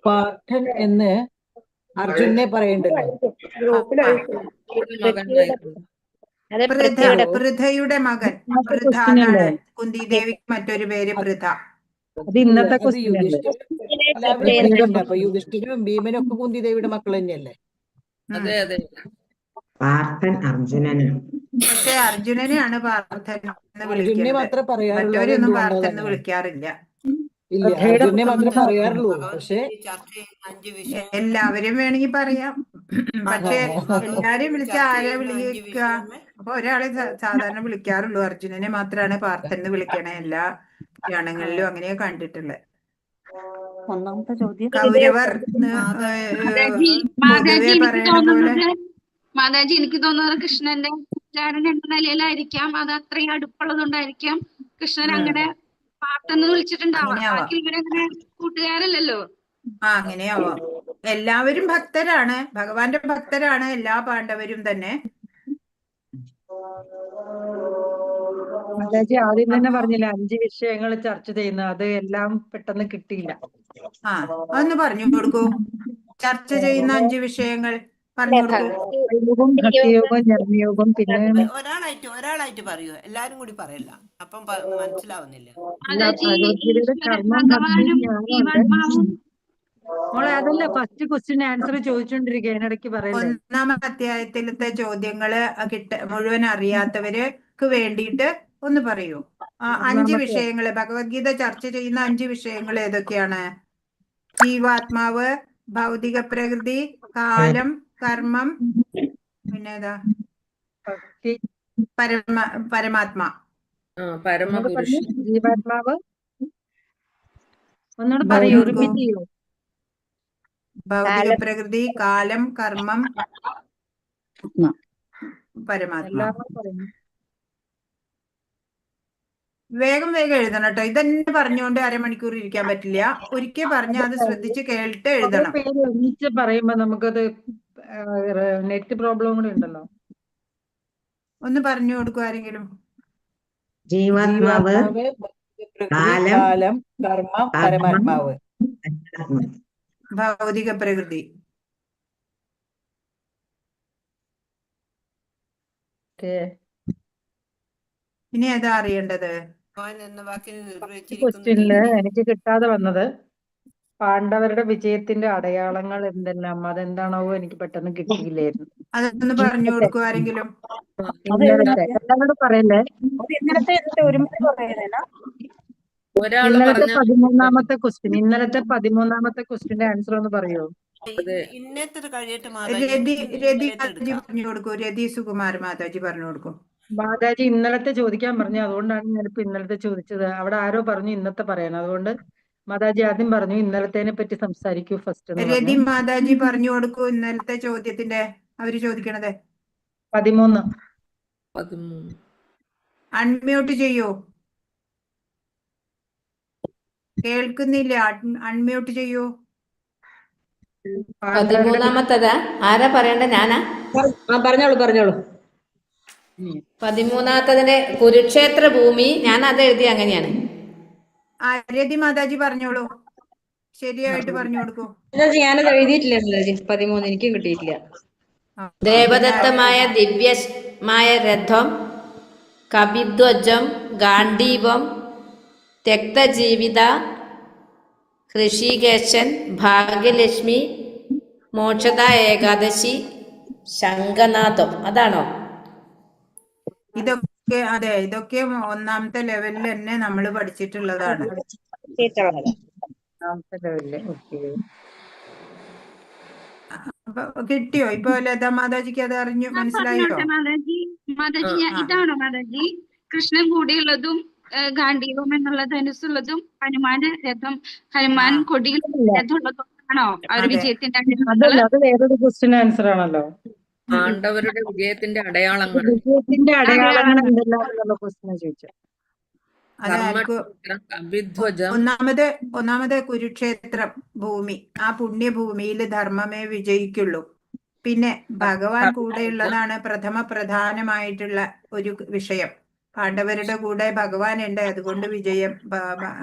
പാർത്ഥൻ എന്ന് അർജുനെ പറയണ്ടല്ലോ. പൃഥയുടെ മകൻ പൃഥാനാണ്. കുന്തി ദേവിക്ക് മറ്റൊരു പേര് പൃഥ. ഇന്നത്തെ അപ്പൊ യുധിഷ്ഠിരും ഭീമനും ഒക്കെ കുന്തി ദേവിയുടെ മക്കൾ തന്നെയല്ലേ? പാർത്ഥൻ അർജുനനാണ്. പക്ഷെ അർജുനനെയാണ് പാർത്ഥൻ എന്ന് അർജുനെ വിളിക്കുന്നത്. മാത്രമേ പറയാറുള്ളൂ. മറ്റവരൊന്നും പാർത്ഥൻ എന്ന് വിളിക്കാറില്ല. ഇല്ല, അർജുനെ മാത്രമേ പറയാറുള്ളൂ. പക്ഷെ എല്ലാവരും വേണമെങ്കിൽ പറയാം. പക്ഷെ എല്ലാരെയും വിളിച്ച ആരെ വിളിക്കുക? അപ്പൊ ഒരാളെ സാധാരണ വിളിക്കാറുള്ളൂ. അർജുനനെ മാത്രമാണ് പാർത്ഥന്ന് വിളിക്കണേ. എല്ലാ ഗണങ്ങളിലും അങ്ങനെയാ കണ്ടിട്ടുള്ളത്. ഒന്നാമത്തെ ചോദ്യം കൗരവർ മാതാജി പൊതുവെ എനിക്ക് പറയണ പോലെ തോന്നുന്നത് മാതാജി എനിക്ക് തോന്നുന്നത് കൃഷ്ണന്റെ ഉച്ചാരണം എന്ന നിലയിലായിരിക്കാം. അത് അത്രയും അടുപ്പുള്ളതുകൊണ്ടായിരിക്കാം കൃഷ്ണൻ അങ്ങനെ പാർത്തെന്ന് വിളിച്ചിട്ടുണ്ടാവാം. അങ്ങനെയാവാം. ബാക്കി ഇവരങ്ങനെ കൂട്ടുകാരല്ലല്ലോ. അങ്ങനെയാവാം. എല്ലാവരും ഭക്തരാണ്, ഭഗവാന്റെ ഭക്തരാണ് എല്ലാ പാണ്ഡവരും തന്നെ. മാതാജി ആദ്യം തന്നെ പറഞ്ഞില്ല 5 വിഷയങ്ങൾ ചർച്ച ചെയ്യുന്നത്, അത് എല്ലാം പെട്ടെന്ന് കിട്ടിയില്ല. അതൊന്ന് പറഞ്ഞു കൊടുക്കൂ. ചർച്ച ചെയ്യുന്ന 5 വിഷയങ്ങൾ പറഞ്ഞു കൊടുക്കൂ. യോഗം, ഭക്തിയോഗം, ജ്ഞാനയോഗം, പിന്നെ ഒരാളായിട്ട് പറയൂ, എല്ലാരും കൂടി പറയല്ല. അപ്പം മനസ്സിലാവുന്നില്ല. ഭഗവത്ഗീതയുടെ കർമ്മം, ഭക്തി, ജ്ഞാനമുണ്ട്. മോളെ അതല്ല ഫസ്റ്റ് ക്വസ്റ്റ്യൻ ആൻസർ ചോദിച്ചോണ്ടിരിക്കുക, അതിനിടയ്ക്ക് പറയല്ലേ. 1-ാം അധ്യായത്തിലത്തെ ചോദ്യങ്ങള് മുഴുവൻ അറിയാത്തവർക്ക് വേണ്ടിയിട്ട് ഒന്ന് പറയൂ. 5 വിഷയങ്ങള്, ഭഗവത്ഗീത ചർച്ച ചെയ്യുന്ന 5 വിഷയങ്ങൾ ഏതൊക്കെയാണ്? ജീവാത്മാവ്, ഭൗതിക പ്രകൃതി, കാലം, കർമ്മം, പിന്നെ ഏതാ? പരമാത്മ. പരമപുരുഷൻ. ജീവാത്മാവ് ഒന്നുകൂടെ പറയൂ, റിപ്പീറ്റ് ചെയ്യൂ. ഭൗതിക പ്രകൃതി, കാലം, കർമ്മം, പരമാത്മ. വേഗം വേഗം എഴുതണം കേട്ടോ. ഇതന്നെ പറഞ്ഞുകൊണ്ട് അരമണിക്കൂർ ഇരിക്കാൻ പറ്റില്ല. ഒരിക്കൽ പറഞ്ഞാൽ അത് ശ്രദ്ധിച്ച് കേട്ട് എഴുതണം. ഒന്നിച്ച് പറയുമ്പോ നമുക്കത് നെറ്റ് പ്രോബ്ലം കൂടെ ഉണ്ടല്ലോ. ഒന്ന് പറഞ്ഞു കൊടുക്കും ആരെങ്കിലും. ജീവാത്മാവ്, കാലം, കർമ്മം, പരമാത്മാവ്. ഭൗതിക പ്രകൃതി. ഇനി ഏതാ അറിയേണ്ടത്? ക്വസ്റ്റ്യനില് എനിക്ക് കിട്ടാതെ വന്നത് പാണ്ഡവരുടെ വിജയത്തിന്റെ അടയാളങ്ങൾ എന്തെല്ലാം, അതെന്താണോ എനിക്ക് പെട്ടെന്ന് കിട്ടിയില്ലായിരുന്നു. അതൊന്ന് പറഞ്ഞു കൊടുക്കും ആരെങ്കിലും. എല്ലാവരോട് പറയല്ലേ. ഇന്നലത്തെ ഒരുമിച്ച് പറയുന്നേനാ? ഇന്നലത്തെ 13-ാമത്തെ ക്വസ്റ്റ്യൻ, ഇന്നലത്തെ 13-ാമത്തെ ക്വസ്റ്റ്യന്റെ ആൻസർ ഒന്ന് പറയോ? ഇന്നത്തെ കഴിയട്ടെ രതി പറഞ്ഞു കൊടുക്കൂ. രതി സുകുമാർ മാതാജി പറഞ്ഞു കൊടുക്കും. മാതാജി ഇന്നലത്തെ ചോദിക്കാൻ പറഞ്ഞു, അതുകൊണ്ടാണ് ഞാനിപ്പോ ഇന്നലത്തെ ചോദിച്ചത്. അവിടെ ആരോ പറഞ്ഞു ഇന്നത്തെ പറയാൻ, അതുകൊണ്ട് മാതാജി ആദ്യം പറഞ്ഞു ഇന്നലത്തേനെ പറ്റി സംസാരിക്കൂ ഫസ്റ്റ്. രതി മാതാജി പറഞ്ഞു കൊടുക്കൂ ഇന്നലത്തെ ചോദ്യത്തിന്റെ അവര് ചോദിക്കണത്. 13. അൺമ്യൂട്ട് ചെയ്യൂ. കേൾക്കുന്നില്ല. അൺമ്യൂട്ട് ചെയ്യൂ. 13-ാമത്തതാ? ആരാ പറയണ്ട? ഞാനാ? പറഞ്ഞോളൂ. 13-ാമത്തതിന്റെ കുരുക്ഷേത്ര ഭൂമി, ഞാൻ അത് എഴുതി അങ്ങനെയാണ്. രതി മാതാജി പറഞ്ഞോളൂ, ശരിയായിട്ട് പറഞ്ഞു കൊടുക്കൂ. ഞാനത് എഴുതിയിട്ടില്ല 13, എനിക്കും കിട്ടിയിട്ടില്ല. ദേവദത്തമായ ദിവ്യമായ രഥം, കപിധ്വജം, ഗാണ്ഡീവം, ത്യക്തജീവിത, ഹൃഷികേശൻ, ഭാഗ്യലക്ഷ്മി, മോക്ഷദ ഏകാദശി, ശംഖനാഥം. അതാണോ? ഇതൊക്കെ അതെ, ഇതൊക്കെ 1-ാമത്തെ ലെവലിൽ തന്നെ നമ്മൾ പഠിച്ചിട്ടുള്ളതാണ്. കിട്ടിയോ ഇപ്പൊ ലതാ മാതാജിക്ക്? അത് അറിഞ്ഞു മനസ്സിലായോ? മാതാജി ഇതാണോ മാതാജി കൃഷ്ണൻ കൂടിയുള്ളതും ഗാന്ഡീവം എന്നുള്ള ധനുസുള്ളതും ഹനുമാന്റെ രഥം, ഹനുമാൻ കൊടിയിൽ രഥമുള്ളതും ആണോ അവർ വിജയത്തിന്റെ? അത് വേറൊരു ക്വസ്റ്റ്യൻ ആൻസർ ആണല്ലോ. പാണ്ഡവരുടെ വിജയത്തിന്റെ അടയാളങ്ങൾ. വിജയത്തിന്റെ അടയാളങ്ങൾ എന്തെല്ലാം എന്നുള്ള ക്വസ്റ്റ്യൻ ചോദിച്ചു. ഒന്നാമത് കുരുക്ഷേത്രം ഭൂമി, ആ പുണ്യഭൂമിയിൽ ധർമ്മമേ വിജയിക്കുള്ളൂ. പിന്നെ ഭഗവാൻ കൂടെയുള്ളതാണ് പ്രധാനമായിട്ടുള്ള ഒരു വിഷയം. പാണ്ഡവരുടെ കൂടെ ഭഗവാൻ ഉണ്ട്, അതുകൊണ്ട് വിജയം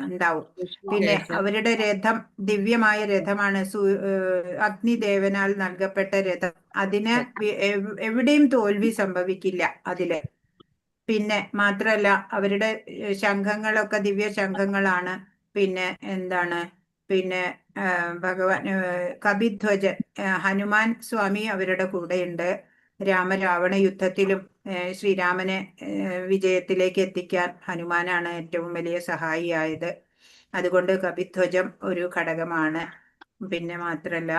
ഉണ്ടാവും. പിന്നെ അവരുടെ രഥം ദിവ്യമായ രഥമാണ്, അഗ്നിദേവനാൽ നൽകപ്പെട്ട രഥം. അതിന് എവിടെയും തോൽവി സംഭവിക്കില്ല അതില്. പിന്നെ മാത്രല്ല അവരുടെ ശംഖങ്ങളൊക്കെ ദിവ്യ ശംഖങ്ങളാണ്. പിന്നെ എന്താണ്, പിന്നെ ഭഗവാൻ കപിധ്വജൻ ഹനുമാൻ സ്വാമി അവരുടെ കൂടെയുണ്ട്. രാമരാവണ യുദ്ധത്തിലും ശ്രീരാമനെ വിജയത്തിലേക്ക് എത്തിക്കാൻ ഹനുമാനാണ് ഏറ്റവും വലിയ സഹായിയായത്. അതുകൊണ്ട് കപിധ്വജം ഒരു ഘടകമാണ്. പിന്നെ മാത്രല്ല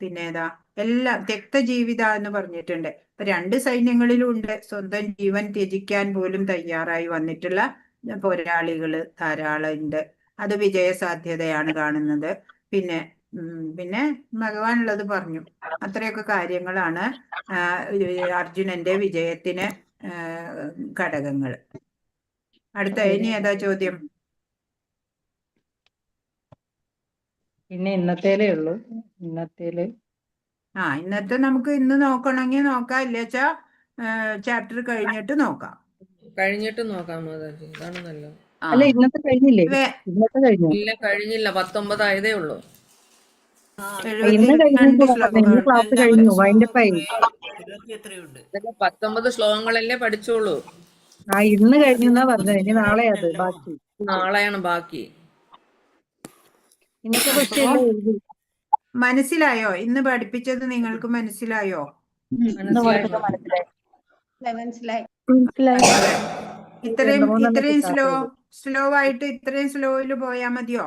പിന്നെ ഏതാ എല്ലാം തെക്തജീവിത എന്ന് പറഞ്ഞിട്ടുണ്ട്. അപ്പൊ 2 സൈന്യങ്ങളിലും ഉണ്ട് സ്വന്തം ജീവൻ ത്യജിക്കാൻ പോലും തയ്യാറായി വന്നിട്ടുള്ള പോരാളികള് ധാരാളം ഉണ്ട്. അത് വിജയസാധ്യതയാണ് കാണുന്നത്. പിന്നെ പിന്നെ ഭഗവാൻ ഉള്ളത് പറഞ്ഞു. അത്രയൊക്കെ കാര്യങ്ങളാണ് അർജുനന്റെ വിജയത്തിന് ഘടകങ്ങൾ. അടുത്ത ഇനി ഏതാ ചോദ്യം? പിന്നെ ഇന്നത്തേലേ ഉള്ളൂ. ഇന്നത്തേല് ഇന്നത്തെ നമുക്ക് ഇന്ന് നോക്കണമെങ്കിൽ നോക്കാം, ഇല്ലേച്ചാ ചാപ്റ്റർ കഴിഞ്ഞിട്ട് നോക്കാം. കഴിഞ്ഞിട്ട് നോക്കാം മാതാജി, ഇതാണ് നല്ലത്. അല്ല, ഇന്നത്തെ കഴിഞ്ഞില്ലേ? ഇന്നത്തെ കഴിഞ്ഞു. ഇല്ല, കഴിഞ്ഞില്ല. 19 ആയതേ ഉള്ളൂ. ഇന്ന് കഴിഞ്ഞിട്ട് ഇന്ന് ക്ലാസ് കഴിഞ്ഞു. വൈൻഡപ്പായി. 19 ശ്ലോകങ്ങളല്ലേ പഠിച്ചോളൂ. ഇന്ന് കഴിഞ്ഞെന്നാ പറഞ്ഞത്. ഇനി നാളെ അത് ബാക്കി. നാളെയാണ് ബാക്കി. ഇന്നത്തെ ക്വസ്റ്റ്യൻ എഴുതി. മനസ്സിലായോ? ഇന്ന് പഠിപ്പിച്ചത് നിങ്ങൾക്ക് മനസ്സിലായോ? ഇത്രയും സ്ലോ ആയിട്ട് ഇത്രയും സ്ലോയില് പോയാ മതിയോ?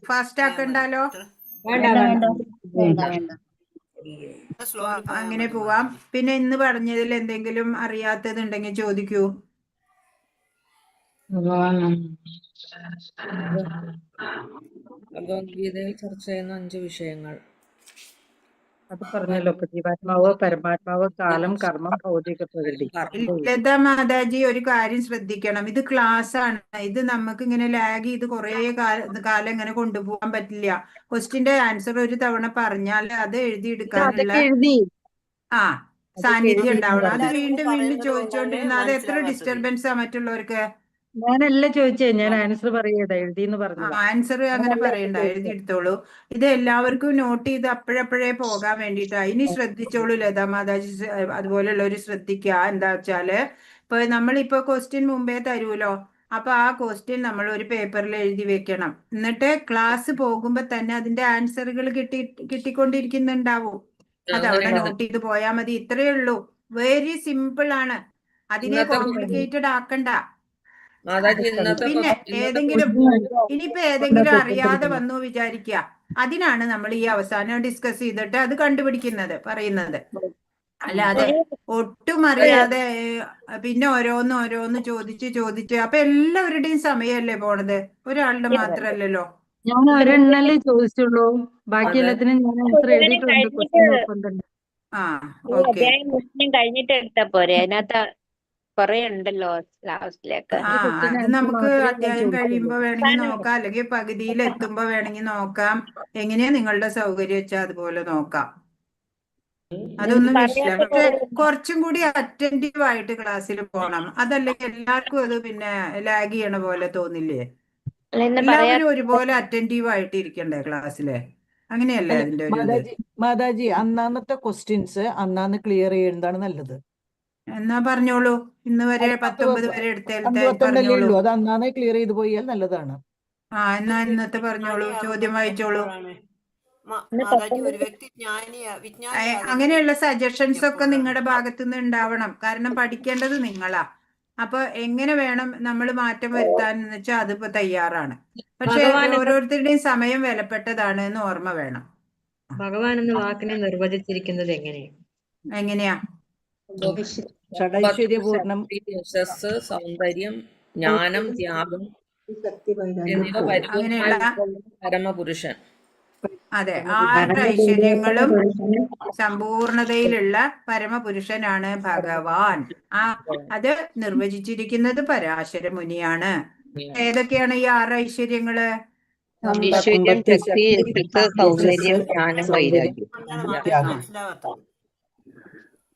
ഫാസ്റ്റ് ആക്കണ്ടല്ലോ. അങ്ങനെ പോവാം. പിന്നെ ഇന്ന് പറഞ്ഞതിൽ എന്തെങ്കിലും അറിയാത്തതുണ്ടെങ്കിൽ ചോദിക്കൂ. ഭഗവത്ഗീതയിൽ ചർച്ച ചെയ്യുന്ന 5 വിഷയങ്ങൾ അത് പറഞ്ഞല്ലോ. ജീവാത്മാവ്, പരമാത്മാവ്, കാലം, കർമ്മം, ഭൗതിക പ്രകൃതി. ലതാ മാതാജി, ഒരു കാര്യം ശ്രദ്ധിക്കണം. ഇത് ക്ലാസ് ആണ്. ഇത് നമുക്ക് ഇങ്ങനെ ലാഗ് ചെയ്ത് കുറെ കാലം ഇങ്ങനെ കൊണ്ടുപോകാൻ പറ്റില്ല. ക്വസ്റ്റിന്റെ ആൻസർ ഒരു തവണ പറഞ്ഞാൽ അത് എഴുതിയെടുക്കാനുള്ള സാന്നിധ്യം ഉണ്ടാവണം. അത് വീണ്ടും വീണ്ടും ചോദിച്ചോണ്ടിരുന്ന അത് എത്ര ഡിസ്റ്റർബൻസാ മറ്റുള്ളവർക്ക്. ഞാനല്ല ചോദിച്ചേ, ഞാൻ ആൻസർ പറയതാ. എഴുതിന്ന് പറഞ്ഞു. ആൻസർ അങ്ങനെ പറയണ്ട, എഴുതിയെടുത്തോളൂ. ഇത് എല്ലാവർക്കും നോട്ട് ചെയ്ത് അപ്പോഴപ്പോഴേ പോകാൻ വേണ്ടിയിട്ടാ. ഇനി ശ്രദ്ധിച്ചോളൂ ലതാ മാതാജി, അതുപോലുള്ളവർ ശ്രദ്ധിക്കുക. എന്താ വെച്ചാല് ഇപ്പൊ നമ്മളിപ്പോ ക്വസ്റ്റ്യൻ മുമ്പേ തരൂലോ. അപ്പൊ ആ ക്വസ്റ്റ്യൻ നമ്മൾ ഒരു പേപ്പറിൽ എഴുതി വെക്കണം. എന്നിട്ട് ക്ലാസ് പോകുമ്പോ തന്നെ അതിന്റെ ആൻസറുകൾ കിട്ടിക്കൊണ്ടിരിക്കുന്നുണ്ടാവും. അത് അവിടെ നോട്ട് ചെയ്ത് പോയാൽ മതി. ഇത്രയേ ഉള്ളൂ. വെരി സിമ്പിൾ ആണ്. അതിനെ കോംപ്ലിക്കേറ്റഡ് ആക്കണ്ട. പിന്നെ ഇനിയിപ്പോ ഏതെങ്കിലും അറിയാതെ വന്നു വിചാരിക്കുക. അതിനാണ് നമ്മൾ ഈ അവസാനം ഡിസ്കസ് ചെയ്തിട്ട് അത് കണ്ടുപിടിക്കുന്നത്, പറയുന്നത്. അല്ലാതെ ഒട്ടും അറിയാതെ പിന്നെ ഓരോന്ന് ചോദിച്ച് അപ്പൊ എല്ലാവരുടെയും സമയമല്ലേ പോണത്, ഒരാളുടെ മാത്രല്ലല്ലോ. ഞാൻ ഒരെണ്ണല്ലേ ചോദിച്ചുള്ളൂ. ബാക്കി എല്ലാത്തിനും ഞാൻ ആൻസർ എഴുതിയിട്ടുണ്ട്. ക്വസ്റ്റ്യൻ നോക്കുന്നുണ്ട്. കഴിഞ്ഞിട്ട് എടുത്താ പോരെ, അതിനകത്ത് കൊറേ ഉണ്ടല്ലോ ലാസ്റ്റിലേക്ക്. അത് നമുക്ക് അധ്യായം കഴിയുമ്പോ വേണമെങ്കിൽ നോക്കാം, അല്ലെങ്കിൽ പകുതിയിൽ എത്തുമ്പോ വേണമെങ്കിൽ നോക്കാം. എങ്ങനെയാ നിങ്ങളുടെ സൗകര്യം വെച്ചാൽ അതുപോലെ നോക്കാം. അതൊന്നും വിഷയമില്ല. പക്ഷെ കുറച്ചും കൂടി അറ്റൻറ്റീവ് ആയിട്ട് ക്ലാസ്സിൽ പോണം. അതല്ലെങ്കിൽ എല്ലാവർക്കും അത് പിന്നെ ലാഗ് ചെയ്യണ പോലെ തോന്നില്ലേ? എല്ലാവരും ഒരുപോലെ അറ്റൻറ്റീവ് ആയിട്ട് ഇരിക്കണ്ടേ ക്ലാസ്സില്? അങ്ങനെയല്ലേ അതിന്റെ ഒരു മാതാജി, അന്നാന്നത്തെ ക്വസ്റ്റ്യൻസ് അന്നാന്ന് ക്ലിയർ ചെയ്യുന്നതാണ് നല്ലത്. എന്നാ പറഞ്ഞോളൂ. ഇന്ന് വരെ 19 വരെ പറഞ്ഞോളൂ. അത് അന്നാന്നെ ക്ലിയർ ചെയ്ത് പോയാൽ നല്ലതാണ്. എന്നാ ഇന്നത്തെ പറഞ്ഞോളൂ. ചോദ്യം വായിച്ചോളൂ. അങ്ങനെയുള്ള സജഷൻസ് ഒക്കെ നിങ്ങളുടെ ഭാഗത്തുനിന്ന് ഉണ്ടാവണം. കാരണം പഠിക്കേണ്ടത് നിങ്ങളാ. അപ്പൊ എങ്ങനെ വേണം നമ്മൾ മാറ്റം വരുത്താന്ന് വെച്ചാൽ അതിപ്പോ തയ്യാറാണ്. പക്ഷെ ഓരോരുത്തരുടെയും സമയം വിലപ്പെട്ടതാണ് എന്ന് ഓർമ്മ വേണം. ഭഗവാൻ എന്ന വാക്കിനെ നിർവചിച്ചിരിക്കുന്നത് എങ്ങനെയാ? ഷഡൈശ്വര്യപൂർണം, യശസ്, സൗന്ദര്യം, ജ്ഞാനം, ത്യാഗം എന്നിവ പരമപുരുഷൻ. അതെ, 6 ഐശ്വര്യങ്ങളും സമ്പൂർണതയിലുള്ള പരമപുരുഷനാണ് ഭഗവാൻ. അത് നിർവചിച്ചിരിക്കുന്നത് പരാശര മുനിയാണ്. ഏതൊക്കെയാണ് ഈ 6 ഐശ്വര്യങ്ങള്? ഐശ്വര്യം, ശക്തി, സൗന്ദര്യം, ജ്ഞാനം, വൈരാഗ്യം.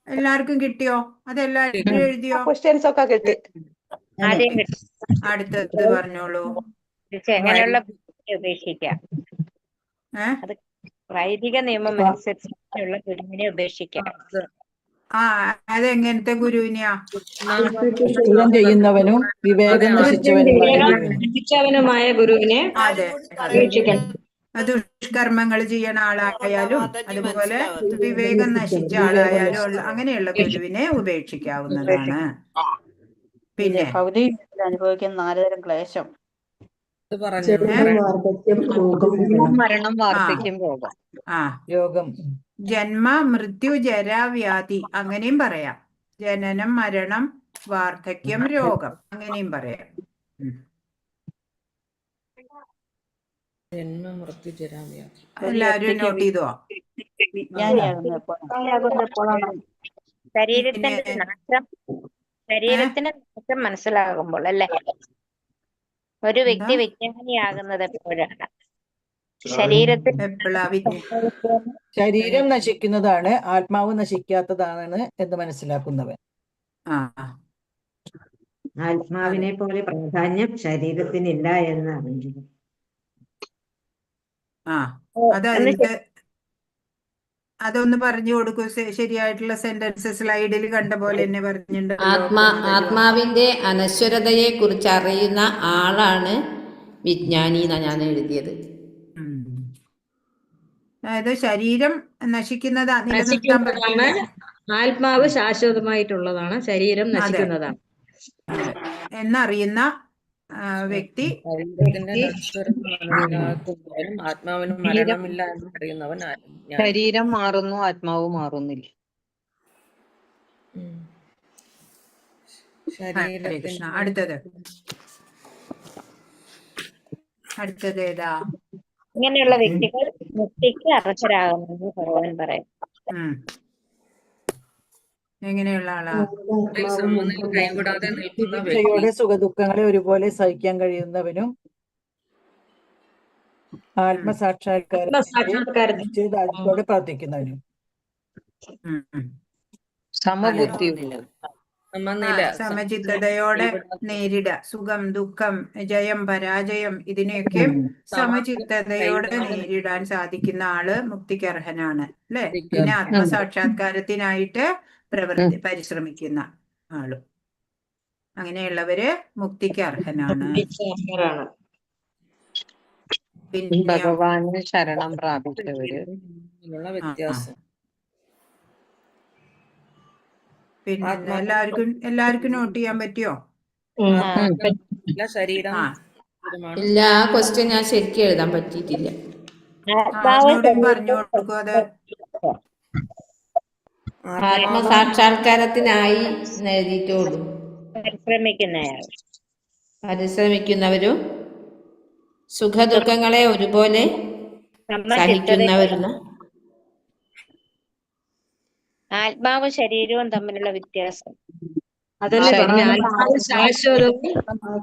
എല്ലാവർക്കും കിട്ടിയോ? അതെല്ലാവരും എഴുതിയോ? ക്വസ്റ്റ്യൻസ് ഒക്കെ കിട്ടി. അടുത്തത് പറഞ്ഞോളൂ. എങ്ങനെയുള്ള ഉപേക്ഷിക്കാം? വൈദിക നിയമം അനുസരിച്ചുള്ള ഗുരുവിനെ ഉപേക്ഷിക്കാം. അതെങ്ങനത്തെ ഗുരുവിനെയാ? ചെയ്യുന്നവനും വിവേകം നശിച്ചവനുമായ ഗുരുവിനെ ഉപേക്ഷിക്കണം. ദുഷ്കർമ്മങ്ങൾ ചെയ്യണ ആളായാലും അതുപോലെ വിവേകം നശിച്ച ആളായാലും അങ്ങനെയുള്ള ഗുരുവിനെ ഉപേക്ഷിക്കാവുന്നതാണ്. പിന്നെ അനുഭവിക്കുന്ന 4 തരം ക്ലേശം. ജനനം, വാർദ്ധക്യം, രോഗം, മരണം. മരണം, വാർദ്ധക്യം, രോഗം. രോഗം. ജന്മ, മൃത്യു, ജര, വ്യാധി അങ്ങനെയും പറയാം. ജനനം, മരണം, വാർദ്ധക്യം, രോഗം അങ്ങനെയും പറയാം. എല്ലാവരും നോട്ട് ചെയ്തോ? ശരീരത്തിന്റെ നാശം മനസ്സിലാകുമ്പോൾ അല്ലെ ഒരു വ്യക്തി വിജ്ഞാനിയാകുന്നത് എപ്പോഴാണ്? ശരീരം നശിക്കുന്നതാണ്, ആത്മാവ് നശിക്കാത്തതാണ് എന്ന് മനസ്സിലാക്കുന്നവൻ. ആത്മാവിനെ പോലെ പ്രാധാന്യം ശരീരത്തിനില്ല എന്ന് അറിഞ്ഞത്. അതൊന്ന് പറഞ്ഞു കൊടുക്കൂ. ശരിയായിട്ടുള്ള സെന്റൻസ് സ്ലൈഡിൽ കണ്ട പോലെ തന്നെ പറഞ്ഞിട്ടുണ്ടല്ലോ. ആത്മാവിന്റെ അനശ്വരതയെ കുറിച്ച് അറിയുന്ന ആളാണ് വിജ്ഞാനി എന്നാണ് ഞാൻ എഴുതിയത്. അതായത് ശരീരം നശിക്കുന്നത് നശിക്കുന്നതാണ്, ആത്മാവ് ശാശ്വതമായിട്ടുള്ളതാണ്, ശരീരം നശിക്കുന്നതാണ് എന്നറിയുന്ന വ്യക്തി. ആത്മാവിന് മരണമില്ല എന്ന് അറിയുന്നവൻ. ശരീരം മാറുന്നു, ആത്മാവ് മാറുന്നില്ല. അടുത്തത് ഏതാ? ഇങ്ങനെയുള്ള വ്യക്തികൾ മുക്തിക്ക് അർഹരാകുമെന്ന് ഭഗവാൻ പറയാം. എങ്ങനെയുള്ള ആളാ? വിധിച്ചയോടെ സുഖദുഃഖങ്ങളെ ഒരുപോലെ സഹിക്കാൻ കഴിയുന്നവനും ആത്മസാക്ഷാത്കാരത്തോടെ പ്രവർത്തിക്കുന്നവനും. സമചിത്തതയോടെ നേരിടുക. സുഖം, ദുഃഖം, ജയം, പരാജയം ഇതിനെയൊക്കെ സമചിത്തതയോടെ നേരിടാൻ സാധിക്കുന്ന ആള് മുക്തിക്ക് അർഹനാണ് അല്ലെ. പിന്നെ ആത്മസാക്ഷാത്കാരത്തിനായിട്ട് പരിശ്രമിക്കുന്ന ആളും. അങ്ങനെയുള്ളവര് മുക്തിക്ക് അർഹനാണ്. ഭഗവാന് ശരണം പ്രാപിച്ചവര്. വ്യത്യാസം. പിന്നെ എല്ലാവർക്കും നോട്ട് ചെയ്യാൻ പറ്റിയോ? ഇല്ല, ആ ക്വസ്റ്റ്യൻ ഞാൻ ശരിക്കും എഴുതാൻ പറ്റിയിട്ടില്ല. പറഞ്ഞു കൊടുക്കൂ. അത് ആത്മസാക്ഷാത്കാരത്തിനായി എഴുതിയിട്ടുള്ളൂ. പരിശ്രമിക്കുന്നവരും സുഖദുഃഖങ്ങളെ ഒരുപോലെ സഹിക്കുന്നവരും. ആത്മാവും ശരീരവും തമ്മിലുള്ള വ്യത്യാസം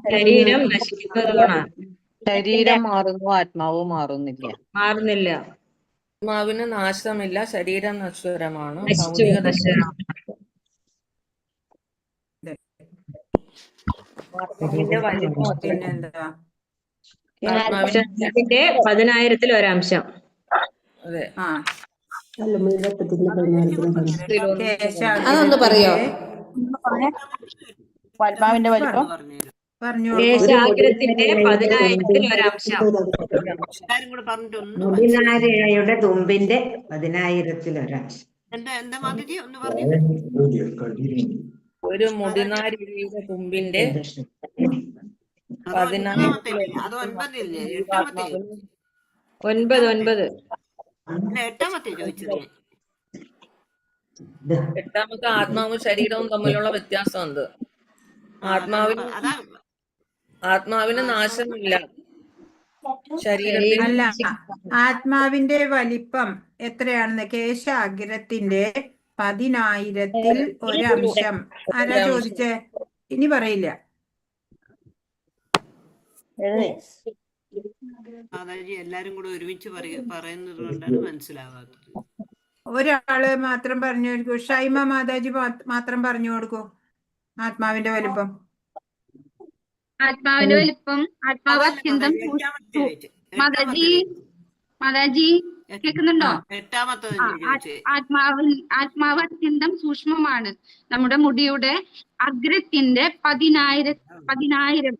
ശരീരം നശിക്കുന്നതുമാണ്. ശരീരം മാറുന്നു, ആത്മാവ് മാറുന്നില്ല. ആത്മാവിന് നാശമില്ല, ശരീരം നശ്വരമാണ്. ആത്മാവിന്റെ 10,000-ൽ ഒരംശം. അതെ. അതൊന്ന് പറയോ? ആത്മാവിന്റെ വലിപ്പം ദേശാഗ്രത്തിന്റെ 10,000-ൽ ഒരംശം. മുടിനാരിഴയുടെ തുമ്പിന്റെ 10,000-ൽ ഒരംശം. ഒരു മുടിനാരിഴയുടെ തുമ്പിന്റെ 10,000. എട്ടാമത്തെ ആത്മാവും ശരീരവും തമ്മിലുള്ള വ്യത്യാസം എന്ത്? ആത്മാവിന് നാശമില്ല, ശരീരത്തിൽ. അല്ല, ആത്മാവിന്റെ വലിപ്പം എത്രയാണെന്ന് കേശാഗ്രത്തിന്റെ 10,000-ൽ ഒരംശം. ആരാ ചോദിച്ചേ? ഇനി പറയില്ല. എല്ലാരും കൂടെ ഒരുമിച്ച് പറയുന്നത് കൊണ്ടാണ് മനസ്സിലാവാത്തത്. ഒരാള് മാത്രം പറഞ്ഞു കൊടുക്കൂ. ഷൈമ മാതാജി മാത്രം പറഞ്ഞു കൊടുക്കൂ. ആത്മാവിന്റെ വലിപ്പം. ആത്മാവിന്റെ വലിപ്പം, ആത്മാവ് അത്യന്തം മാതാജി കേൾക്കുന്നുണ്ടോ? ആത്മാവ് അത്യന്തം സൂക്ഷ്മമാണ്. നമ്മുടെ മുടിയുടെ അഗ്രത്തിന്റെ 10,000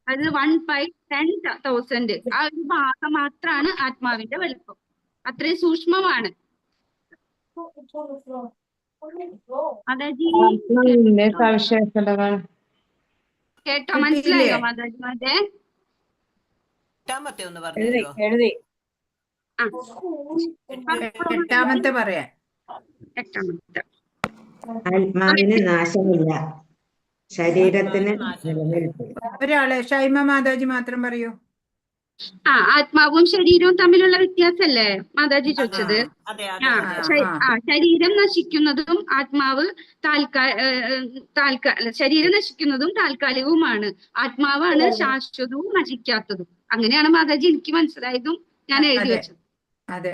അത് 1/10,000 ആ ഒരു ഭാഗം മാത്രമാണ് ആത്മാവിന്റെ വലിപ്പം. അത്രയും സൂക്ഷ്മമാണ്. മാതാജി കേട്ടോ? മനസ്സിലായോ മാതാജി? എട്ടാമത്തെ ഒന്ന് പറഞ്ഞു തരുമോ? എഴുതി എട്ടാമത്തെ പറയാം. എട്ടാമത്തെ ആത്മാവിന് നാശമില്ല, ശരീരത്തിന് നിലനിൽപ്പ്. ഒരാളെ ഷൈമ മാതാജി മാത്രം പറയൂ. ആത്മാവും ശരീരവും തമ്മിലുള്ള വ്യത്യാസല്ലേ മാതാജി ചോദിച്ചത്? അതെ ശരീരം നശിക്കുന്നതും ആത്മാവ് ശരീരം നശിക്കുന്നതും താൽക്കാലികവുമാണ്. ആത്മാവാണ് ശാശ്വതവും നശിക്കാത്തതും. അങ്ങനെയാണ് മാതാജി എനിക്ക് മനസ്സിലായതും ഞാൻ എഴുതി വെച്ചത്. അതെ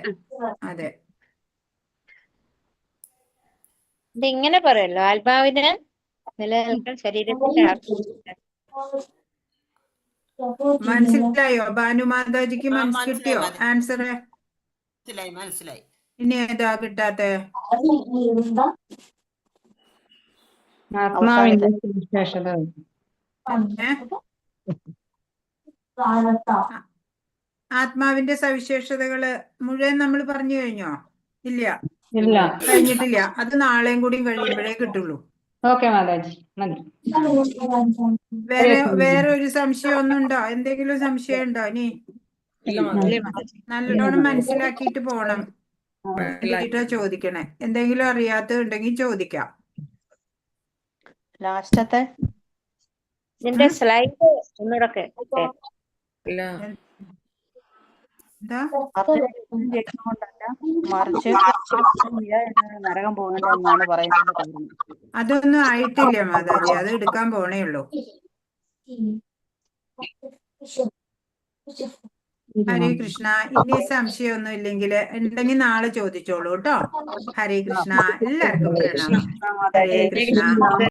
അതെ. ഇതിങ്ങനെ പറയല്ലോ, ആത്മാവിന് നിലനിൽക്കാൻ ശരീരത്തിന്റെ മനസ്സിലായോ? ഭാനു മാതാജിക്ക് കിട്ടിയോ ആൻസർ? മനസ്സിലായി. ഇനി ഏതാ കിട്ടാത്തെ? ആത്മാവിന്റെ സവിശേഷത. ആത്മാവിന്റെ സവിശേഷതകള് മുഴുവൻ നമ്മൾ പറഞ്ഞു കഴിഞ്ഞോ? ഇല്ല, കഴിഞ്ഞിട്ടില്ല. അത് നാളെയും കൂടി കഴിയുമ്പോഴേ കിട്ടുള്ളൂ. ഓക്കെ മാതാജി, വേറെ ഒരു സംശയം ഒന്നുണ്ടോ? എന്തെങ്കിലും സംശയം ഉണ്ടോ? ഇനി നല്ലോണം മനസ്സിലാക്കിയിട്ട് പോണം. എന്നിട്ടാ ചോദിക്കണേ. എന്തെങ്കിലും അറിയാത്തതുണ്ടെങ്കിൽ ചോദിക്കാം. ലാസ്റ്റത്തെ ഇതിന്റെ സ്ലൈഡ് ഒന്നുകൂടെ മറിച്ച് നരകം പോകുന്നുണ്ടെന്നാണ് പറയുന്നത്. അതൊന്നും ആയിട്ടില്ല മാതാജി, അത് എടുക്കാൻ പോണേ ഉള്ളൂ. ഹരേ കൃഷ്ണ. ഇനി സംശയമൊന്നും ഇല്ലെങ്കിൽ ഉണ്ടെങ്കിൽ നാളെ ചോദിച്ചോളൂ കേട്ടോ. ഹരേ കൃഷ്ണ. എല്ലാവർക്കും പ്രണാമം. ഹരേ കൃഷ്ണ.